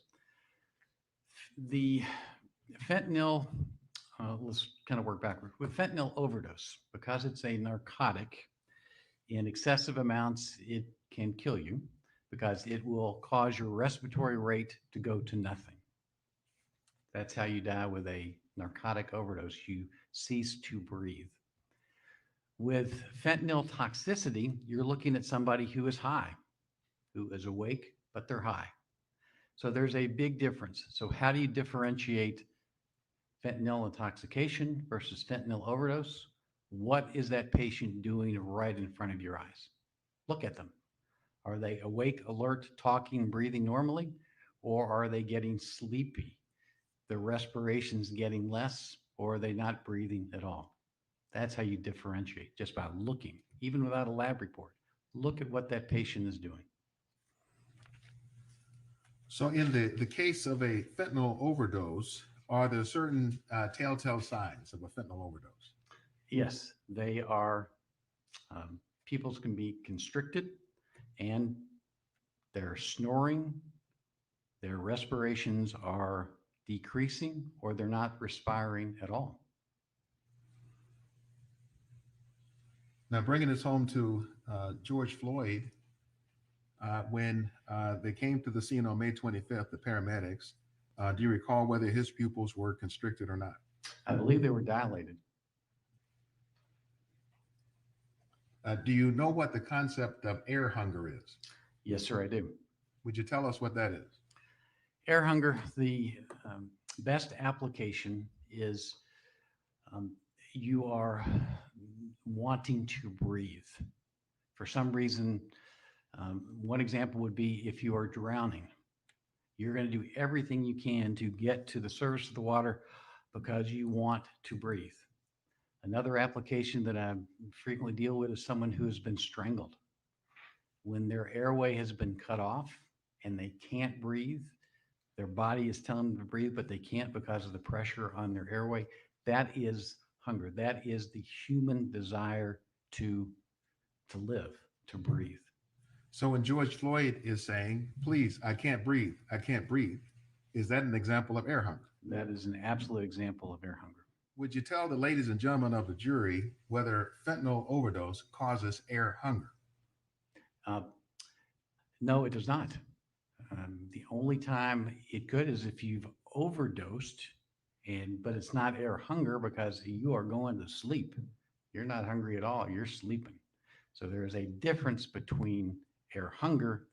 The fentanyl, let's kind of work backward. With fentanyl overdose, because it's a narcotic, In excessive amounts, it can kill you because it will cause your respiratory rate to go to nothing. That's how you die with a narcotic overdose. You cease to breathe. With fentanyl toxicity, you're looking at somebody who is high, who is awake, but they're high. So there's a big difference. So how do you differentiate fentanyl intoxication versus fentanyl overdose? What is that patient doing right in front of your eyes? Look at them. Are they awake, alert, talking, breathing normally? Or are they getting sleepy? Their respiration's getting less, or are they not breathing at all? That's how you differentiate, just by looking, even without a lab report. Look at what that patient is doing. So in the case of a fentanyl overdose, are there certain telltale signs of a fentanyl overdose? Yes, they are. Pupils can be constricted and they're snoring, their respirations are decreasing, or they're not respiring at all. Now, bringing this home to George Floyd, when they came to the scene on May 25th, the paramedics, do you recall whether his pupils were constricted or not? I believe they were dilated. Do you know what the concept of air hunger is? Yes, sir, I do. Would you tell us what that is? Air hunger, the best application is you are wanting to breathe. For some reason, one example would be if you are drowning, you're going to do everything you can to get to the surface of the water because you want to breathe. Another application that I frequently deal with is someone who has been strangled. When their airway has been cut off and they can't breathe, their body is telling them to breathe, but they can't because of the pressure on their airway. That is hunger. That is the human desire to live, to breathe. So when George Floyd is saying, please, I can't breathe, I can't breathe, is that an example of air hunger? That is an absolute example of air hunger. Would you tell the ladies and gentlemen of the jury whether fentanyl overdose causes air hunger? No, it does not. The only time it could is if you've overdosed, but it's not air hunger because you are going to sleep. You're not hungry at all. You're sleeping. So there is a difference between air hunger,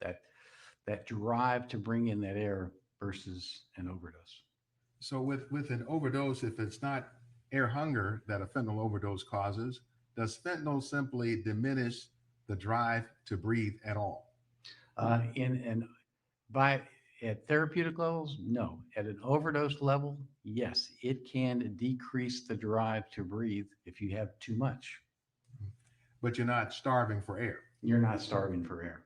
that drive to bring in that air, versus an overdose. So with an overdose, if it's not air hunger that a fentanyl overdose causes, does fentanyl simply diminish the drive to breathe at all? At therapeutic levels, no. At an overdose level, yes, it can decrease the drive to breathe if you have too much. But you're not starving for air. You're not starving for air.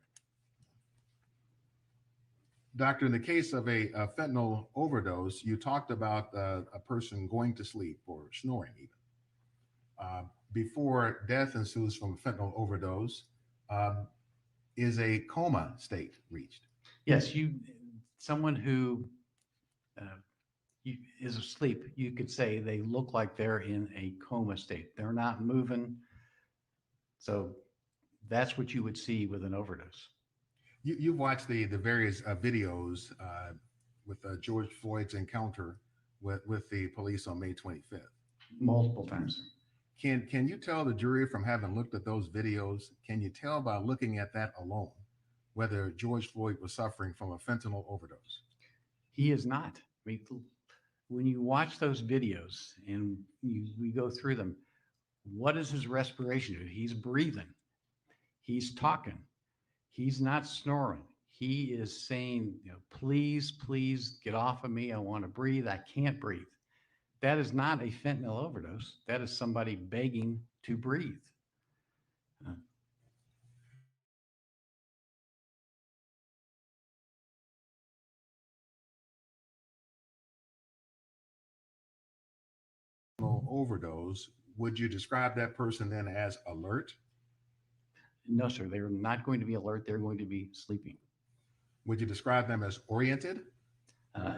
Doctor, in the case of a fentanyl overdose, you talked about a person going to sleep or snoring even. Before death ensues from a fentanyl overdose, is a coma state reached? Yes, someone who is asleep, you could say they look like they're in a coma state. They're not moving. So that's what you would see with an overdose. You've watched the various videos with George Floyd's encounter with the police on May 25th. Multiple times. Can you tell the jury, from having looked at those videos, can you tell by looking at that alone whether George Floyd was suffering from a fentanyl overdose? He is not. I mean, when you watch those videos and we go through them, what is his respiration do? He's breathing. He's talking. He's not snoring. He is saying, please, please get off of me. I want to breathe. I can't breathe. That is not a fentanyl overdose. That is somebody begging to breathe. Overdose, would you describe that person then as alert? No, sir. They're not going to be alert. They're going to be sleeping. Would you describe them as oriented?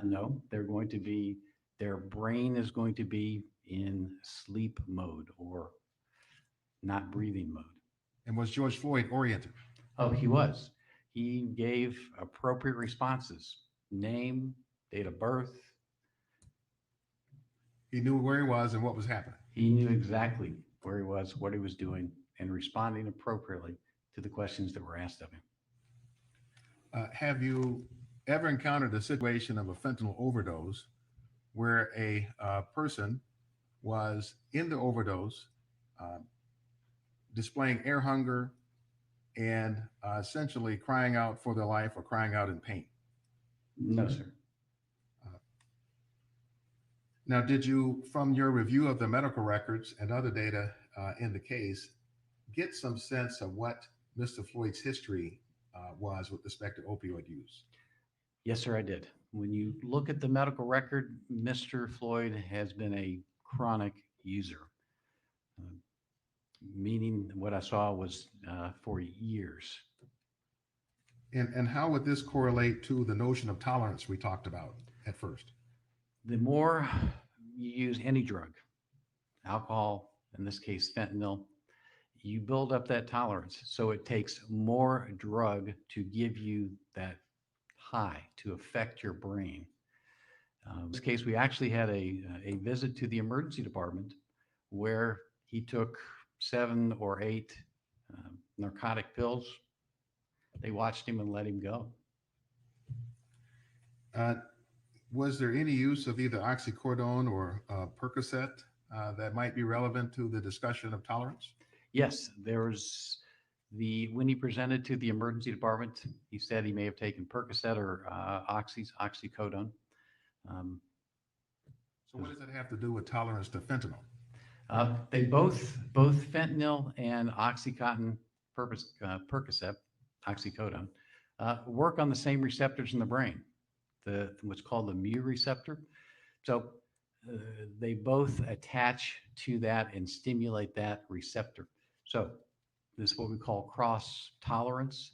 No, their brain is going to be in sleep mode or not breathing mode. And was George Floyd oriented? Oh, he was. He gave appropriate responses, name, date of birth. He knew where he was and what was happening. He knew exactly where he was, what he was doing, and responding appropriately to the questions that were asked of him. Have you ever encountered a situation of a fentanyl overdose where a person was in the overdose, displaying air hunger and essentially crying out for their life or crying out in pain? No, sir. Now, did you, from your review of the medical records and other data in the case, get some sense of what Mr. Floyd's history was with respect to opioid use? Yes, sir, I did. When you look at the medical record, Mr. Floyd has been a chronic user, meaning what I saw was for years. And how would this correlate to the notion of tolerance we talked about at first? The more you use any drug, alcohol, in this case fentanyl, you build up that tolerance. So it takes more drug to give you that high, to affect your brain. In this case, we actually had a visit to the emergency department where he took 7 or 8 narcotic pills. They watched him and let him go. Was there any use of either oxycodone or Percocet that might be relevant to the discussion of tolerance? Yes, there was when he presented to the emergency department, he said he may have taken Percocet or oxycodone. So what does that have to do with tolerance to fentanyl? They both fentanyl and Oxycontin, Percocet, oxycodone, work on the same receptors in the brain, what's called the mu receptor. So they both attach to that and stimulate that receptor. So this is what we call cross tolerance.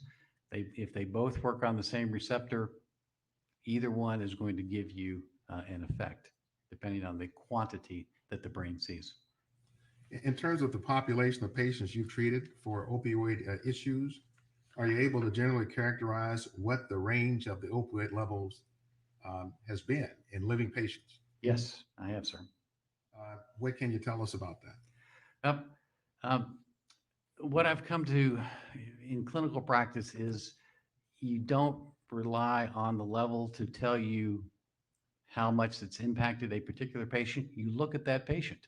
If they both work on the same receptor, either one is going to give you an effect, depending on the quantity that the brain sees. In terms of the population of patients you've treated for opioid issues, are you able to generally characterize what the range of the opioid levels has been in living patients? Yes, I have, sir. What can you tell us about that? What I've come to in clinical practice is you don't rely on the level to tell you how much it's impacted a particular patient. You look at that patient,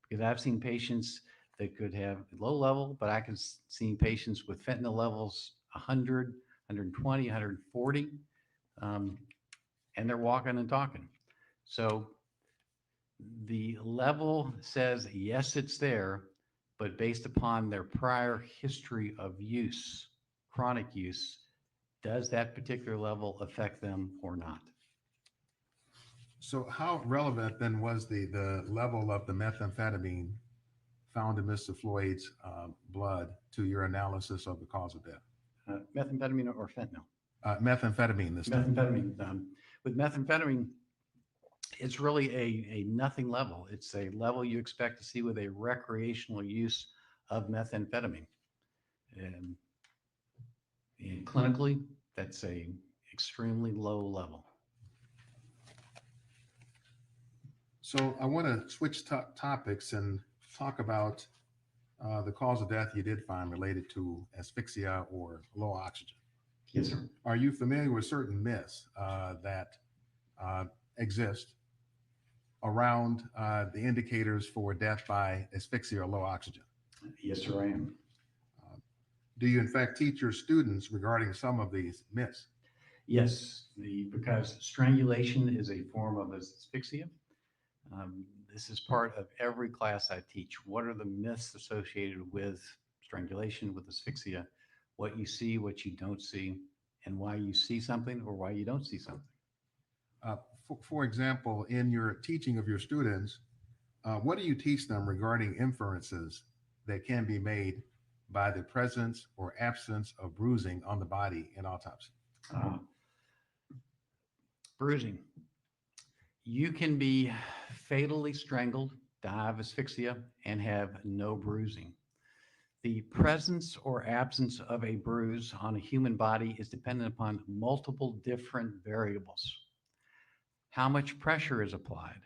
because I've seen patients that could have low level, but I can see patients with fentanyl levels 100, 120, 140, and they're walking and talking. So the level says, yes, it's there, but based upon their prior history of use, chronic use, does that particular level affect them or not? So how relevant then was the level of the methamphetamine found in Mr. Floyd's blood to your analysis of the cause of death? Methamphetamine or fentanyl? Methamphetamine this time. Methamphetamine. With methamphetamine, it's really a nothing level. It's a level you expect to see with a recreational use of methamphetamine. And clinically, that's a extremely low level. So I want to switch topics and talk about the cause of death you did find related to asphyxia or low oxygen. Yes, sir. Are you familiar with certain myths that exist around the indicators for death by asphyxia or low oxygen? Yes, sir, I am. Do you in fact teach your students regarding some of these myths? Yes, because strangulation is a form of asphyxia. This is part of every class I teach. What are the myths associated with strangulation, with asphyxia, what you see, what you don't see, and why you see something or why you don't see something? For example, in your teaching of your students, what do you teach them regarding inferences that can be made by the presence or absence of bruising on the body in autopsy? Bruising. You can be fatally strangled, die of asphyxia, and have no bruising. The presence or absence of a bruise on a human body is dependent upon multiple different variables. How much pressure is applied?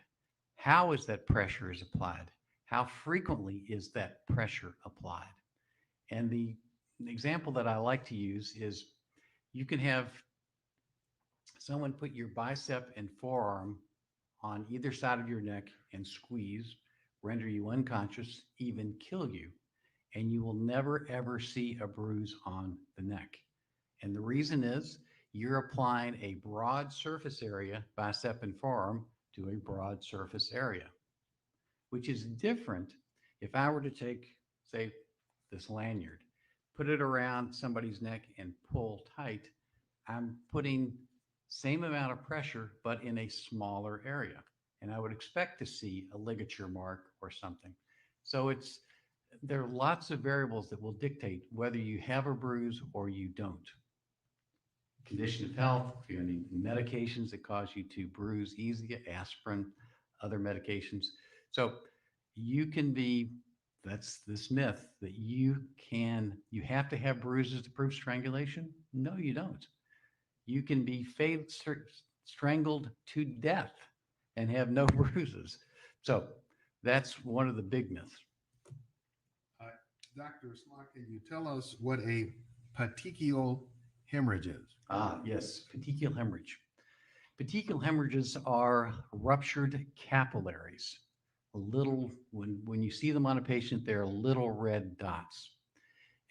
How is that pressure is applied? How frequently is that pressure applied? And the example that I like to use is you can have someone put your bicep and forearm on either side of your neck and squeeze, render you unconscious, even kill you. And you will never, ever see a bruise on the neck. And the reason is you're applying a broad surface area, bicep and forearm, to a broad surface area, which is different if I were to take, say, this lanyard, put it around somebody's neck and pull tight. I'm putting same amount of pressure, but in a smaller area. And I would expect to see a ligature mark or something. So there are lots of variables that will dictate whether you have a bruise or you don't. Condition of health, if you're on medications that cause you to bruise easily, aspirin, other medications. So you can be, that's this myth that you have to have bruises to prove strangulation. No, you don't. You can be strangled to death and have no bruises. So that's one of the big myths. Dr. Slot, can you tell us what a petechial hemorrhage is? Yes, petechial hemorrhage. Petechial hemorrhages are ruptured capillaries. When you see them on a patient, they're little red dots.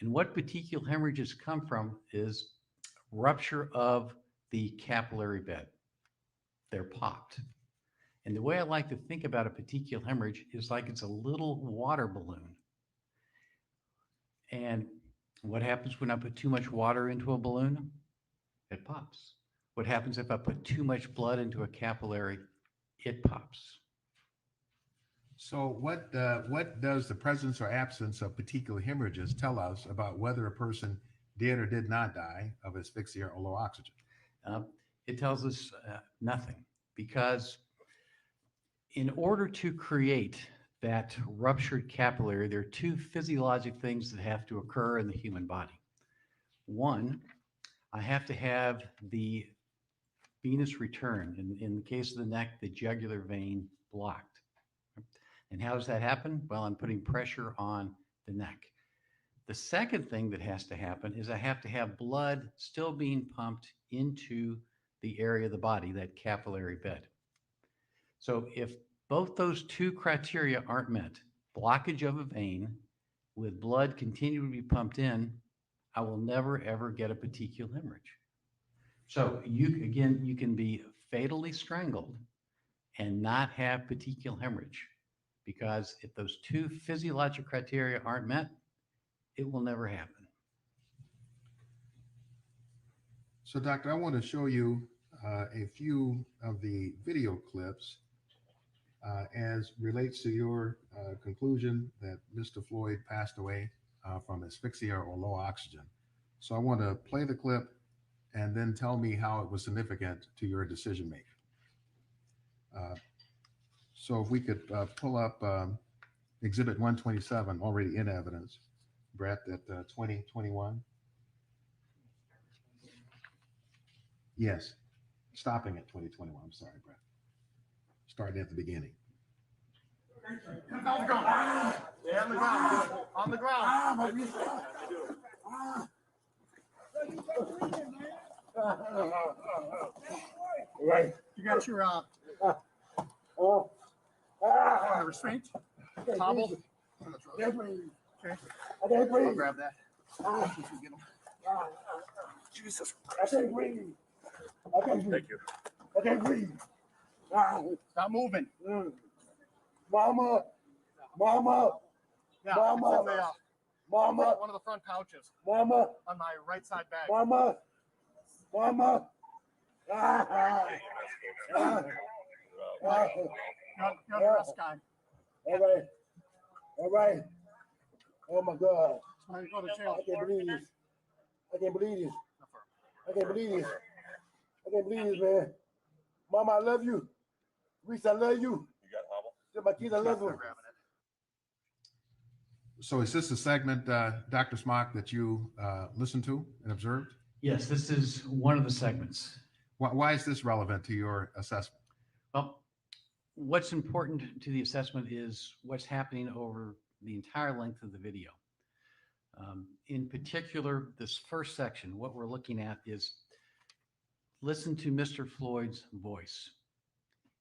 And what petechial hemorrhages come from is rupture of the capillary bed. They're popped. And the way I like to think about a petechial hemorrhage is like it's a little water balloon. And what happens when I put too much water into a balloon? It pops. What happens if I put too much blood into a capillary? It pops. So what does the presence or absence of petechial hemorrhages tell us about whether a person did or did not die of asphyxia or low oxygen? It tells us nothing, because in order to create that ruptured capillary, there are two physiologic things that have to occur in the human body. One, I have to have the venous return. In the case of the neck, the jugular vein blocked. And how does that happen? Well, I'm putting pressure on the neck. The second thing that has to happen is I have to have blood still being pumped into the area of the body, that capillary bed. So if both those two criteria aren't met, blockage of a vein with blood continuing to be pumped in, I will never, ever get a petechial hemorrhage. So you can be fatally strangled and not have petechial hemorrhage, because if those two physiologic criteria aren't met, it will never happen. So, doctor, I want to show you a few of the video clips as relates to your conclusion that Mr. Floyd passed away from asphyxia or low oxygen. So I want to play the clip and then tell me how it was significant to your decision making. So if we could pull up Exhibit 127, already in evidence, Brett, at 2021. Yes, stopping at 2021. I'm sorry, Brett. Starting at the beginning. On the ground. Yeah, on the ground. On the ground. Right. You got your restraint, towel. Can't breathe. Okay. I can't breathe. I'll grab that. Jesus. I can't breathe. I can't breathe. Thank you. I can't breathe. Stop moving. Mama. Mama. Yeah, Mama. it's in the, Mama. one of the front pouches Mama. on my right side bag. Mama. Mama. You're the rest guy. All right. All right. Oh my God. Go to jail. I can't believe this. I can't believe this. I can't believe this. I can't believe this, man. Mama, I love you. Reese, I love you. You got hobble? Tell my kids I love them. So is this a segment, Dr. Smock, that you listened to and observed? Yes, this is one of the segments. Why is this relevant to your assessment? Well, what's important to the assessment is what's happening over the entire length of the video. In particular, this first section, what we're looking at is listen to Mr. Floyd's voice.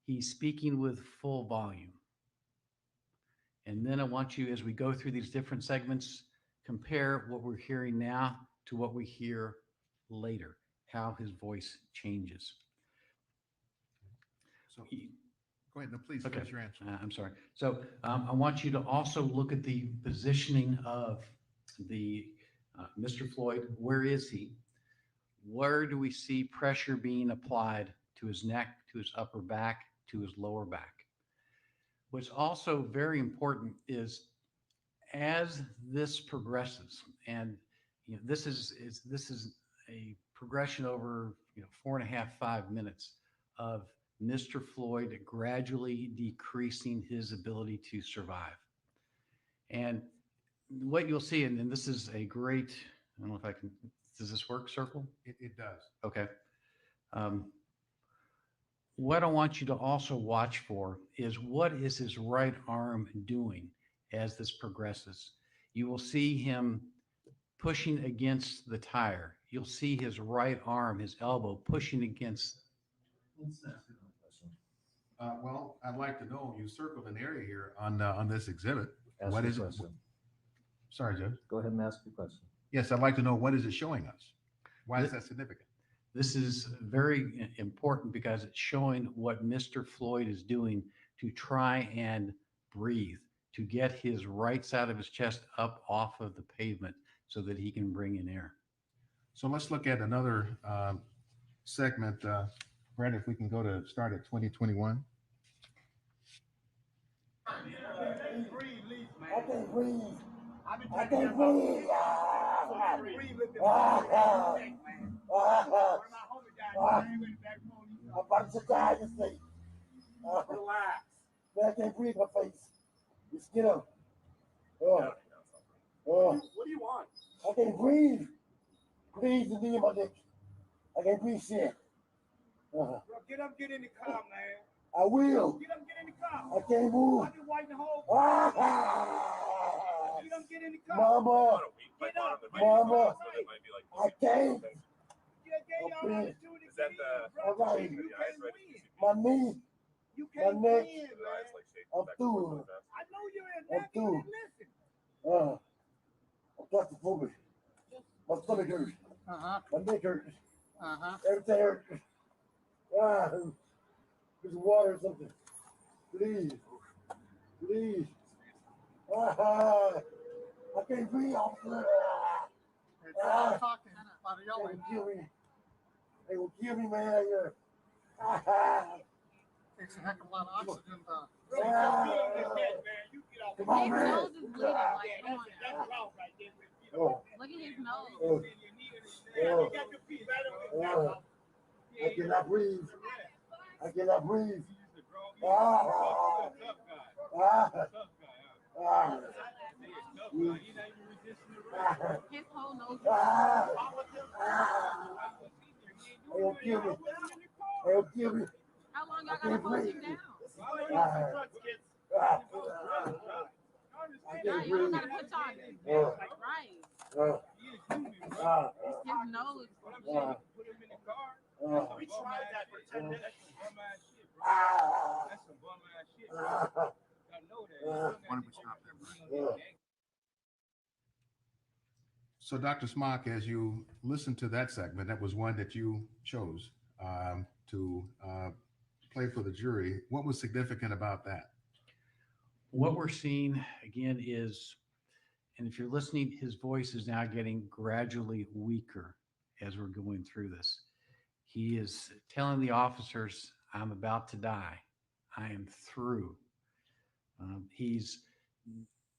He's speaking with full volume. And then I want you, as we go through these different segments, compare what we're hearing now to what we hear later, how his voice changes. So go ahead, no, please Okay. finish your answer. I'm sorry. So I want you to also look at the positioning of the Mr. Floyd. Where is he? Where do we see pressure being applied to his neck, to his upper back, to his lower back? What's also very important is as this progresses, and this is a progression over 4.5, 5 minutes of Mr. Floyd gradually decreasing his ability to survive. And what you'll see, and this is a great, I don't know if I can, does this work, Circle? It does. Okay. What I want you to also watch for is what is his right arm doing as this progresses. You will see him pushing against the tire. You'll see his right arm, his elbow pushing against. Let's ask another question. Well, I'd like to know, you circled an area here on this exhibit. Ask What your is it? question. Sorry, Judge. Go ahead and ask your question. Yes, I'd like to know, what is it showing us? Why is that significant? This is very important because it's showing what Mr. Floyd is doing to try and breathe, to get his right side of his chest up off of the pavement so that he can bring in air. So let's look at another segment. Brad, if we can go to start at 2021. I can't breathe. I can't breathe. I've been I taking can't that breathe. out. Breathe with the Ah. man. One of my homies died. I ain't went back home. I'm about to die this thing. Relax. Man, I can't breathe my face. Just get up. What do you want? I can't breathe. Please, the knee in my neck. I can't breathe shit. Bro, get up, get in the car, man. I will. Get up, get in the car. I can't move. I've been waiting the whole Ah. Get up, get in the car. Mama. Get up. Mama. I can't. Y'all opportunity Is that the all right? You can't win. My knee. You My can't neck. win, man. I'm through. I know you're in I'm that. through. Listen. I'm claustrophobic. My stomach hurts. My neck hurts. Everything hurts. There's water or something. Please. Please. I can't breathe, officer. Talking about They yelling. will kill me. They will kill me, man. Takes a heck of a lot of oxygen. Come on, His man. nose is bleeding. Like, come on now. Oh, Look at his nose. oh, oh. I cannot breathe. I cannot breathe. His whole nose. They will kill me. They will kill me. How long y'all gotta hold him down? I Nah, can't y'all breathe. gotta put y'all right. His nose. We tried that for 10 minutes. That's some bum ass shit. I know that. Why don't we stop there? So, Dr. Smock, as you listened to that segment, that was one that you chose to play for the jury. What was significant about that? What we're seeing again is, and if you're listening, his voice is now getting gradually weaker as we're going through this. He is telling the officers, I'm about to die. I am through. He's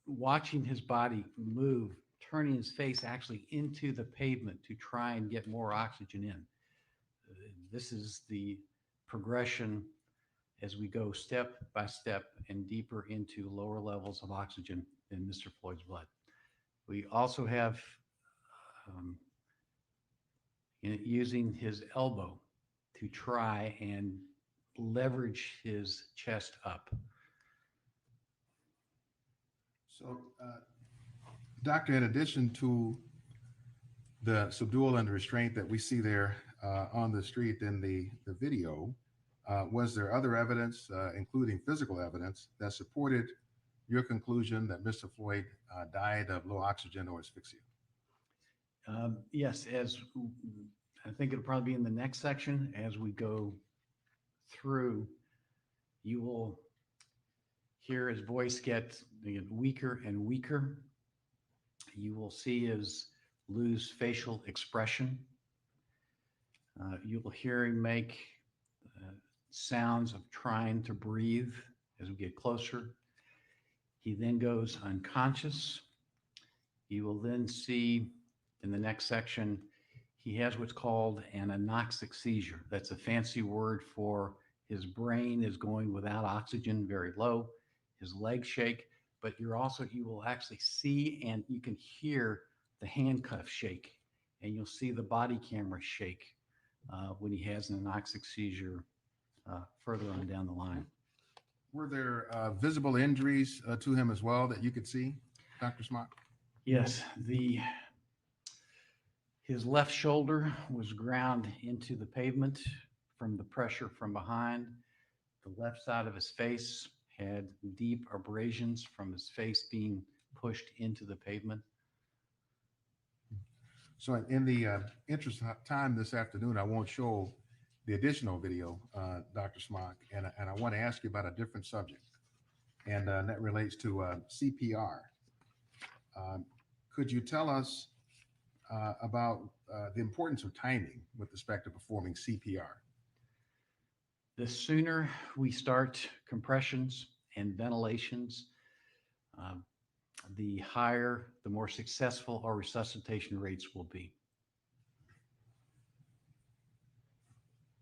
watching his body move, turning his face actually into the pavement to try and get more oxygen in. This is the progression as we go step by step and deeper into lower levels of oxygen in Mr. Floyd's blood. We also have using his elbow to try and leverage his chest up. So, doctor, in addition to the subdual and restraint that we see there on the street in the video, was there other evidence, including physical evidence, that supported your conclusion that Mr. Floyd died of low oxygen or asphyxia? Yes, as I think it'll probably be in the next section, as we go through, you will hear his voice get weaker and weaker. You will see his lose facial expression. You will hear him make sounds of trying to breathe as we get closer. He then goes unconscious. You will then see in the next section, he has what's called an anoxic seizure. That's a fancy word for his brain is going without oxygen, very low. His legs shake, but you will actually see and you can hear the handcuff shake, and you'll see the body camera shake when he has an anoxic seizure further on down the line. Were there visible injuries to him as well that you could see, Dr. Smock? Yes, his left shoulder was ground into the pavement from the pressure from behind. The left side of his face had deep abrasions from his face being pushed into the pavement. So in the interest of time this afternoon, I won't show the additional video, Dr. Smock, and I want to ask you about a different subject, and that relates to CPR. Could you tell us about the importance of timing with respect to performing CPR? The sooner we start compressions and ventilations, the higher, the more successful our resuscitation rates will be.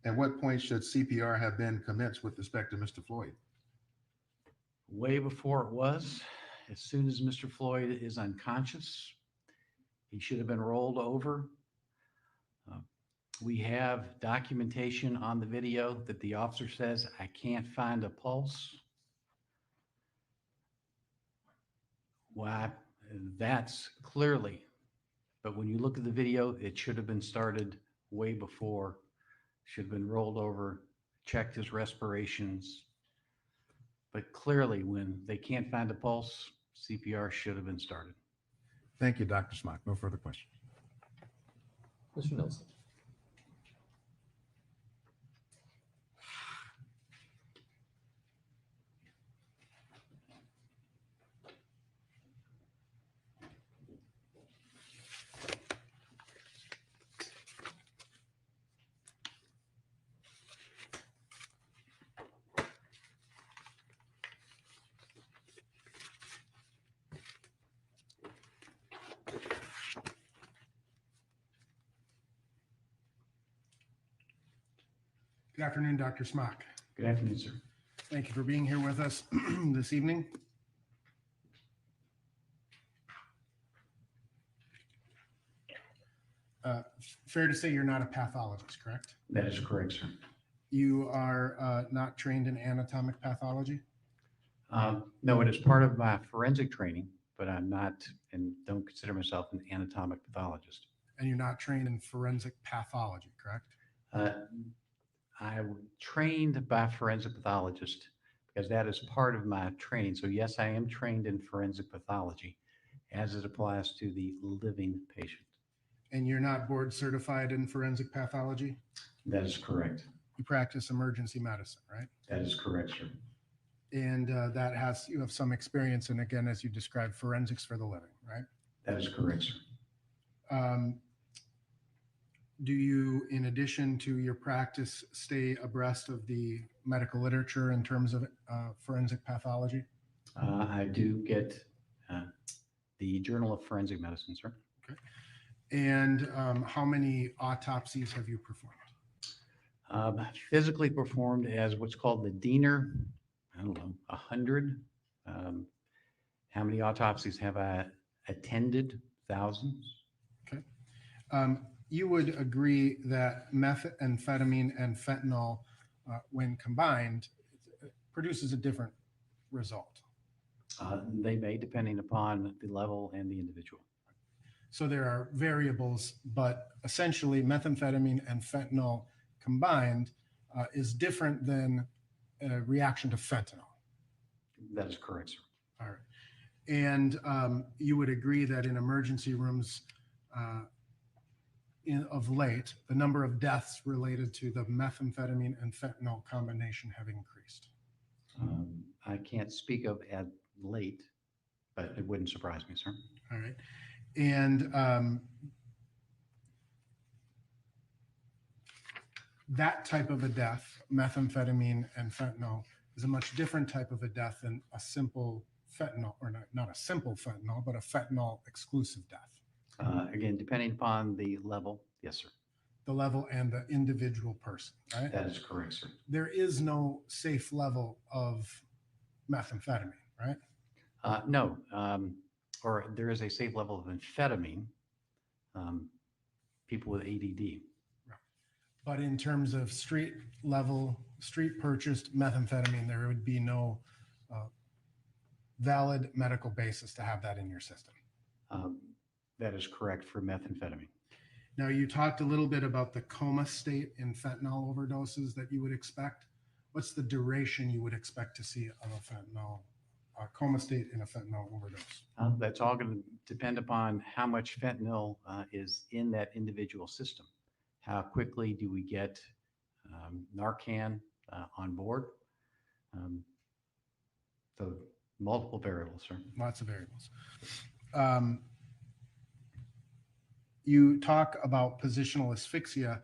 At what point should CPR have been commenced with respect to Mr. Floyd? Way before it was. As soon as Mr. Floyd is unconscious, he should have been rolled over. We have documentation on the video that the officer says, "I can't find a pulse." Why? That's clearly, but when you look at the video, it should have been started way before, should have been rolled over, checked his respirations. But clearly, when they can't find a pulse, CPR should have been started. Thank you, Dr. Smock. No further questions. Mr. Nelson. Good afternoon, Dr. Smock. Good afternoon, sir. Thank you for being here with us this evening. Fair to say you're not a pathologist, correct? That is correct, sir. You are not trained in anatomic pathology? No, it is part of my forensic training, but I'm not and don't consider myself an anatomic pathologist. And you're not trained in forensic pathology, correct? I trained by a forensic pathologist because that is part of my training. So yes, I am trained in forensic pathology as it applies to the living patient. And you're not board certified in forensic pathology? That is correct. You practice emergency medicine, right? That is correct, sir. And you have some experience in, again, as you described, forensics for the living, right? That is correct, sir. Do you, in addition to your practice, stay abreast of the medical literature in terms of forensic pathology? I do get the Journal of Forensic Medicine, sir. Okay. And how many autopsies have you performed? Physically performed as what's called the Diener, I don't know, 100. How many autopsies have I attended? Thousands. Okay. You would agree that methamphetamine and fentanyl, when combined, produces a different result. They may, depending upon the level and the individual. So there are variables, but essentially methamphetamine and fentanyl combined is different than a reaction to fentanyl. That is correct, sir. All right. And you would agree that in emergency rooms of late, the number of deaths related to the methamphetamine and fentanyl combination have increased. I can't speak of at late, but it wouldn't surprise me, sir. All right. And that type of a death, methamphetamine and fentanyl, is a much different type of a death than a simple fentanyl, or not a simple fentanyl, but a fentanyl exclusive death. Again, depending upon the level, yes, sir. The level and the individual person, right? That is correct, sir. There is no safe level of methamphetamine, right? No, or there is a safe level of amphetamine. People with ADD. But in terms of street level, street purchased methamphetamine, there would be no valid medical basis to have that in your system. That is correct for methamphetamine. Now, you talked a little bit about the coma state in fentanyl overdoses that you would expect. What's the duration you would expect to see of a fentanyl coma state in a fentanyl overdose? That's all going to depend upon how much fentanyl is in that individual system. How quickly do we get Narcan on board? So multiple variables, sir. Lots of variables. You talk about positional asphyxia,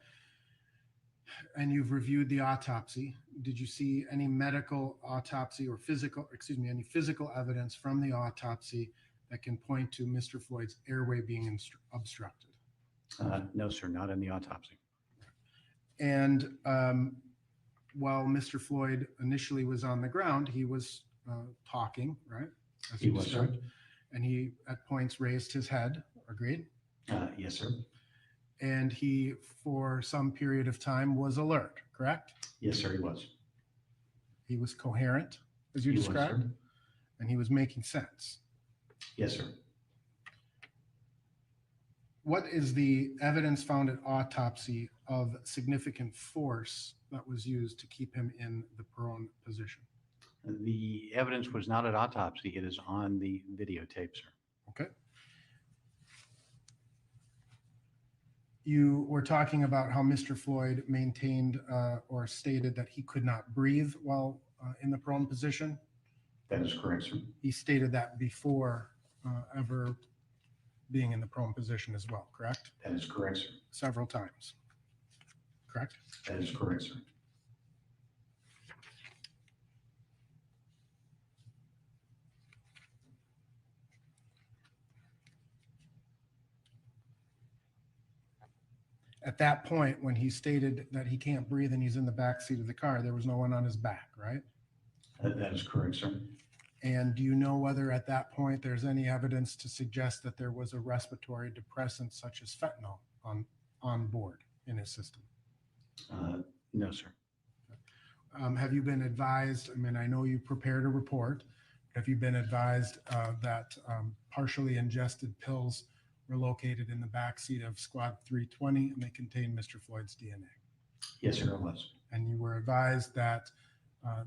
and you've reviewed the autopsy. Did you see any medical autopsy or any physical evidence from the autopsy that can point to Mr. Floyd's airway being obstructed? No, sir, not in the autopsy. And while Mr. Floyd initially was on the ground, he was talking, right? As He was, sir. And he at points raised his head, agreed? Yes, sir. And he, for some period of time, was alert, correct? Yes, sir, he was. He was coherent, as you He was, described, sir. and he was making sense. Yes, sir. What is the evidence found at autopsy of significant force that was used to keep him in the prone position? The evidence was not at autopsy. It is on the videotape, sir. Okay. You were talking about how Mr. Floyd maintained or stated that he could not breathe while in the prone position. That is correct, sir. He stated that before ever being in the prone position as well, correct? That is correct, sir. Several times, correct? That is correct, sir. At that point, when he stated that he can't breathe and he's in the back seat of the car, there was no one on his back, right? That is correct, sir. And do you know whether at that point there's any evidence to suggest that there was a respiratory depressant such as fentanyl on board in his system? No, sir. Have you been advised, I mean, I know you prepared a report, have you been advised that partially ingested pills were located in the back seat of Squad 320 and they contained Mr. Floyd's DNA? Yes, sir, it was. And you were advised that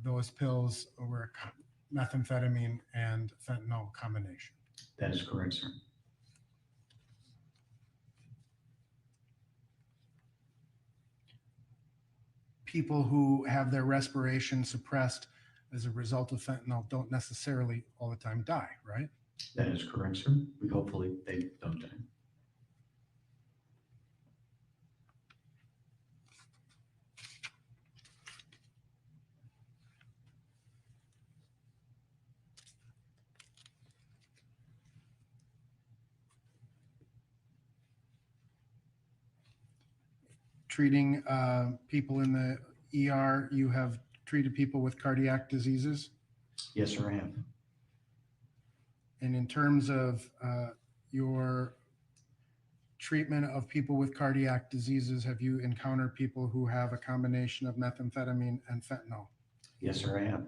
those pills were methamphetamine and fentanyl combination? That is correct, sir. People who have their respiration suppressed as a result of fentanyl don't necessarily all the time die, right? That is correct, sir. We hopefully they don't die. treating people in the ER, you have treated people with cardiac diseases? Yes, sir, I have. And in terms of your treatment of people with cardiac diseases, have you encountered people who have a combination of methamphetamine and fentanyl? Yes, sir, I have.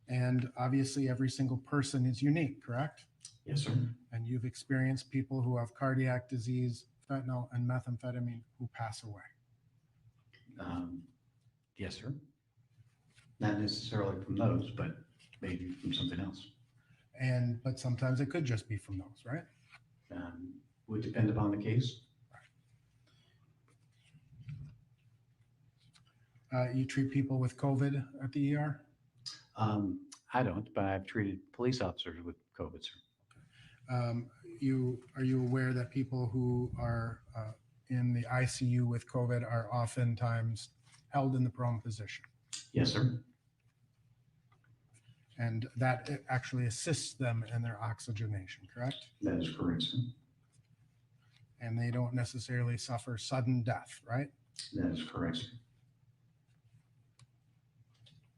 And obviously every single person is unique, correct? Yes, sir. And you've experienced people who have cardiac disease, fentanyl, and methamphetamine who pass away. Yes, sir. Not necessarily from those, but maybe from something else. But sometimes it could just be from those, right? Would depend upon the case. You treat people with COVID at the ER? I don't, but I've treated police officers with COVID, sir. Are you aware that people who are in the ICU with COVID are oftentimes held in the prone position? Yes, sir. And that actually assists them in their oxygenation, correct? That is correct, sir. And they don't necessarily suffer sudden death, right? That is correct, sir.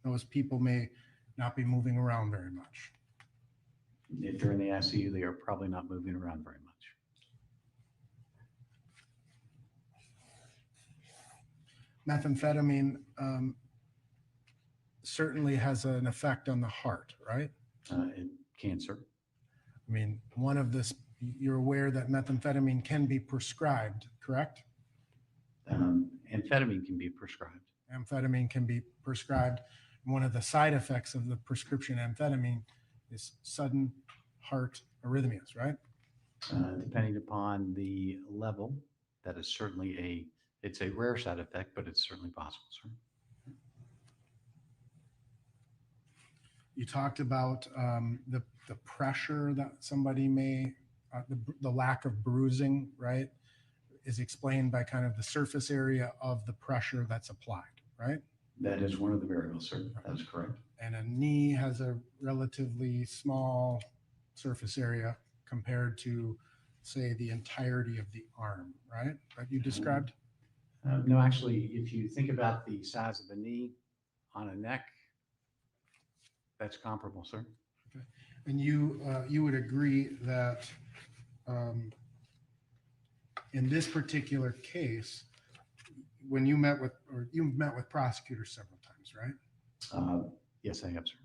Those people may not be moving around very much. If they're in the ICU, they are probably not moving around very much. Methamphetamine certainly has an effect on the heart, right? Cancer. I mean, you're aware that methamphetamine can be prescribed, correct? Amphetamine can be prescribed. Amphetamine can be prescribed. One of the side effects of the prescription amphetamine is sudden heart arrhythmias, right? Depending upon the level, that is certainly it's a rare side effect, but it's certainly possible, sir. You talked about the pressure that somebody may, the lack of bruising, right, is explained by kind of the surface area of the pressure that's applied, right? That is one of the variables, sir. That's correct. And a knee has a relatively small surface area compared to, say, the entirety of the arm, right? That you described? No, actually, if you think about the size of a knee on a neck, that's comparable, sir. Okay. And you would agree that in this particular case, when you've met with prosecutors several times, right? Yes, I have, sir.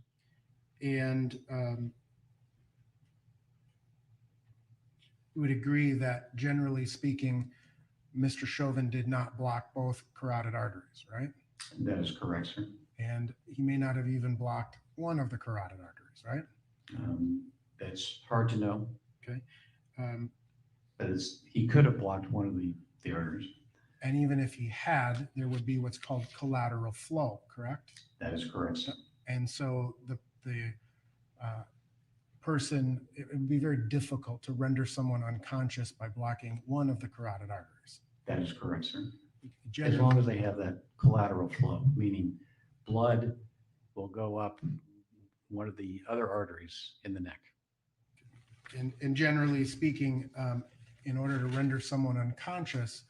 And you would agree that generally speaking, Mr. Chauvin did not block both carotid arteries, right? That is correct, sir. And he may not have even blocked one of the carotid arteries, right? That's hard to know. Okay. But he could have blocked one of the arteries. And even if he had, there would be what's called collateral flow, correct? That is correct, sir. And so the person, it would be very difficult to render someone unconscious by blocking one of the carotid arteries. That is correct, sir. As Generally, long as they have that collateral flow, meaning blood will go up one of the other arteries in the neck. and generally speaking, in order to render someone unconscious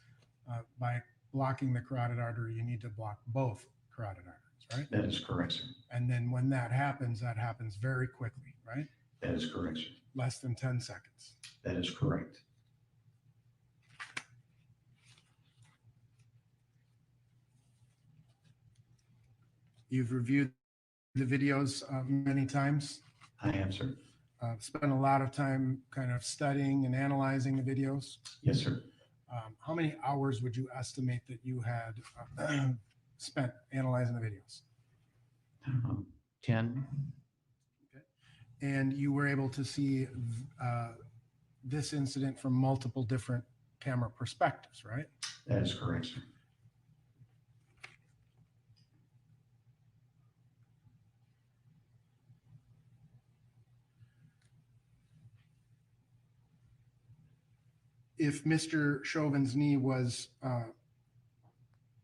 by blocking the carotid artery, you need to block both carotid arteries, right? That is correct, sir. And then when that happens very quickly, right? That is correct, sir. Less than 10 seconds. That is correct. You've reviewed the videos many times. I have, sir. Spent a lot of time kind of studying and analyzing the videos. Yes, sir. How many hours would you estimate that you had spent analyzing the videos? 10. And you were able to see this incident from multiple different camera perspectives, right? That is correct, sir. If Mr. Chauvin's knee was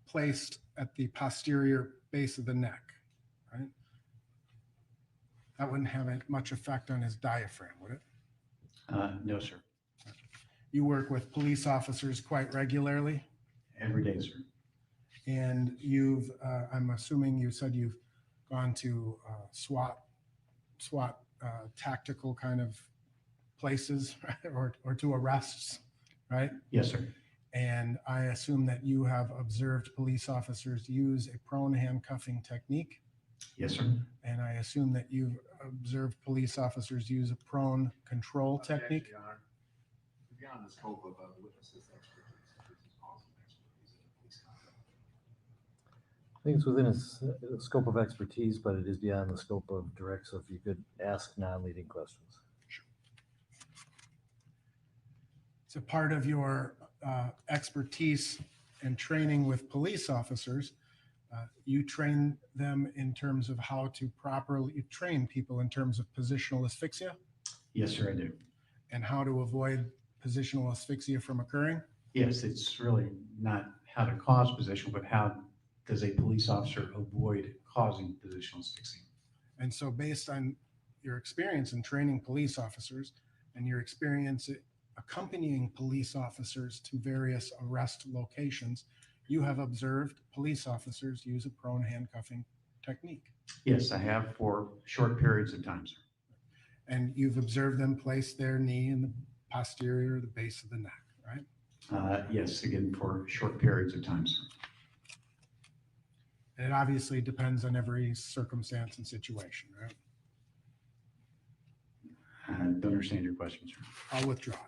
placed at the posterior base of the neck, right? That wouldn't have much effect on his diaphragm, would it? No, sir. You work with police officers quite regularly, Every day, sir. And I'm assuming you said you've gone to SWAT tactical kind of places, right? or to arrests, right? Yes, sir. And I assume that you have observed police officers use a prone handcuffing technique. Yes, sir. And I assume that you've observed police officers use a prone control technique. Objection, Your Honor. Beyond the scope of the witness's expertise, this is also expertise in police conduct. I think it's within his scope of expertise, but it is beyond the scope of direct, so if you could ask non-leading questions. It's a part of your expertise and training with police officers. You train them in terms of how to properly train people in terms of positional asphyxia Yes, sir, I do. and how to avoid positional asphyxia from occurring. Yes, it's really not how to cause positional, but how does a police officer avoid causing positional asphyxia? And so based on your experience in training police officers and your experience accompanying police officers to various arrest locations, you have observed police officers use a prone handcuffing technique. Yes, I have for short periods of time, sir. And you've observed them place their knee in the posterior or the base of the neck, right? Yes, again, for short periods of time, sir. And it obviously depends on every circumstance and situation, right? I don't understand your question, sir. I'll withdraw it.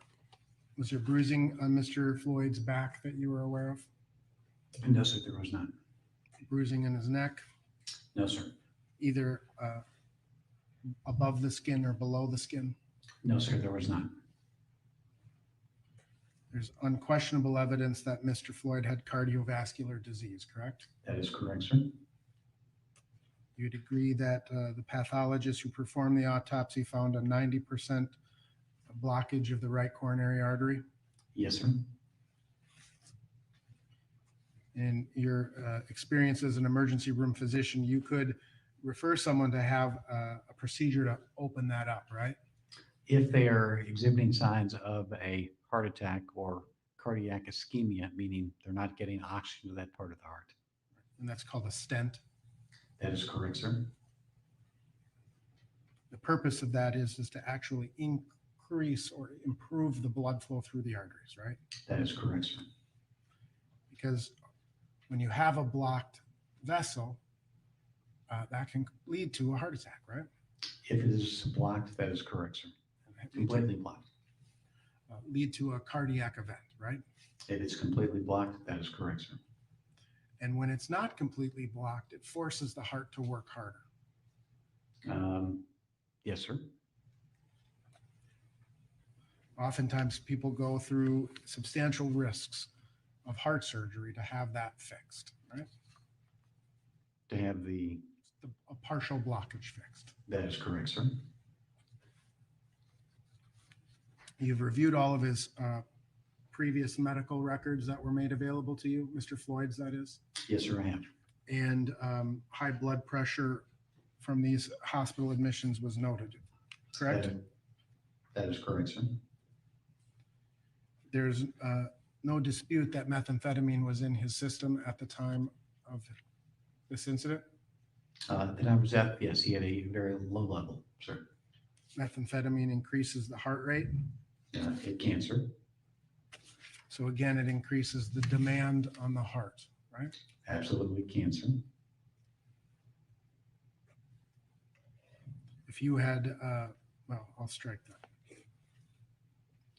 Was there bruising on Mr. Floyd's back that you were aware of? No, sir, there was not. Bruising in his neck, No, sir. either above the skin or below the skin? No, sir, there was not. There's unquestionable evidence that Mr. Floyd had cardiovascular disease, correct? That is correct, sir. You'd agree that the pathologist who performed the autopsy found a 90% blockage of the right coronary artery? Yes, sir. In your experience as an emergency room physician, you could refer someone to have a procedure to open that up, right? If they are exhibiting signs of a heart attack or cardiac ischemia, meaning they're not getting oxygen to that part of the heart. And that's called a stent. That is correct, sir. The purpose of that is to actually increase or improve the blood flow through the arteries, right? That is correct, sir. Because when you have a blocked vessel, that can lead to a heart attack, right? If it is blocked, that is correct, sir. Completely blocked. Lead to a cardiac event, right? If it's completely blocked, that is correct, sir. And when it's not completely blocked, it forces the heart to work harder. Yes, sir. Oftentimes people go through substantial risks of heart surgery to have that fixed, right? To have A partial blockage fixed. that is correct, sir. You've reviewed all of his previous medical records that were made available to you, Mr. Floyd's, that is, Yes, sir, I have. and high blood pressure from these hospital admissions was noted, correct? That is correct, sir. There's no dispute that methamphetamine was in his system at the time of this incident? The numbers at, yes, he had a very low level, sir. Methamphetamine increases the heart rate. It can, sir. So again, it increases the demand on the heart, right? Absolutely can, sir. If you had, well, I'll strike that.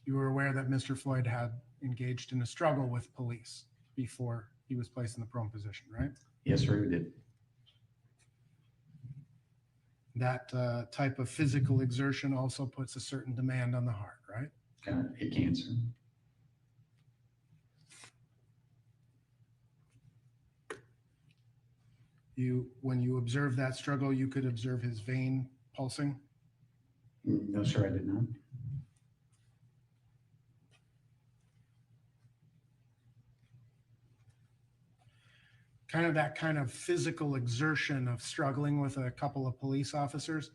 You were aware that Mr. Floyd had engaged in a struggle with police before he was placed in the prone position, right? Yes, sir, we did. That type of physical exertion also puts a certain demand on the heart, right? It can, sir. When you observe that struggle, you could observe his vein pulsing. No, sir, I did not. That kind of physical exertion of struggling with a couple of police officers.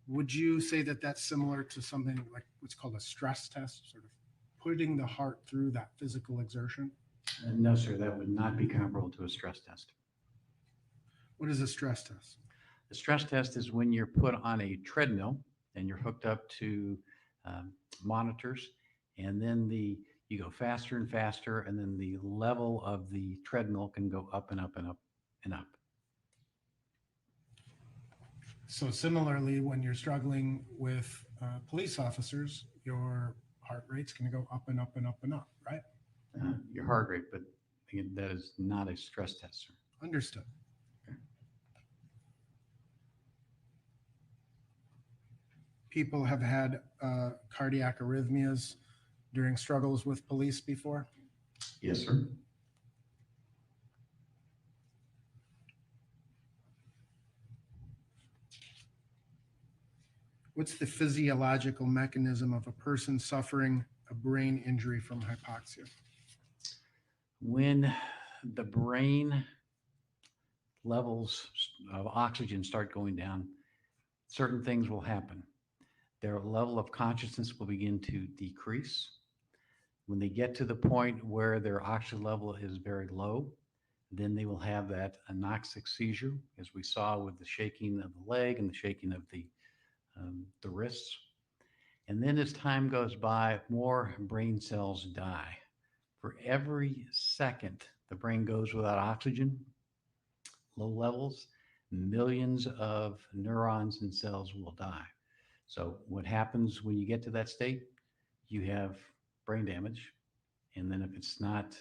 Would you say that that's similar to something like what's called a stress test, sort of putting the heart through that physical exertion? No, sir, that would not be comparable to a stress test. What is a stress test? The stress test is when you're put on a treadmill and you're hooked up to monitors, and then you go faster and faster, and then the level of the treadmill can go up and up and up and up. So similarly, when you're struggling with police officers, your heart rate's going to go up and up and up and up, right? Your heart rate, but again, that is not a stress test, sir. Understood. People have had cardiac arrhythmias during struggles with police before? Yes, sir. What's the physiological mechanism of a person suffering a brain injury from hypoxia? When the brain levels of oxygen start going down, certain things will happen. Their level of consciousness will begin to decrease. When they get to the point where their oxygen level is very low, then they will have that anoxic seizure, as we saw with the shaking of the leg and the shaking of the wrists. And then as time goes by, more brain cells die. For every second the brain goes without oxygen, low levels, millions of neurons and cells will die. So what happens when you get to that state? You have brain damage. And then if it's not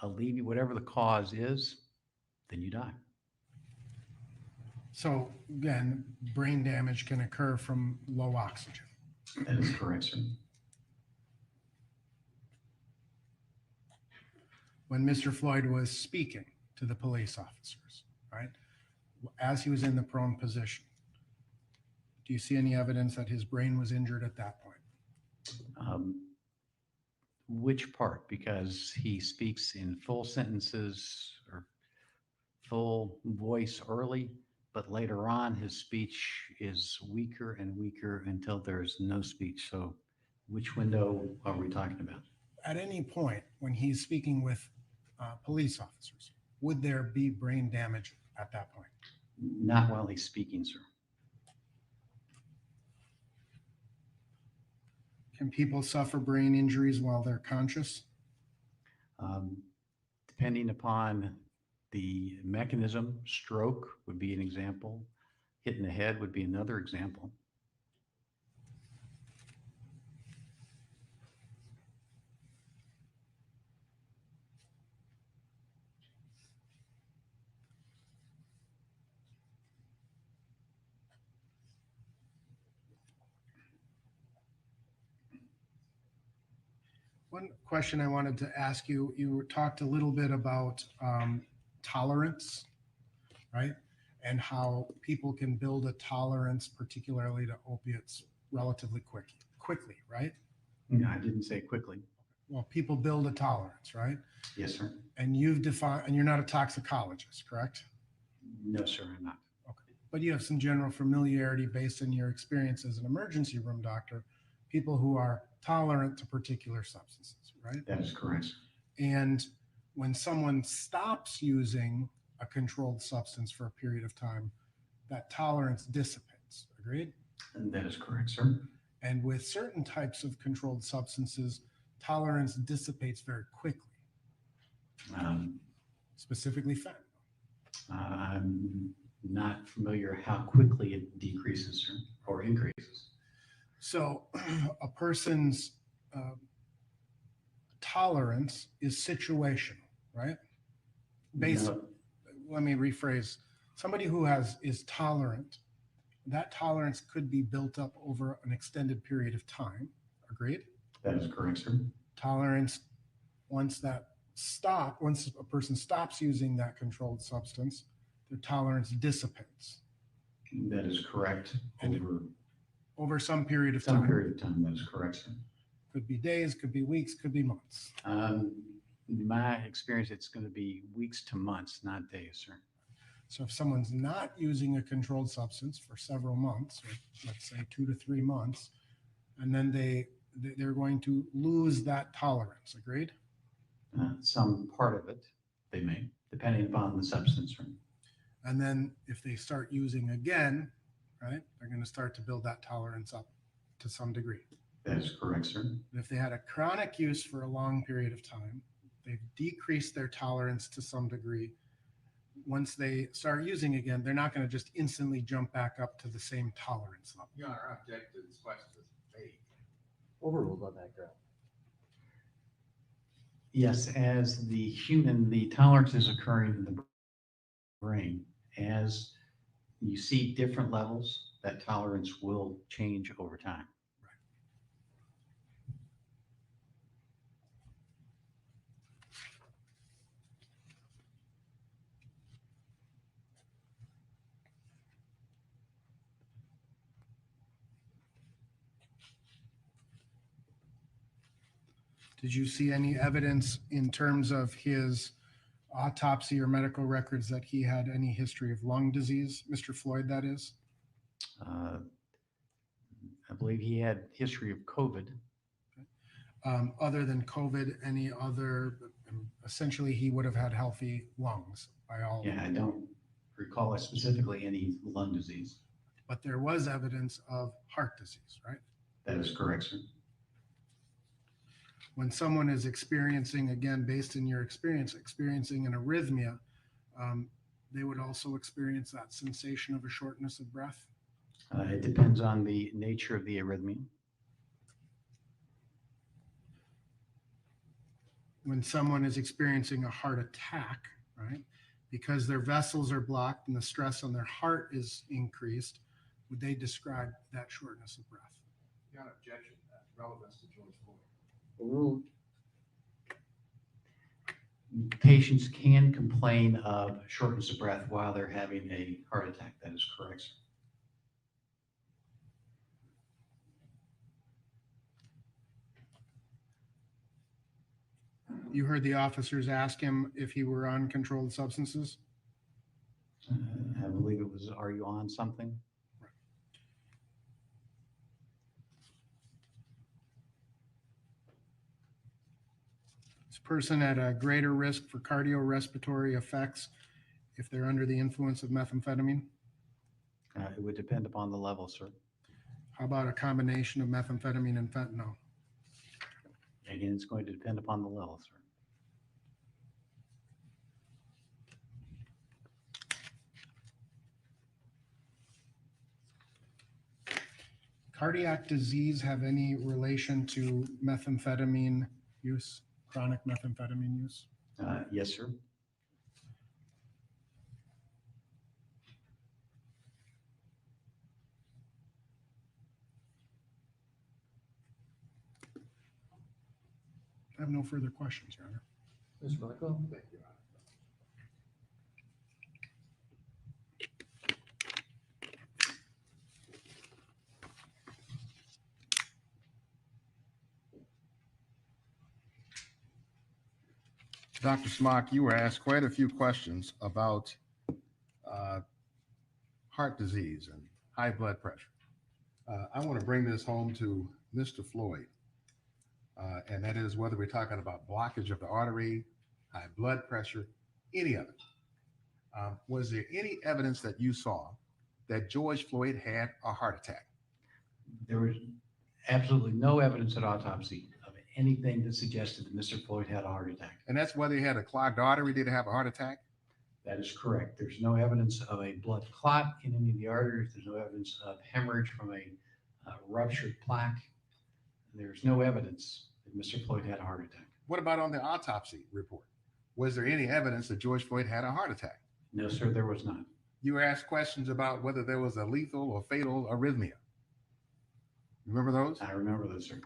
alleviated, whatever the cause is, then you die. So again, brain damage can occur from low oxygen. That is correct, sir. When Mr. Floyd was speaking to the police officers, right, as he was in the prone position, do you see any evidence that his brain was injured at that point? Which part? Because he speaks in full sentences or full voice early, but later on his speech is weaker and weaker until there's no speech. So which window are we talking about? At any point when he's speaking with police officers, would there be brain damage at that point? Not while he's speaking, sir. Can people suffer brain injuries while they're conscious? Depending upon the mechanism, stroke would be an example. Hitting the head would be another example. One question I wanted to ask you, you talked a little bit about tolerance, right? And how people can build a tolerance, particularly to opiates, relatively quickly, right? No, I didn't say quickly. Well, people build a tolerance, right? Yes, sir. And you've defined, and you're not a toxicologist, correct? No, sir, I'm not. Okay. But you have some general familiarity based on your experience as an emergency room doctor, people who are tolerant to particular substances, right? That is correct. And when someone stops using a controlled substance for a period of time, that tolerance dissipates. Agreed? And that is correct, sir. And with certain types of controlled substances, tolerance dissipates very quickly, specifically fentanyl. I'm not familiar how quickly it decreases, sir, or increases. So a person's tolerance is situational, right? Let me rephrase. Somebody who is tolerant, that tolerance could be built up over an extended period of time. Agreed? That is correct, sir. Tolerance, once a person stops using that controlled substance, their tolerance dissipates. That is correct. Over some period of time. Some period of time, that is correct, sir. Could be days, could be weeks, could be months. In my experience, it's going to be weeks to months, not days, sir. So if someone's not using a controlled substance for several months, or let's say 2 to 3 months, and then they're going to lose that tolerance, agreed? Some part of it, they may, depending upon the substance. And then if they start using again, right, they're going to start to build that tolerance up to some degree. That is correct, sir. But if they had a chronic use for a long period of time, they've decreased their tolerance to some degree. Once they start using again, they're not going to just instantly jump back up to the same tolerance level. Your Honor, I object to this question as vague. Overruled on that ground. Yes, as the tolerance is occurring in the brain. As you see different levels, that tolerance will change over time. Did you see any evidence in terms of his autopsy or medical records that he had any history of lung disease, Mr. Floyd, that is? I believe he had history of COVID. Other than COVID, any other, essentially he would have had healthy lungs by all. Yeah, I don't recall specifically any lung disease. But there was evidence of heart disease, right? That is correct, sir. When someone is experiencing, again, based in your experience, experiencing an arrhythmia, they would also experience that sensation of a shortness of breath. It depends on the nature of the arrhythmia. When someone is experiencing a heart attack, right, because their vessels are blocked and the stress on their heart is increased, would they describe that shortness of breath? Your Honor, objection, relevance to George Floyd. Overruled. Patients can complain of shortness of breath while they're having a heart attack. That is correct, sir. You heard the officers ask him if he were on controlled substances? I believe it was, are you on something? Is a person at a greater risk for cardiorespiratory effects if they're under the influence of methamphetamine? It would depend upon the level, sir. How about a combination of methamphetamine and fentanyl? Again, it's going to depend upon the level, sir. Cardiac disease have any relation to methamphetamine use, chronic methamphetamine use? Yes, sir. I have no further questions, Your Honor. Mr. Rocco? Thank you, Your Honor. Dr. Smock, you were asked quite a few questions about heart disease and high blood pressure. I want to bring this home to Mr. Floyd, and that is whether we're talking about blockage of the artery, high blood pressure, any of it. Was there any evidence that you saw that George Floyd had a heart attack? There was absolutely no evidence at autopsy of anything that suggested that Mr. Floyd had a heart attack. And that's whether he had a clogged artery, did he have a heart attack? That is correct. There's no evidence of a blood clot in any of the arteries. There's no evidence of hemorrhage from a ruptured plaque. There's no evidence that Mr. Floyd had a heart attack. What about on the autopsy report? Was there any evidence that George Floyd had a heart attack? No, sir, there was not. You were asked questions about whether there was a lethal or fatal arrhythmia. Remember those? I remember those, sir.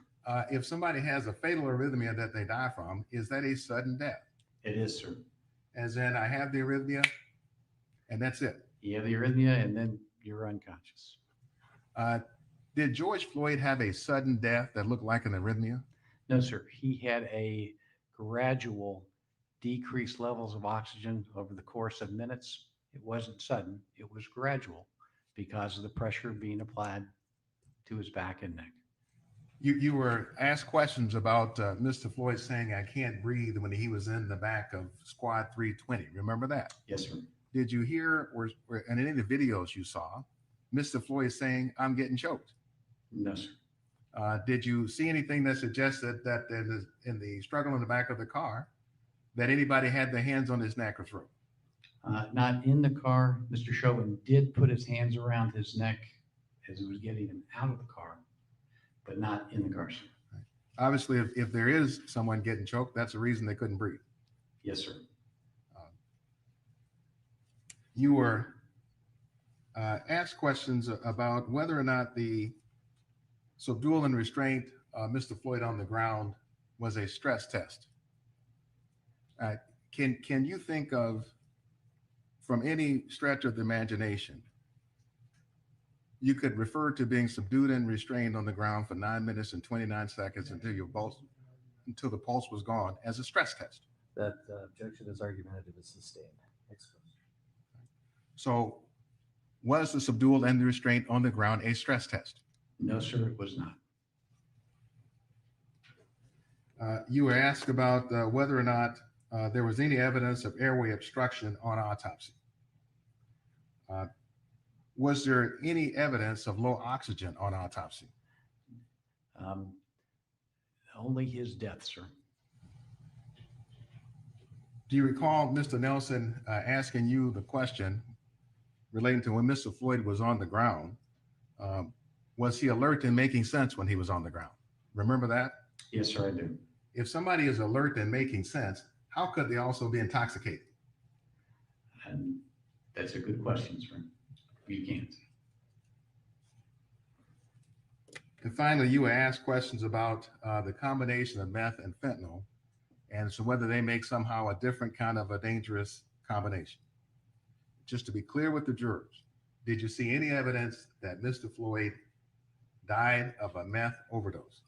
If somebody has a fatal arrhythmia that they die from, is that a sudden death? It is, sir. As in, I have the arrhythmia and that's it. You have the arrhythmia and then you're unconscious. Did George Floyd have a sudden death that looked like an arrhythmia? No, sir. He had a gradual decreased levels of oxygen over the course of minutes. It wasn't sudden. It was gradual because of the pressure being applied to his back and neck. You were asked questions about Mr. Floyd saying, "I can't breathe," when he was in the back of Squad 320. Remember that? Yes, sir. Did you hear or in any of the videos you saw, Mr. Floyd saying, "I'm getting choked"? No, sir. Did you see anything that suggested that in the struggle in the back of the car, that anybody had their hands on his neck or throat? Not in the car. Mr. Chauvin did put his hands around his neck as he was getting him out of the car, but not in the car, sir. Obviously, if there is someone getting choked, that's the reason they couldn't breathe. Yes, sir. You were asked questions about whether or not the subdual and restraint Mr. Floyd on the ground was a stress test. Can you think of, from any stretch of the imagination, you could refer to being subdued and restrained on the ground for 9 minutes and 29 seconds until the pulse was gone as a stress test? That objection is argumentative is sustained. Next question. So was the subdual and the restraint on the ground a stress test? No, sir, it was not. You were asked about whether or not there was any evidence of airway obstruction on autopsy. Was there any evidence of low oxygen on autopsy? Only his death, sir. Do you recall Mr. Nelson asking you the question relating to when Mr. Floyd was on the ground? Was he alert and making sense when he was on the ground? Remember that? Yes, sir, I do. If somebody is alert and making sense, how could they also be intoxicated? And that's a good question, sir. You can't. And finally, you were asked questions about the combination of meth and fentanyl, and so whether they make somehow a different kind of a dangerous combination. Just to be clear with the jurors, did you see any evidence that Mr. Floyd died of a meth overdose?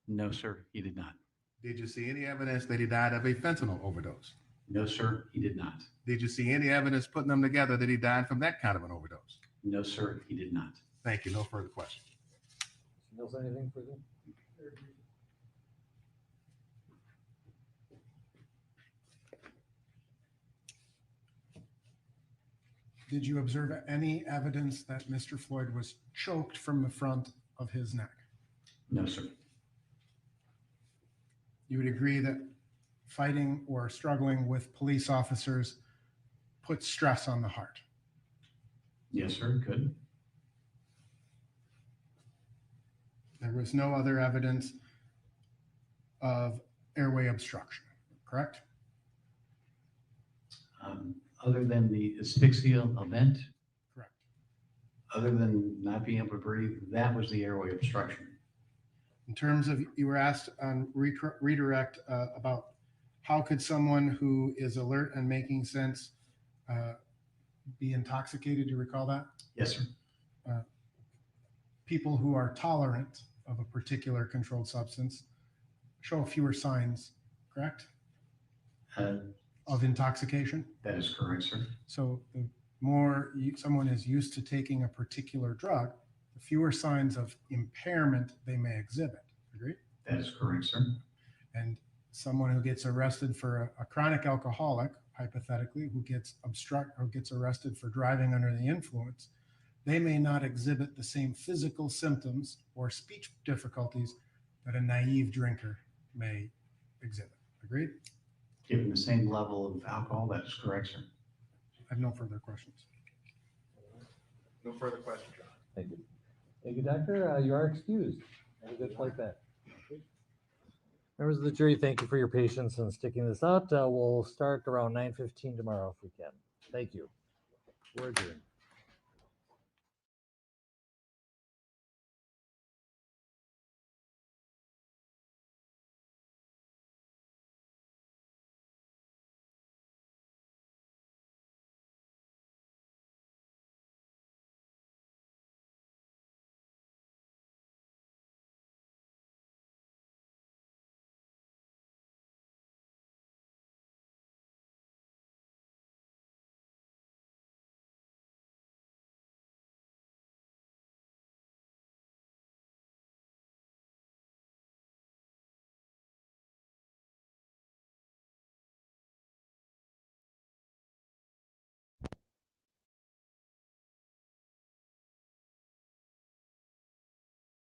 No, sir, he did not. Did you see any evidence that he died of a fentanyl overdose? No, sir, he did not. Did you see any evidence putting them together that he died from that kind of an overdose? No, sir, he did not. Thank you. No further questions. Mr. Mills, anything further? Did you observe any evidence that Mr. Floyd was choked from the front of his neck? No, sir. You would agree that fighting or struggling with police officers puts stress on the heart? Yes, sir, it could. There was no other evidence of airway obstruction, correct? Other than the asphyxia event, Correct. other than not being able to breathe, that was the airway obstruction. In terms of, you were asked on redirect about how could someone who is alert and making sense be intoxicated? Do you recall that? Yes, sir. People who are tolerant of a particular controlled substance show fewer signs, correct? Of intoxication. That is correct, sir. So the more someone is used to taking a particular drug, the fewer signs of impairment they may exhibit. Agree? That is correct, sir. And someone who gets arrested for a chronic alcoholic, hypothetically, who gets arrested for driving under the influence, they may not exhibit the same physical symptoms or speech difficulties that a naive drinker may exhibit. Agreed? Given the same level of alcohol, that is correct, sir. I have no further questions. No further questions, John. Thank you. Thank you, Doctor. You are excused. Have a good flight back. Members of the jury, thank you for your patience in sticking this out. We'll start around 9:15 tomorrow if we can. Thank you. We're adjourned.